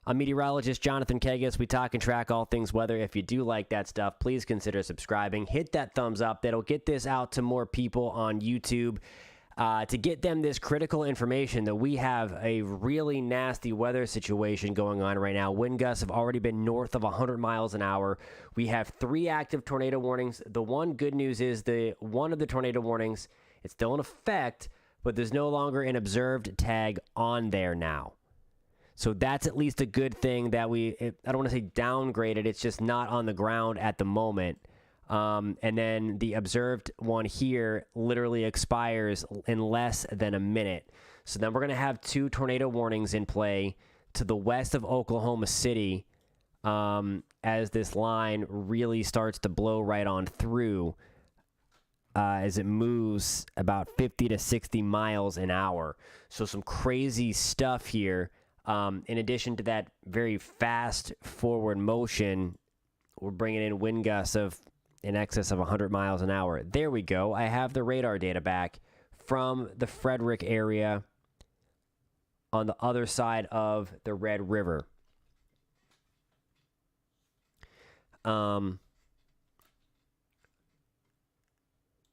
I'm meteorologist Jonathan Kegas. We talk and track all things weather. If you do like that stuff, please consider subscribing. Hit that thumbs up. That'll get this out to more people on YouTube. To get them this critical information that we have a really nasty weather situation going on right now. Wind gusts have already been north of 100 miles an hour. We have 3 active tornado warnings. The one good news is one of the tornado warnings, it's still in effect, but there's no longer an observed tag on there now. So that's at least a good thing that I don't want to say downgraded, it's just not on the ground at the moment. And then the observed one here literally expires in less than a minute. So then we're going to have 2 tornado warnings in play to the west of Oklahoma City as this line really starts to blow right on through. as it moves about 50 to 60 miles an hour. So some crazy stuff here. In addition to that very fast forward motion, we're bringing in wind gusts of in excess of 100 miles an hour. There we go. I have the radar data back from the Frederick area on the other side of the Red River.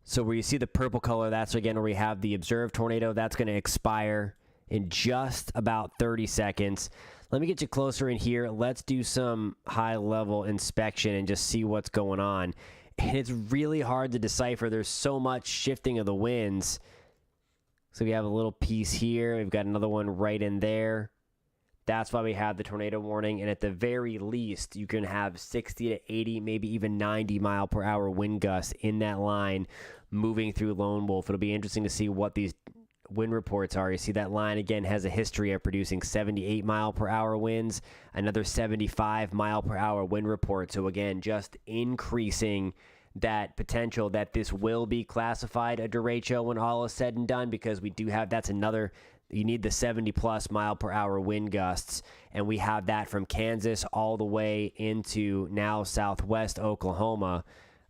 So where you see the purple color, that's again where we have the observed tornado. That's going to expire in just about 30 seconds. Let me get you closer in here. Let's do some high-level inspection and just see what's going on. And it's really hard to decipher. There's so much shifting of the winds. So we have a little piece here. We've got another one right in there. That's why we have the tornado warning. And at the very least, you can have 60 to 80, maybe even 90 mile per hour wind gusts in that line moving through Lone Wolf. It'll be interesting to see what these wind reports are. You see that line again has a history of producing 78 mile per hour winds, another 75 mile per hour wind report. So again, just increasing that potential that this will be classified a derecho when all is said and done, because we do have, that's another, you need the 70 plus mile per hour wind gusts, and we have that from Kansas all the way into now southwest Oklahoma.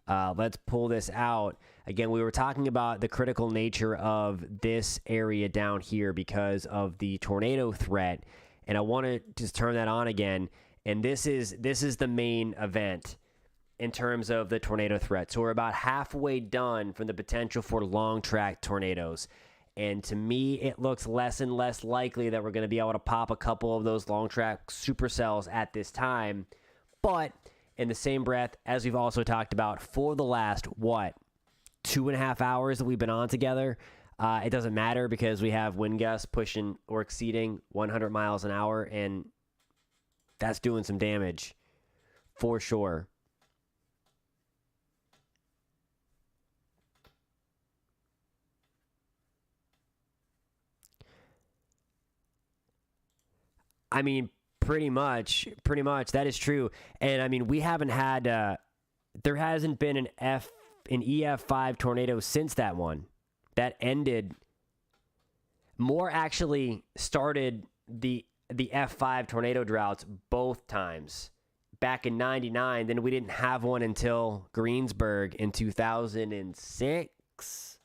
Let's pull this out. Again, we were talking about the critical nature of this area down here because of the tornado threat, and I want to just turn that on again. And this is the main event in terms of the tornado threat. So we're about halfway done from the potential for long track tornadoes. And to me, it looks less and less likely that we're going to be able to pop a couple of those long track supercells at this time. But in the same breath, as we've also talked about for the last, 2.5 hours that we've been on together, it doesn't matter because we have wind gusts pushing or exceeding 100 miles an hour, and that's doing some damage for sure. I mean, pretty much, that is true. And I mean, we haven't had, there hasn't been an EF5 tornado since that one. That ended, more actually started the F5 tornado droughts both times. Back in 99, then we didn't have one until Greensburg in 2006.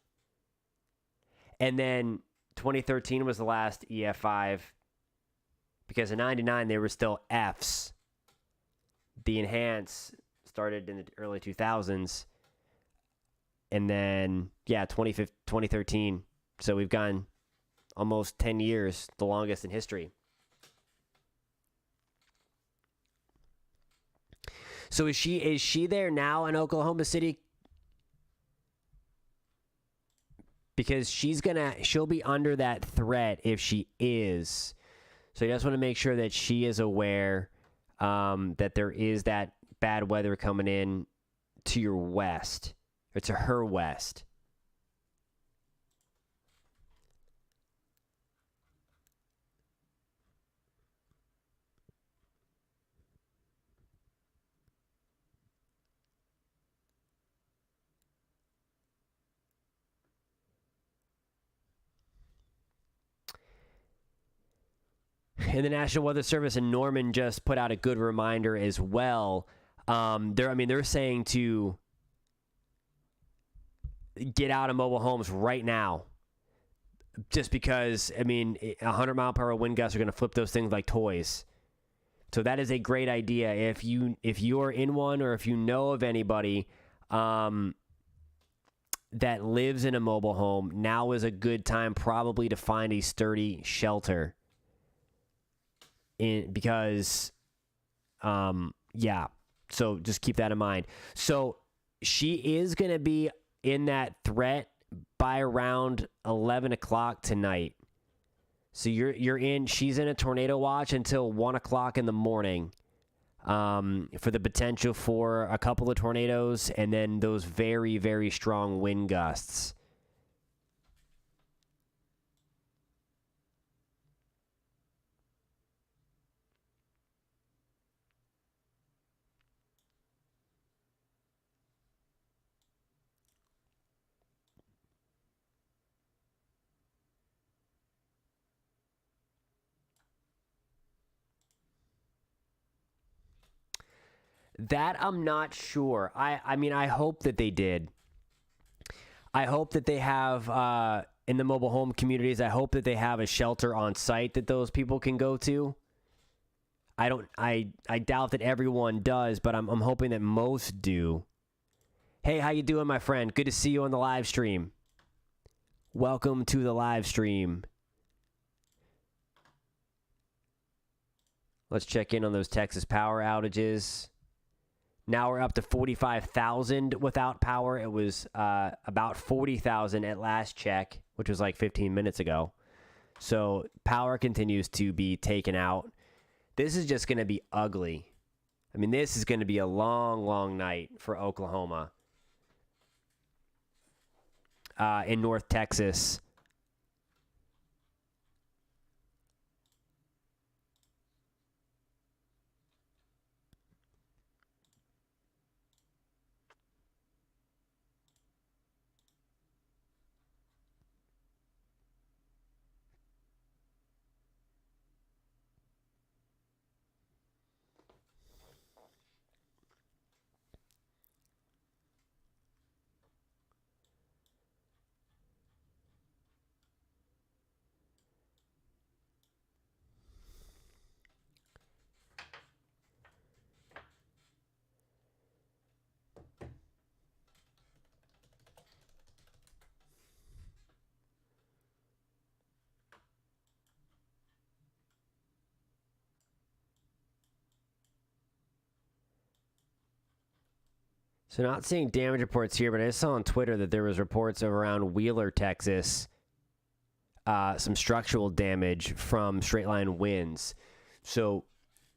And then 2013 was the last EF5. Because in 99, they were still Fs. The Enhance started in the early 2000s. And then, 2013. So we've gone almost 10 years, the longest in history. So is she there now in Oklahoma City? Because she'll be under that threat if she is. So you just want to make sure that she is aware that there is that bad weather coming in to your west, or to her west. And the National Weather Service in Norman just put out a good reminder as well. They're saying to get out of mobile homes right now. Just because, 100 mile per hour wind gusts are going to flip those things like toys. So that is a great idea. If you're in one, or if you know of anybody that lives in a mobile home, now is a good time probably to find a sturdy shelter. So just keep that in mind. So she is going to be in that threat by around 11 o'clock tonight. So she's in a tornado watch until 1 o'clock in the morning for the potential for a couple of tornadoes and then those very, very strong wind gusts. That I'm not sure. I mean, I hope that they did. I hope that they have in the mobile home communities. I hope that they have a shelter on site that those people can go to. I doubt that everyone does, but I'm hoping that most do. Hey, how you doing, my friend? Good to see you on the live stream. Welcome to the live stream. Let's check in on those Texas power outages. Now we're up to 45,000 without power. It was about 40,000 at last check, which was like 15 minutes ago. So power continues to be taken out. This is just going to be ugly. I mean, this is going to be a long, long night for Oklahoma. In North Texas. So not seeing damage reports here, but I saw on Twitter that there was reports of around Wheeler, Texas, some structural damage from straight line winds. So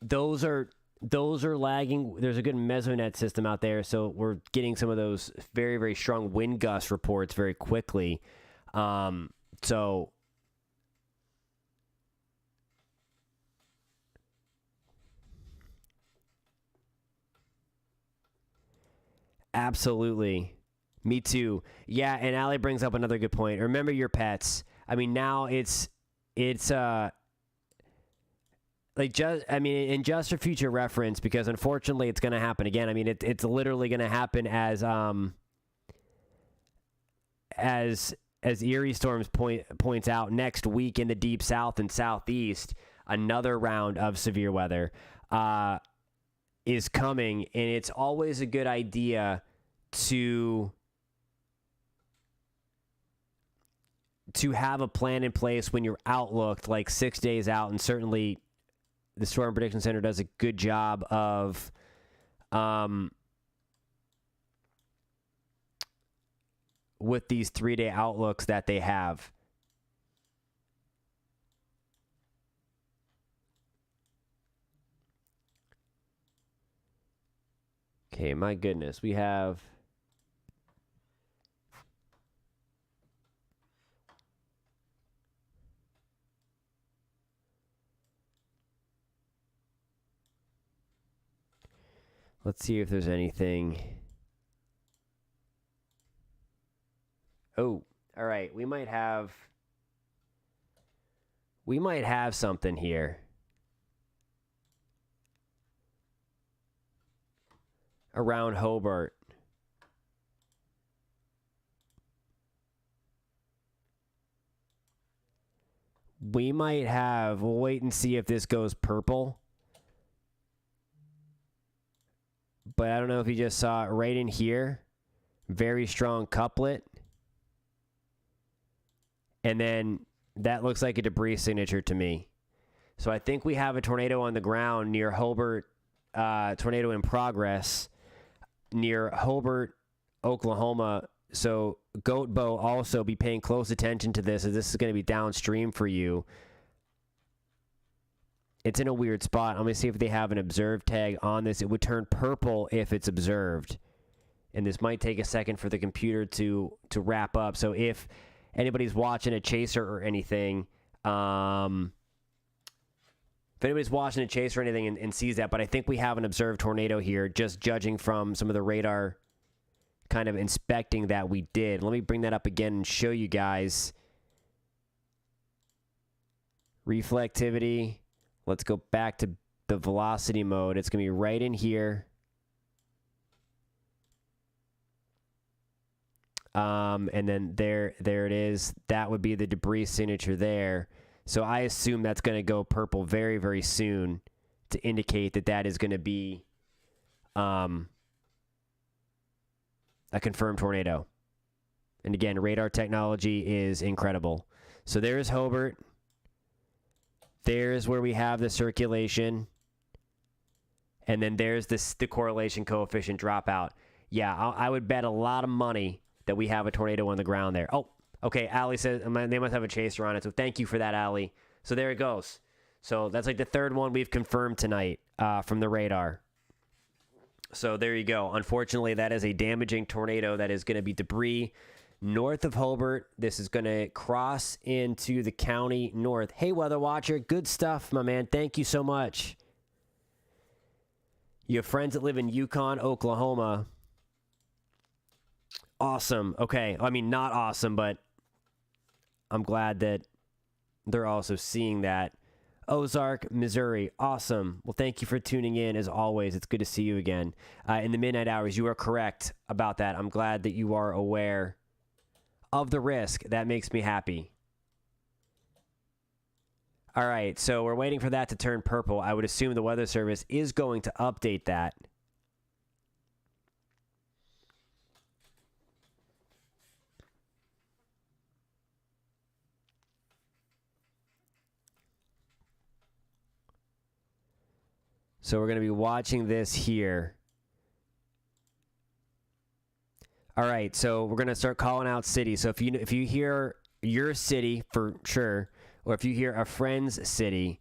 those are lagging. There's a good mesonet system out there, so we're getting some of those very, very strong wind gust reports very quickly. So absolutely. Me too. Yeah, and Allie brings up another good point. Remember your pets. I mean, now it's like just I mean, and just for future reference, because unfortunately it's going to happen again. I mean, it's literally going to happen as Erie Storms points out next week in the deep south and southeast, another round of severe weather is coming, and it's always a good idea to have a plan in place when you're outlooked like 6 days out, and certainly the Storm Prediction Center does a good job of with these 3-day outlooks that they have. Okay, my goodness, we have let's see if there's anything. Oh, all right. We might have something here. Around Hobart. We might have, we'll wait and see if this goes purple. But I don't know if you just saw it right in here. Very strong couplet. And then that looks like a debris signature to me. So I think we have a tornado on the ground near Hobart, tornado in progress near Hobart, Oklahoma. So Goat Bow, also be paying close attention to this, as this is going to be downstream for you. It's in a weird spot. I'm going to see if they have an observed tag on this. It would turn purple if it's observed. And this might take a second for the computer to wrap up. So if anybody's watching a chaser or anything, and sees that, but I think we have an observed tornado here, just judging from some of the radar kind of inspecting that we did. Let me bring that up again and show you guys. Reflectivity. Let's go back to the velocity mode. It's going to be right in here. And then there it is. That would be the debris signature there. So I assume that's going to go purple very, very soon to indicate that that is going to be a confirmed tornado. And again, radar technology is incredible. So there's Hobart. There's where we have the circulation. And then there's the correlation coefficient dropout. Yeah, I would bet a lot of money that we have a tornado on the ground there. Oh, okay. Allie says they must have a chaser on it. So thank you for that, Allie. So there it goes. So that's like the third one we've confirmed tonight from the radar. So there you go. Unfortunately, that is a damaging tornado that is going to be debris north of Hobart. This is going to cross into the county north. Hey, Weather Watcher. Good stuff, my man. Thank you so much. You have friends that live in Yukon, Oklahoma. Awesome. Okay. I mean, not awesome, but I'm glad that they're also seeing that. Ozark, Missouri. Awesome. Well, thank you for tuning in. As always, it's good to see you again. In the midnight hours, you are correct about that. I'm glad that you are aware of the risk. That makes me happy. All right, so we're waiting for that to turn purple. I would assume the Weather Service is going to update that. So we're going to be watching this here. All right, so we're going to start calling out cities. So if you hear your city for sure, or if you hear a friend's city,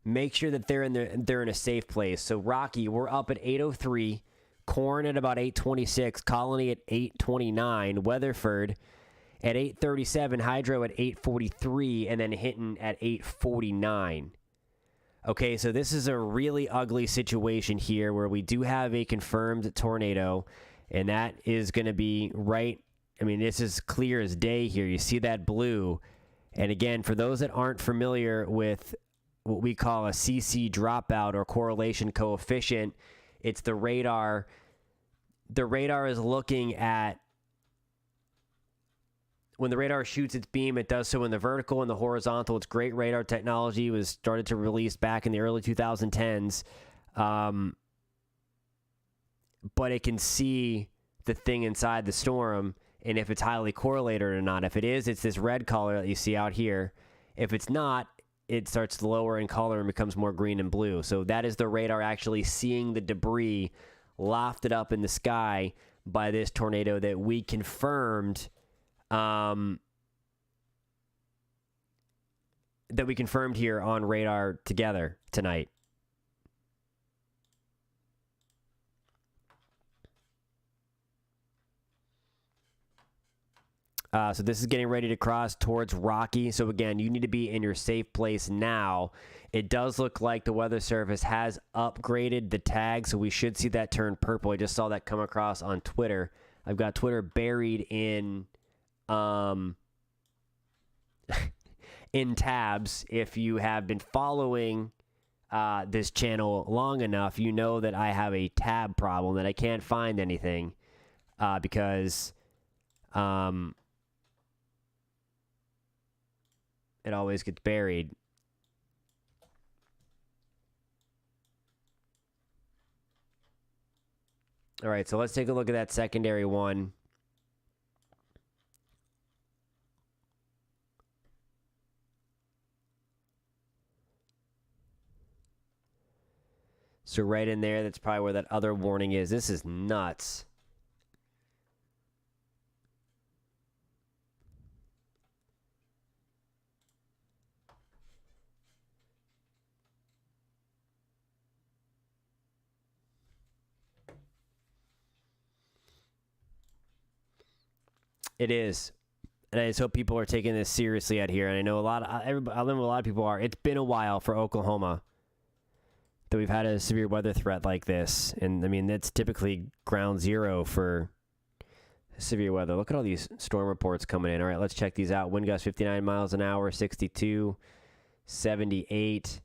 make sure that they're in a safe place. So Rocky, we're up at 8:03, Corn at about 8:26, Colony at 8:29, Weatherford at 8:37, Hydro at 8:43, and then Hinton at 8:49. Okay, so this is a really ugly situation here where we do have a confirmed tornado, and that is going to be right. I mean, this is clear as day here. You see that blue. And again, for those that aren't familiar with what we call a CC dropout or correlation coefficient, it's the radar. The radar is looking at, when the radar shoots its beam, it does so in the vertical and the horizontal. It's great radar technology. It was started to release back in the early 2010s. But it can see the thing inside the storm and if it's highly correlated or not. If it is, it's this red color that you see out here. If it's not, it starts to lower in color and becomes more green and blue. So that is the radar actually seeing the debris lofted up in the sky by this tornado that we confirmed here on radar together tonight. So this is getting ready to cross towards Rocky. So again, you need to be in your safe place now. It does look like the Weather Service has upgraded the tag, so we should see that turn purple. I just saw that come across on Twitter. I've got Twitter buried in in tabs. If you have been following this channel long enough, you know that I have a tab problem, that I can't find anything because it always gets buried. All right, so let's take a look at that secondary one. So right in there, that's probably where that other warning is. This is nuts. It is. And I just hope people are taking this seriously out here. And I know a lot of people are. It's been a while for Oklahoma that we've had a severe weather threat like this. And I mean, that's typically ground zero for severe weather. Look at all these storm reports coming in. All right, let's check these out. Wind gust 59 miles an hour, 62, 78.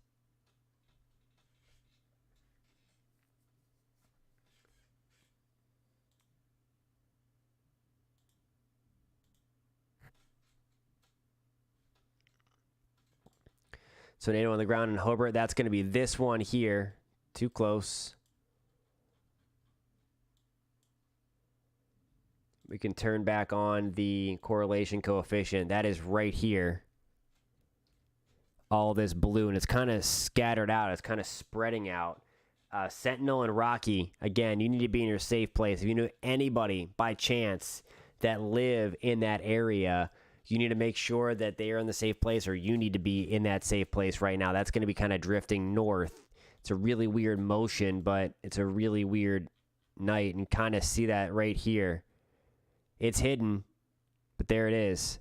Tornado on the ground in Hobart. That's going to be this one here. Too close. We can turn back on the correlation coefficient. That is right here. All this blue, and it's kind of scattered out. It's kind of spreading out. Sentinel and Rocky, again, you need to be in your safe place. If you know anybody by chance that live in that area, you need to make sure that they are in the safe place, or you need to be in that safe place right now. That's going to be kind of drifting north. It's a really weird motion, but it's a really weird night, and kind of see that right here. It's hidden, but there it is.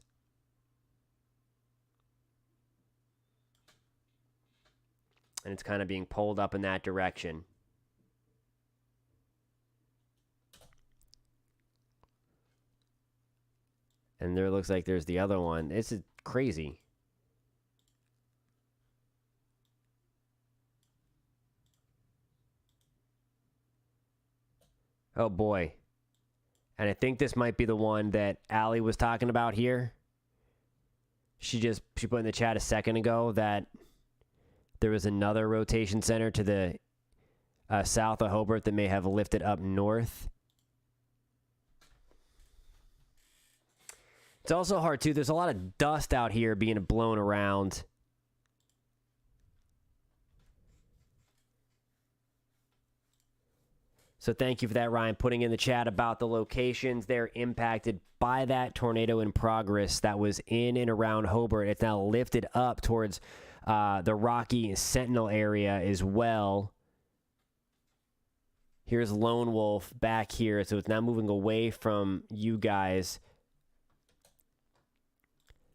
And it's kind of being pulled up in that direction. And there looks like there's the other one. This is crazy. Oh boy. And I think this might be the one that Allie was talking about here. She put in the chat a second ago that there was another rotation center to the south of Hobart that may have lifted up north. It's also hard, too. There's a lot of dust out here being blown around. So thank you for that, Ryan, putting in the chat about the locations they're impacted by that tornado in progress that was in and around Hobart. It's now lifted up towards the Rocky and Sentinel area as well. Here's Lone Wolf back here, so it's now moving away from you guys.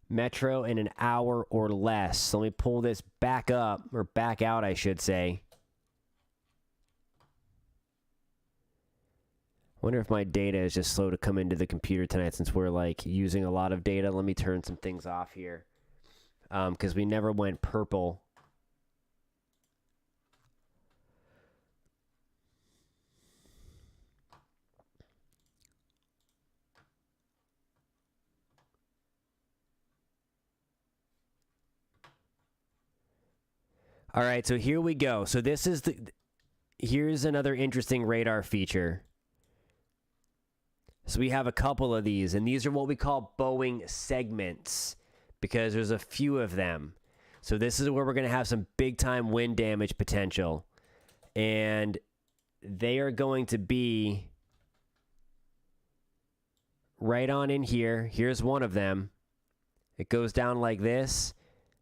Metro in an hour or less. So let me pull this back up, or back out, I should say. I wonder if my data is just slow to come into the computer tonight since we're like using a lot of data. Let me turn some things off here. Because we never went purple. All right, so here we go. So this is here's another interesting radar feature. So we have a couple of these, and these are what we call Boeing segments because there's a few of them. So this is where we're going to have some big-time wind damage potential. And they are going to be right on in here. Here's one of them. It goes down like this.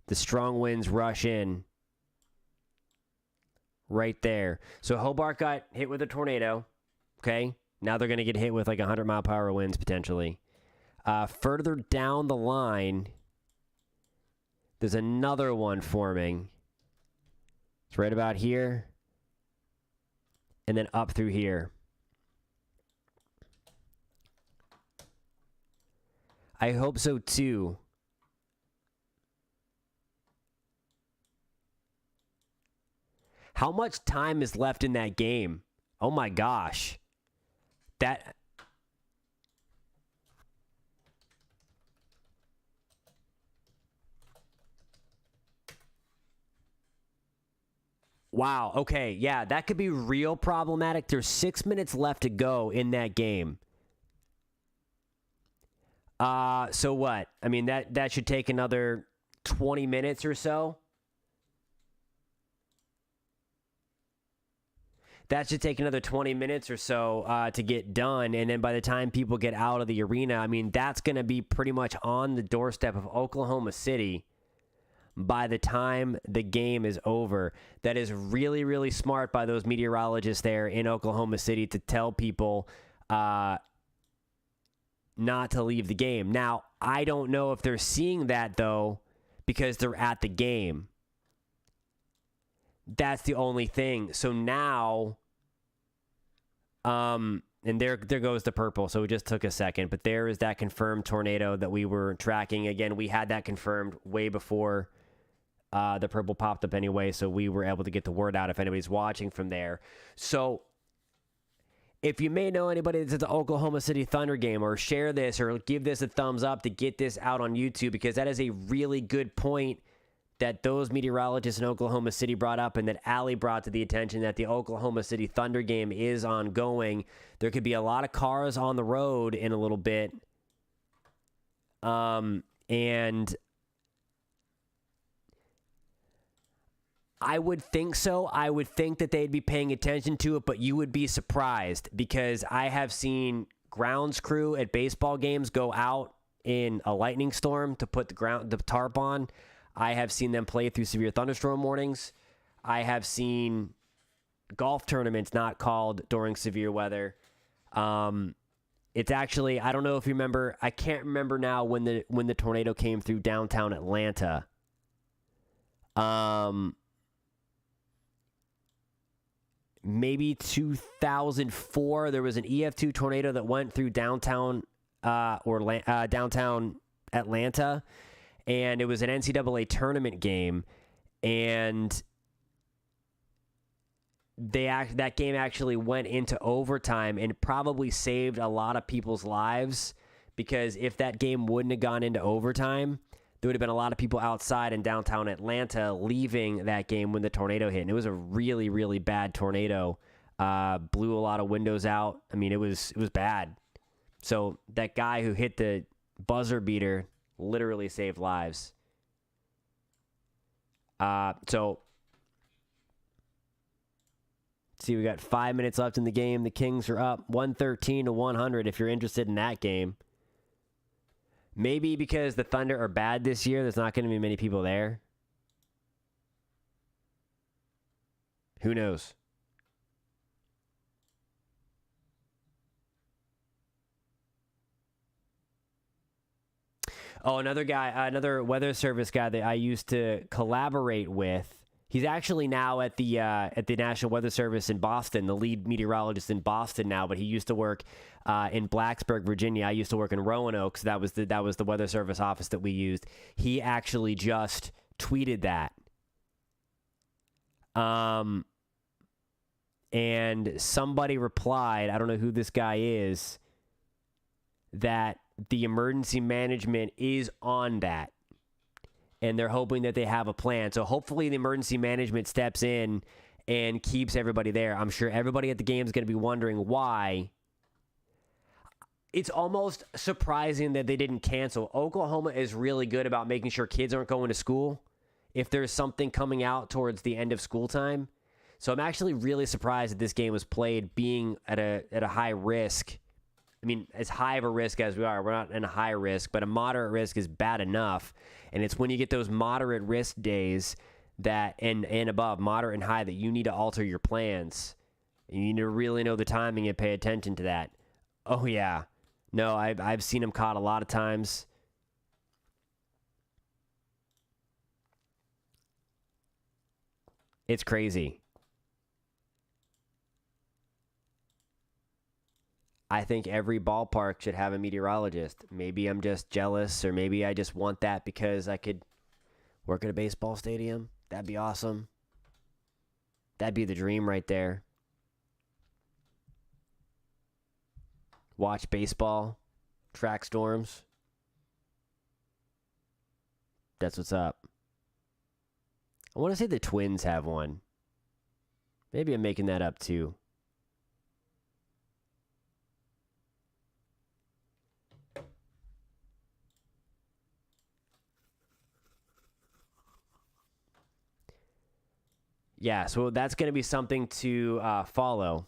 The strong winds rush in. Right there. So Hobart got hit with a tornado. Okay. Now they're going to get hit with like 100-mile-per-hour winds potentially. Further down the line, there's another one forming. It's right about here. And then up through here. I hope so too. How much time is left in that game? Oh my gosh. That... Wow, okay, yeah, that could be real problematic. There's 6 minutes left to go in that game. So what? I mean, that should take another 20 minutes or so. That should take another 20 minutes or so to get done. And then by the time people get out of the arena, I mean, that's going to be pretty much on the doorstep of Oklahoma City by the time the game is over. That is really, really smart by those meteorologists there in Oklahoma City to tell people not to leave the game. Now, I don't know if they're seeing that, though, because they're at the game. That's the only thing. So now, and there goes the purple. So it just took a second, but there is that confirmed tornado that we were tracking. Again, we had that confirmed way before the purple popped up anyway, so we were able to get the word out if anybody's watching from there. So if you may know anybody that's at the Oklahoma City Thunder game, or share this or give this a thumbs up to get this out on YouTube, because that is a really good point that those meteorologists in Oklahoma City brought up and that Allie brought to the attention, that the Oklahoma City Thunder game is ongoing. There could be a lot of cars on the road in a little bit. And I would think so. I would think that they'd be paying attention to it, but you would be surprised because I have seen grounds crew at baseball games go out in a lightning storm to put the tarp on. I have seen them play through severe thunderstorm warnings. I have seen golf tournaments not called during severe weather. It's actually, I don't know if you remember, I can't remember now when the tornado came through downtown Atlanta. Maybe 2004, there was an EF2 tornado that went through downtown downtown Atlanta, and it was an NCAA tournament game, and that game actually went into overtime and probably saved a lot of people's lives, because if that game wouldn't have gone into overtime, there would have been a lot of people outside in downtown Atlanta leaving that game when the tornado hit. And it was a really, really bad tornado. Blew a lot of windows out. I mean, it was bad. So that guy who hit the buzzer beater literally saved lives. So see, we got 5 minutes left in the game. The Kings are up 113-100 if you're interested in that game. Maybe because the Thunder are bad this year, there's not going to be many people there. Who knows? Oh, another guy, another weather service guy that I used to collaborate with. He's actually now at the National Weather Service in Boston, the lead meteorologist in Boston now. But he used to work in Blacksburg, Virginia. I used to work in Roanoke, so that was the Weather Service office that we used. He actually just tweeted that, and somebody replied, I don't know who this guy is, that the emergency management is on that. And they're hoping that they have a plan. So hopefully the emergency management steps in and keeps everybody there. I'm sure everybody at the game is going to be wondering why. It's almost surprising that they didn't cancel. Oklahoma is really good about making sure kids aren't going to school if there's something coming out towards the end of school time. So I'm actually really surprised that this game was played being at a high risk. I mean, as high of a risk as we are, we're not in a high risk, but a moderate risk is bad enough. And it's when you get those moderate risk days that and above, moderate and high, that you need to alter your plans. You need to really know the timing and pay attention to that. Oh, yeah. No, I've seen them caught a lot of times. It's crazy. I think every ballpark should have a meteorologist. Maybe I'm just jealous, or maybe I just want that because I could work at a baseball stadium. That'd be awesome. That'd be the dream right there. Watch baseball, track storms. That's what's up. I want to say the Twins have one. Maybe I'm making that up too. Yeah, so that's going to be something to follow.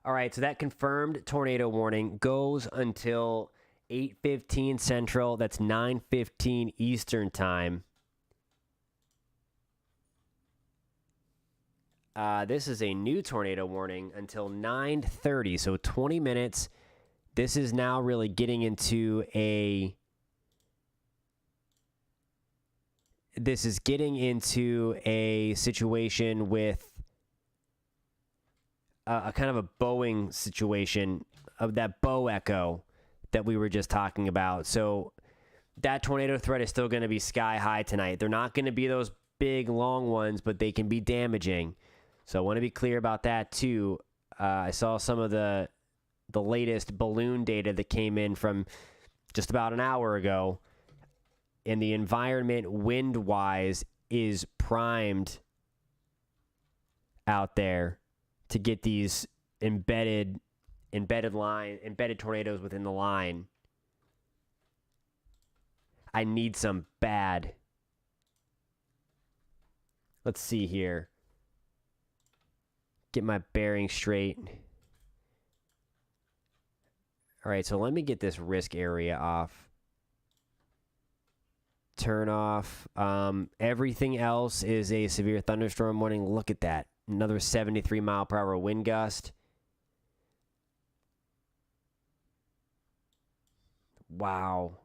All right, so that confirmed tornado warning goes until 8:15 Central. That's 9:15 Eastern Time. This is a new tornado warning until 9:30, so 20 minutes. This is now really getting into a... This is getting into a situation with a kind of a Boeing situation of that Bow echo that we were just talking about. So that tornado threat is still going to be sky high tonight. They're not going to be those big, long ones, but they can be damaging. So I want to be clear about that too. I saw some of the the latest balloon data that came in from just about an hour ago, and the environment wind-wise is primed out there to get these embedded tornadoes within the line. I need some bad. Let's see here. Get my bearing straight. All right, so let me get this risk area off. Turn off. Everything else is a severe thunderstorm warning. Look at that. Another 73 mile per hour wind gust. Wow.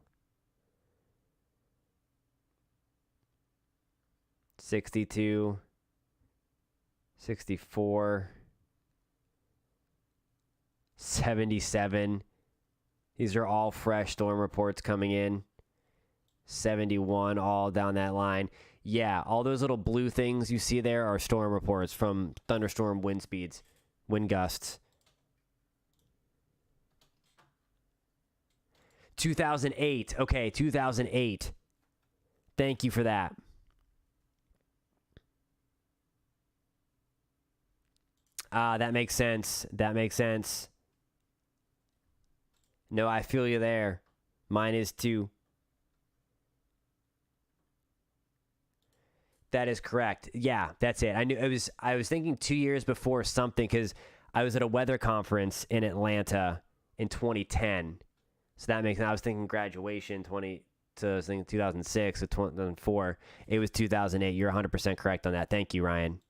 62, 64, 77. These are all fresh storm reports coming in. 71, all down that line. Yeah, all those little blue things you see there are storm reports from thunderstorm wind speeds, wind gusts. 2008. Okay, 2008. Thank you for that. That makes sense. That makes sense. No, I feel you there. Mine is too. That is correct. Yeah, that's it. I knew it was. I was thinking 2 years before something because I was at a weather conference in Atlanta in 2010. So that makes. I was thinking graduation 20. So I was thinking 2006 or 2004. It was 2008. You're 100% correct on that. Thank you, Ryan.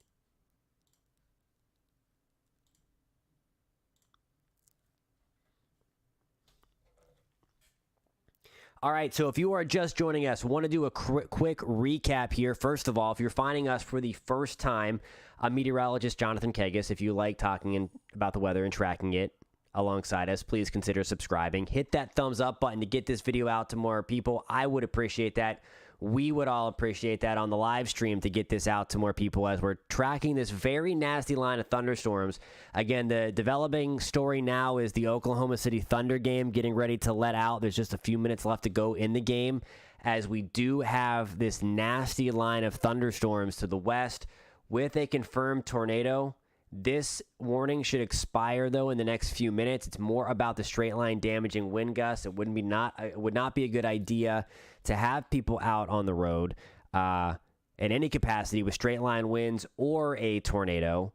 All right, so if you are just joining us, want to do a quick recap here. First of all, if you're finding us for the first time, I'm meteorologist Jonathan Kegas. If you like talking about the weather and tracking it alongside us, please consider subscribing. Hit that thumbs up button to get this video out to more people. I would appreciate that. We would all appreciate that on the live stream to get this out to more people as we're tracking this very nasty line of thunderstorms. Again, the developing story now is the Oklahoma City Thunder game getting ready to let out. There's just a few minutes left to go in the game as we do have this nasty line of thunderstorms to the west with a confirmed tornado. This warning should expire, though, in the next few minutes. It's more about the straight line damaging wind gusts. It would not be a good idea to have people out on the road in any capacity with straight line winds or a tornado.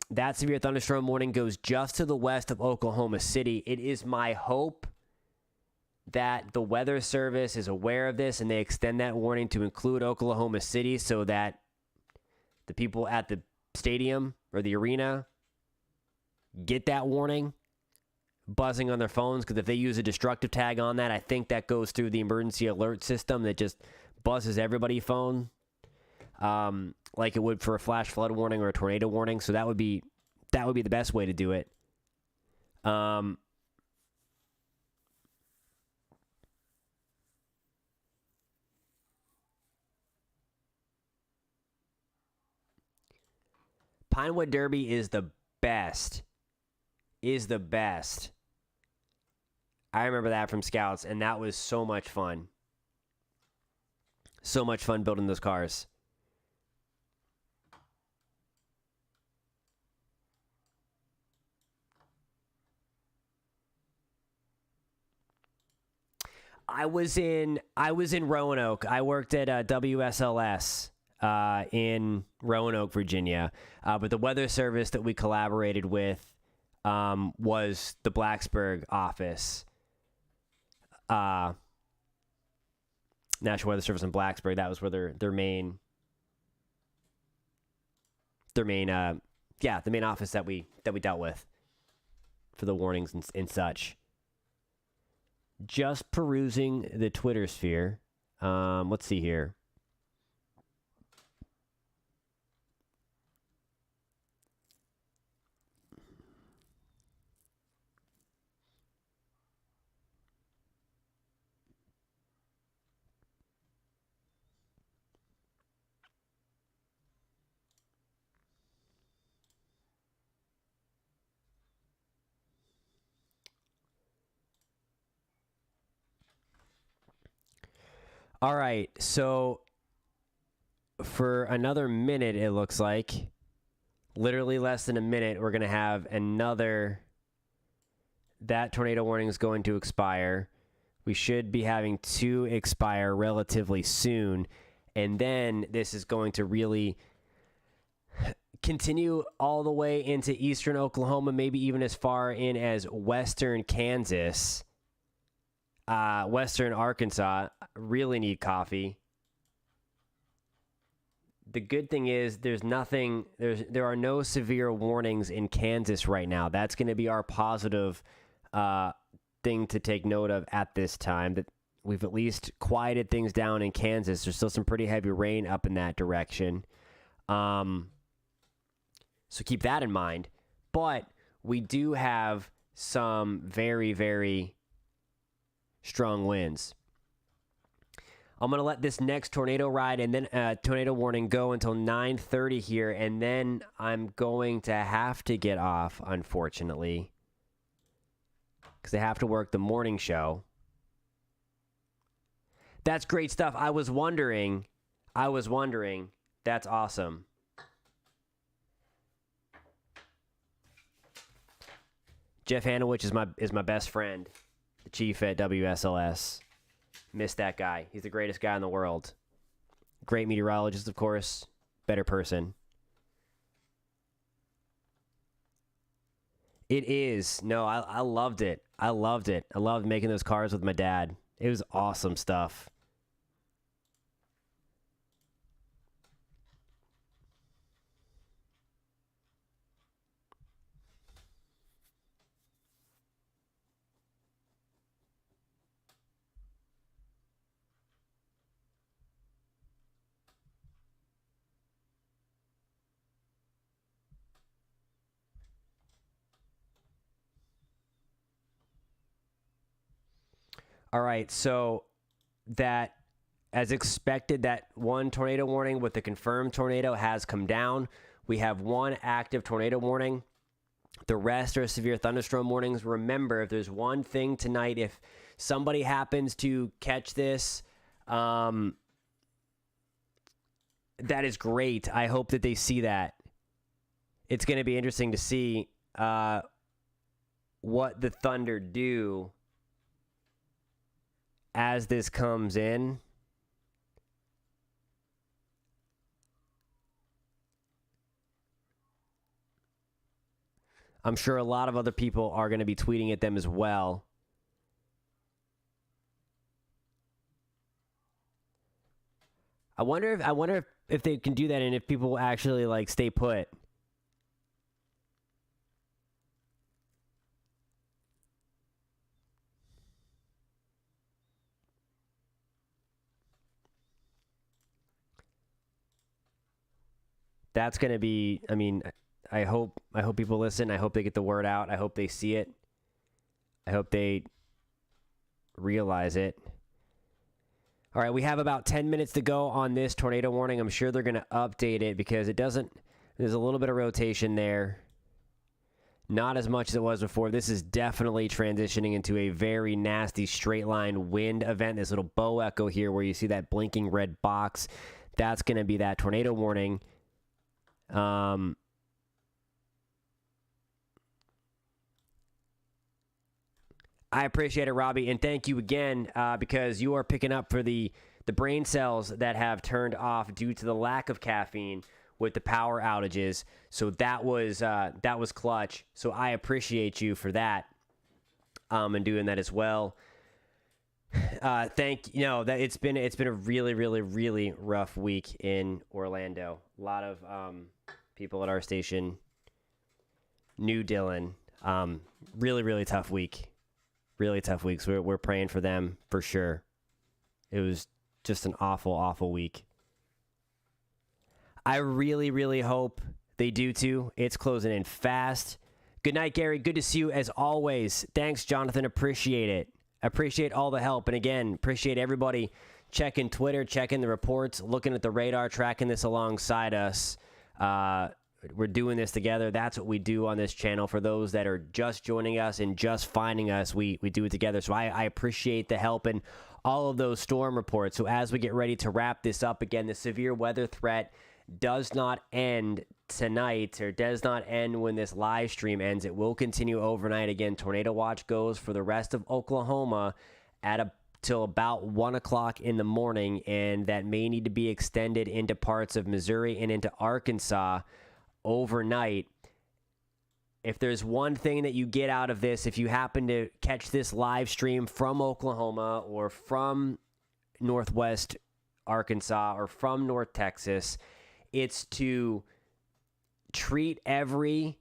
That severe thunderstorm warning goes just to the west of Oklahoma City. It is my hope that the Weather Service is aware of this and they extend that warning to include Oklahoma City so that the people at the stadium or the arena get that warning buzzing on their phones, because if they use a destructive tag on that, I think that goes through the emergency alert system that just buzzes everybody's phone like it would for a flash flood warning or a tornado warning. So that would be the best way to do it. Pinewood Derby is the best. I remember that from Scouts, and that was so much fun. So much fun building those cars. I was in Roanoke. I worked at WSLS in Roanoke, Virginia. But the weather service that we collaborated with was the Blacksburg office. National Weather Service in Blacksburg. That was where their main office that we dealt with for the warnings and such. Just perusing the Twitter sphere. Let's see here. All right, so for another minute, it looks like, literally less than a minute, we're going to have that tornado warning is going to expire. We should be having 2 expire relatively soon, and then this is going to really continue all the way into eastern Oklahoma, maybe even as far in as western Kansas, western Arkansas. Really need coffee. The good thing is there are no severe warnings in Kansas right now. That's going to be our positive thing to take note of at this time, that we've at least quieted things down in Kansas. There's still some pretty heavy rain up in that direction. So keep that in mind. But we do have some very, very strong winds. I'm going to let this next tornado ride and then tornado warning go until 9:30 here, and then I'm going to have to get off, unfortunately, because I have to work the morning show. That's great stuff. I was wondering. That's awesome. Jeff Hanowich is my best friend, the chief at WSLS. Miss that guy. He's the greatest guy in the world. Great meteorologist, of course. Better person. It is. No, I loved it. I loved making those cars with my dad. It was awesome stuff. All right, so that, as expected, that one tornado warning with the confirmed tornado has come down. We have 1 active tornado warning. The rest are severe thunderstorm warnings. Remember, if there's one thing tonight, if somebody happens to catch this, that is great. I hope that they see that. It's going to be interesting to see what the Thunder do as this comes in. I'm sure a lot of other people are going to be tweeting at them as well. I wonder if they can do that, and if people actually like stay put. That's going to be, I mean, I hope people listen. I hope they get the word out. I hope they see it. I hope they realize it. All right, we have about 10 minutes to go on this tornado warning. I'm sure they're going to update it because there's a little bit of rotation there. Not as much as it was before. This is definitely transitioning into a very nasty straight line wind event. This little bow echo here where you see that blinking red box. That's going to be that tornado warning. I appreciate it, Robbie, and thank you again because you are picking up for the brain cells that have turned off due to the lack of caffeine with the power outages. So that was clutch. So I appreciate you for that and doing that as well. That it's been a really, really, really rough week in Orlando. A lot of people at our station knew Dylan. Really, really tough week. Really tough week. So we're praying for them for sure. It was just an awful, awful week. I really, really hope they do too. It's closing in fast. Good night, Gary. Good to see you as always. Thanks, Jonathan. Appreciate it. Appreciate all the help. And again, appreciate everybody checking Twitter, checking the reports, looking at the radar, tracking this alongside us. we're doing this together. That's what we do on this channel. For those that are just joining us and just finding us, we do it together. So I appreciate the help and all of those storm reports. So as we get ready to wrap this up, again, the severe weather threat does not end tonight, or does not end when this live stream ends. It will continue overnight. Again, tornado watch goes for the rest of Oklahoma till about 1 o'clock in the morning, and that may need to be extended into parts of Missouri and into Arkansas overnight. If there's one thing that you get out of this, if you happen to catch this live stream from Oklahoma or from Northwest Arkansas or from North Texas, it's to treat every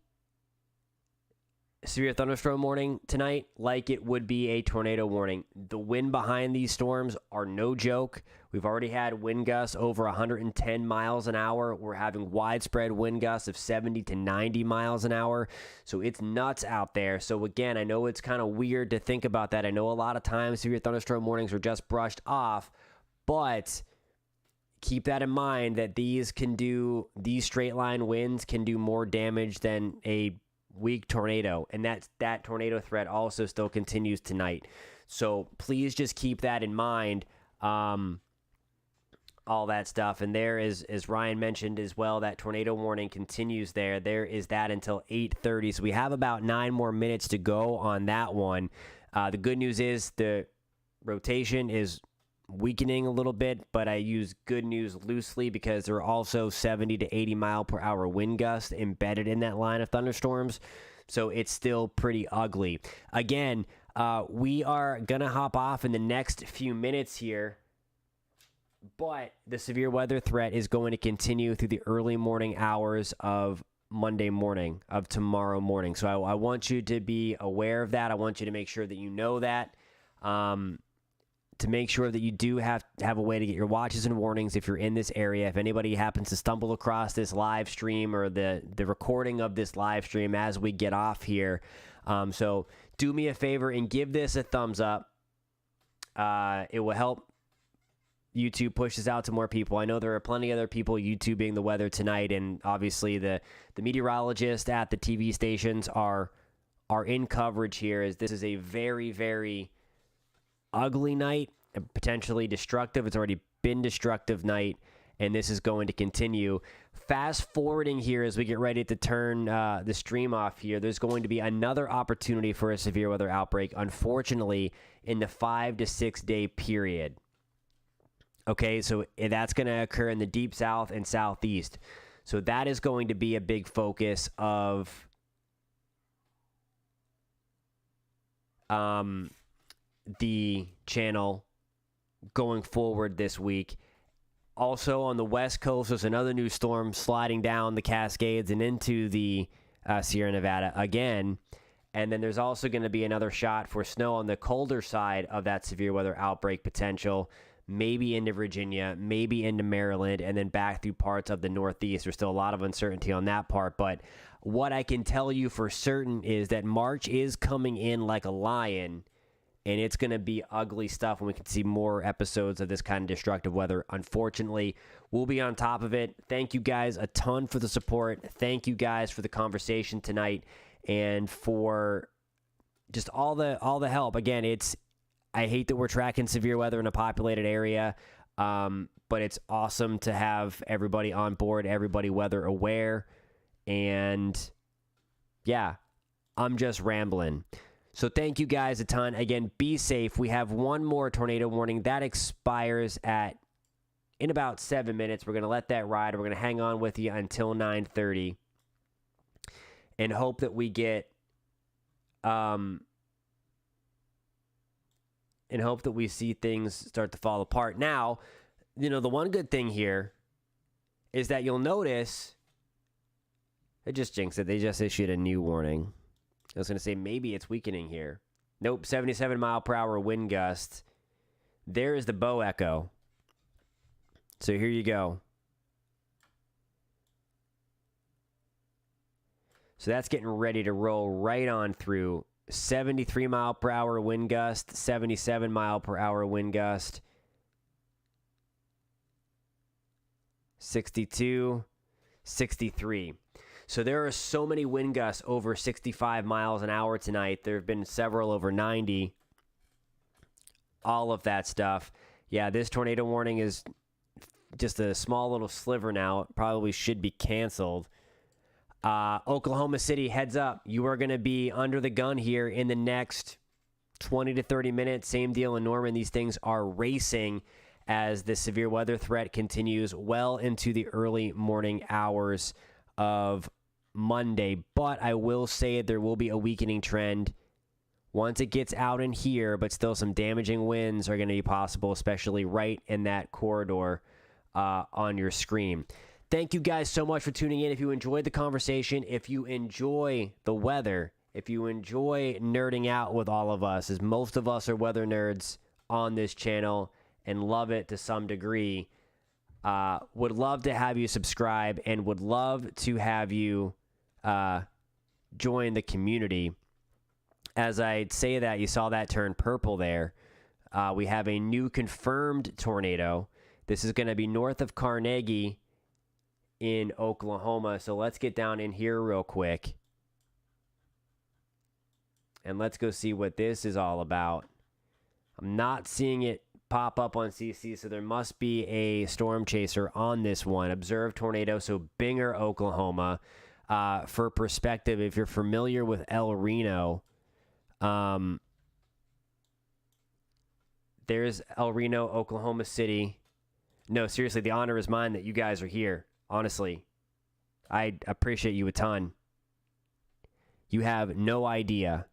severe thunderstorm warning tonight like it would be a tornado warning. The wind behind these storms are no joke. We've already had wind gusts over 110 miles an hour. We're having widespread wind gusts of 70 to 90 miles an hour. So it's nuts out there. So again, I know it's kind of weird to think about that. I know a lot of times severe thunderstorm warnings are just brushed off, but keep that in mind that these straight line winds can do more damage than a weak tornado, and that tornado threat also still continues tonight. So please just keep that in mind, all that stuff. And there is, as Ryan mentioned as well, that tornado warning continues there. There is that until 8:30, so we have about 9 more minutes to go on that one. The good news is the rotation is weakening a little bit, but I use good news loosely because there are also 70 to 80 mile per hour wind gusts embedded in that line of thunderstorms. So it's still pretty ugly. Again, we are going to hop off in the next few minutes here, but the severe weather threat is going to continue through the early morning hours of Monday morning, of tomorrow morning. So I want you to be aware of that. I want you to make sure that you know that. To make sure that you do have a way to get your watches and warnings if you're in this area. If anybody happens to stumble across this live stream or the recording of this live stream as we get off here. So do me a favor and give this a thumbs up. It will help YouTube push this out to more people. I know there are plenty of other people YouTubing the weather tonight, and obviously the meteorologists at the TV stations are in coverage here, as this is a very, very ugly night, potentially destructive. It's already been destructive night, and this is going to continue. Fast forwarding here as we get ready to turn the stream off here, there's going to be another opportunity for a severe weather outbreak, unfortunately, in the 5 to 6 day period. Okay, so that's going to occur in the deep south and southeast. So that is going to be a big focus of the channel going forward this week. Also on the west coast, there's another new storm sliding down the Cascades and into the Sierra Nevada again. And then there's also going to be another shot for snow on the colder side of that severe weather outbreak potential, maybe into Virginia, maybe into Maryland, and then back through parts of the Northeast. There's still a lot of uncertainty on that part, but what I can tell you for certain is that March is coming in like a lion, and it's going to be ugly stuff when we can see more episodes of this kind of destructive weather. Unfortunately, we'll be on top of it. Thank you guys a ton for the support. Thank you guys for the conversation tonight and for just all the help. Again, I hate that we're tracking severe weather in a populated area, but it's awesome to have everybody on board, everybody weather aware, and yeah, I'm just rambling. So thank you guys a ton. Again, be safe. We have one more tornado warning that expires in about 7 minutes. We're going to let that ride. We're going to hang on with you until 9:30 and hope that we get and hope that we see things start to fall apart. Now, the one good thing here is that you'll notice, I just jinxed it. They just issued a new warning. I was going to say maybe it's weakening here. Nope, 77 mile per hour wind gust. There is the bow echo. So here you go. So that's getting ready to roll right on through. 73 mile per hour wind gust, 77 mile per hour wind gust, 62, 63. So there are so many wind gusts over 65 miles an hour tonight. There have been several over 90. All of that stuff. Yeah, this tornado warning is just a small little sliver now. It probably should be canceled. Oklahoma City, heads up. You are going to be under the gun here in the next 20 to 30 minutes. Same deal in Norman. These things are racing as the severe weather threat continues well into the early morning hours of Monday. But I will say there will be a weakening trend once it gets out in here, but still some damaging winds are going to be possible, especially right in that corridor on your screen. Thank you guys so much for tuning in. If you enjoyed the conversation, if you enjoy the weather, if you enjoy nerding out with all of us, as most of us are weather nerds on this channel and love it to some degree, would love to have you subscribe and would love to have you join the community. As I say that, you saw that turn purple there. We have a new confirmed tornado. This is going to be north of Carnegie in Oklahoma. So let's get down in here real quick. And let's go see what this is all about. I'm not seeing it pop up on CC, so there must be a storm chaser on this one. Observed tornado, so Binger, Oklahoma. For perspective, if you're familiar with El Reno, there's El Reno, Oklahoma City. No, seriously, the honor is mine that you guys are here. Honestly, I appreciate you a ton. You have no idea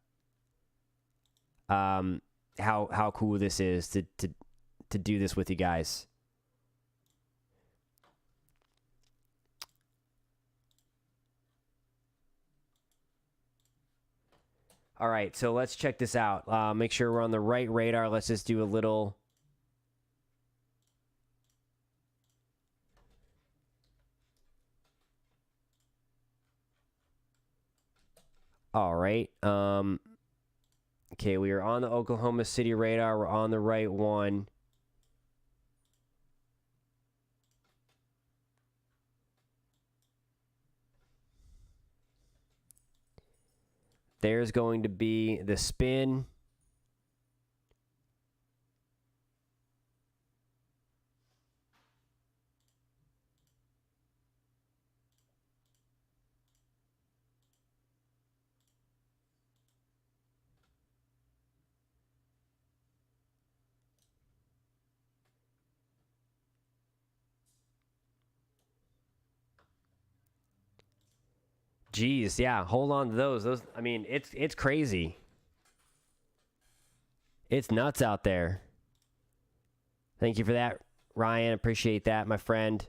how cool this is to do this with you guys. All right, so let's check this out. Make sure we're on the right radar. Let's just do a little. All right. Okay, we are on the Oklahoma City radar. We're on the right one. There's going to be the spin. Jeez, yeah, hold on to those. Those, I mean, it's crazy. It's nuts out there. Thank you for that, Ryan. Appreciate that, my friend.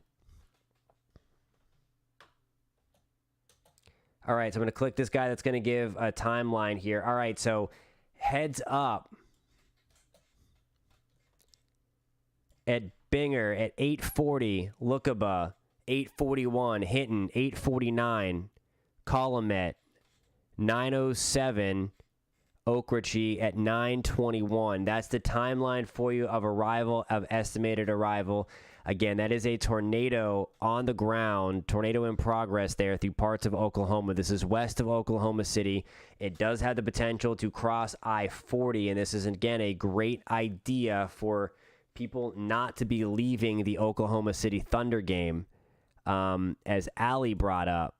All right, so I'm going to click this guy that's going to give a timeline here. All right, so heads up at Binger at 840, Lookaba, 841, Hinton, 849, Calumet, 907, Okrechie at 9:21. That's the timeline for you of arrival, of estimated arrival. Again, that is a tornado on the ground, tornado in progress there through parts of Oklahoma. This is west of Oklahoma City. It does have the potential to cross I-40, and this is, again, a great idea for people not to be leaving the Oklahoma City Thunder game, as Ali brought up.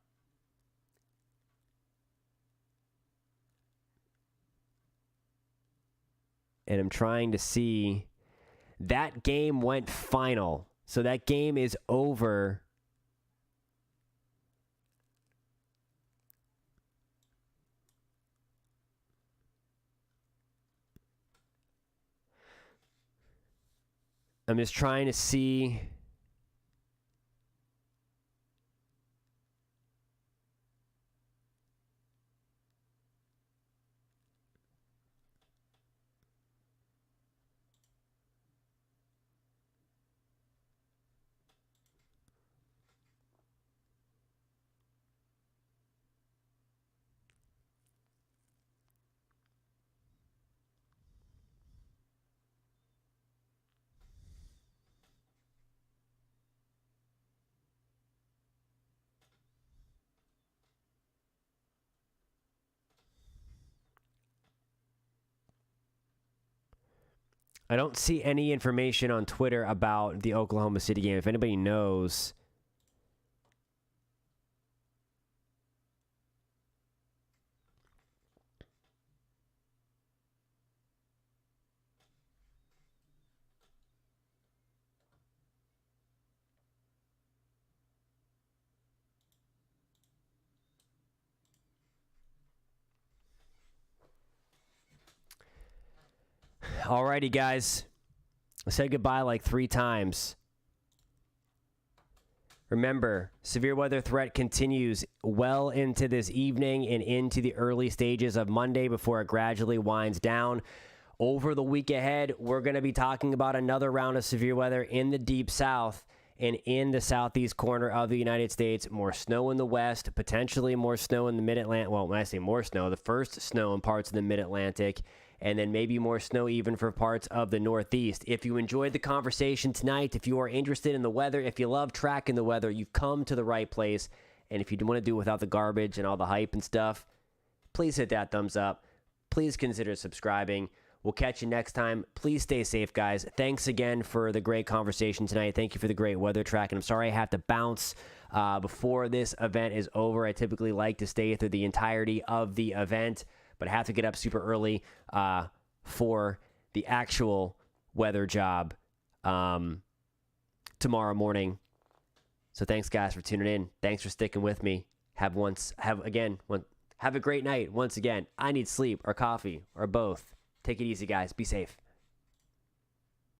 And I'm trying to see. That game went final. So that game is over. I'm just trying to see. I don't see any information on Twitter about the Oklahoma City game. If anybody knows. Alrighty, guys. I said goodbye like 3 times. Remember, severe weather threat continues well into this evening and into the early stages of Monday before it gradually winds down. Over the week ahead, we're going to be talking about another round of severe weather in the deep south and in the southeast corner of the United States. More snow in the west, potentially more snow in the mid-Atlantic. Well, when I say more snow, the first snow in parts of the mid-Atlantic, and then maybe more snow even for parts of the Northeast. If you enjoyed the conversation tonight, if you are interested in the weather, if you love tracking the weather, you've come to the right place. And if you want to do without the garbage and all the hype and stuff, please hit that thumbs up. Please consider subscribing. We'll catch you next time. Please stay safe, guys. Thanks again for the great conversation tonight. Thank you for the great weather tracking. I'm sorry I have to bounce before this event is over. I typically like to stay through the entirety of the event, but I have to get up super early for the actual weather job tomorrow morning. So thanks, guys, for tuning in. Thanks for sticking with me. Have a great night once again. I need sleep or coffee or both. Take it easy, guys. Be safe.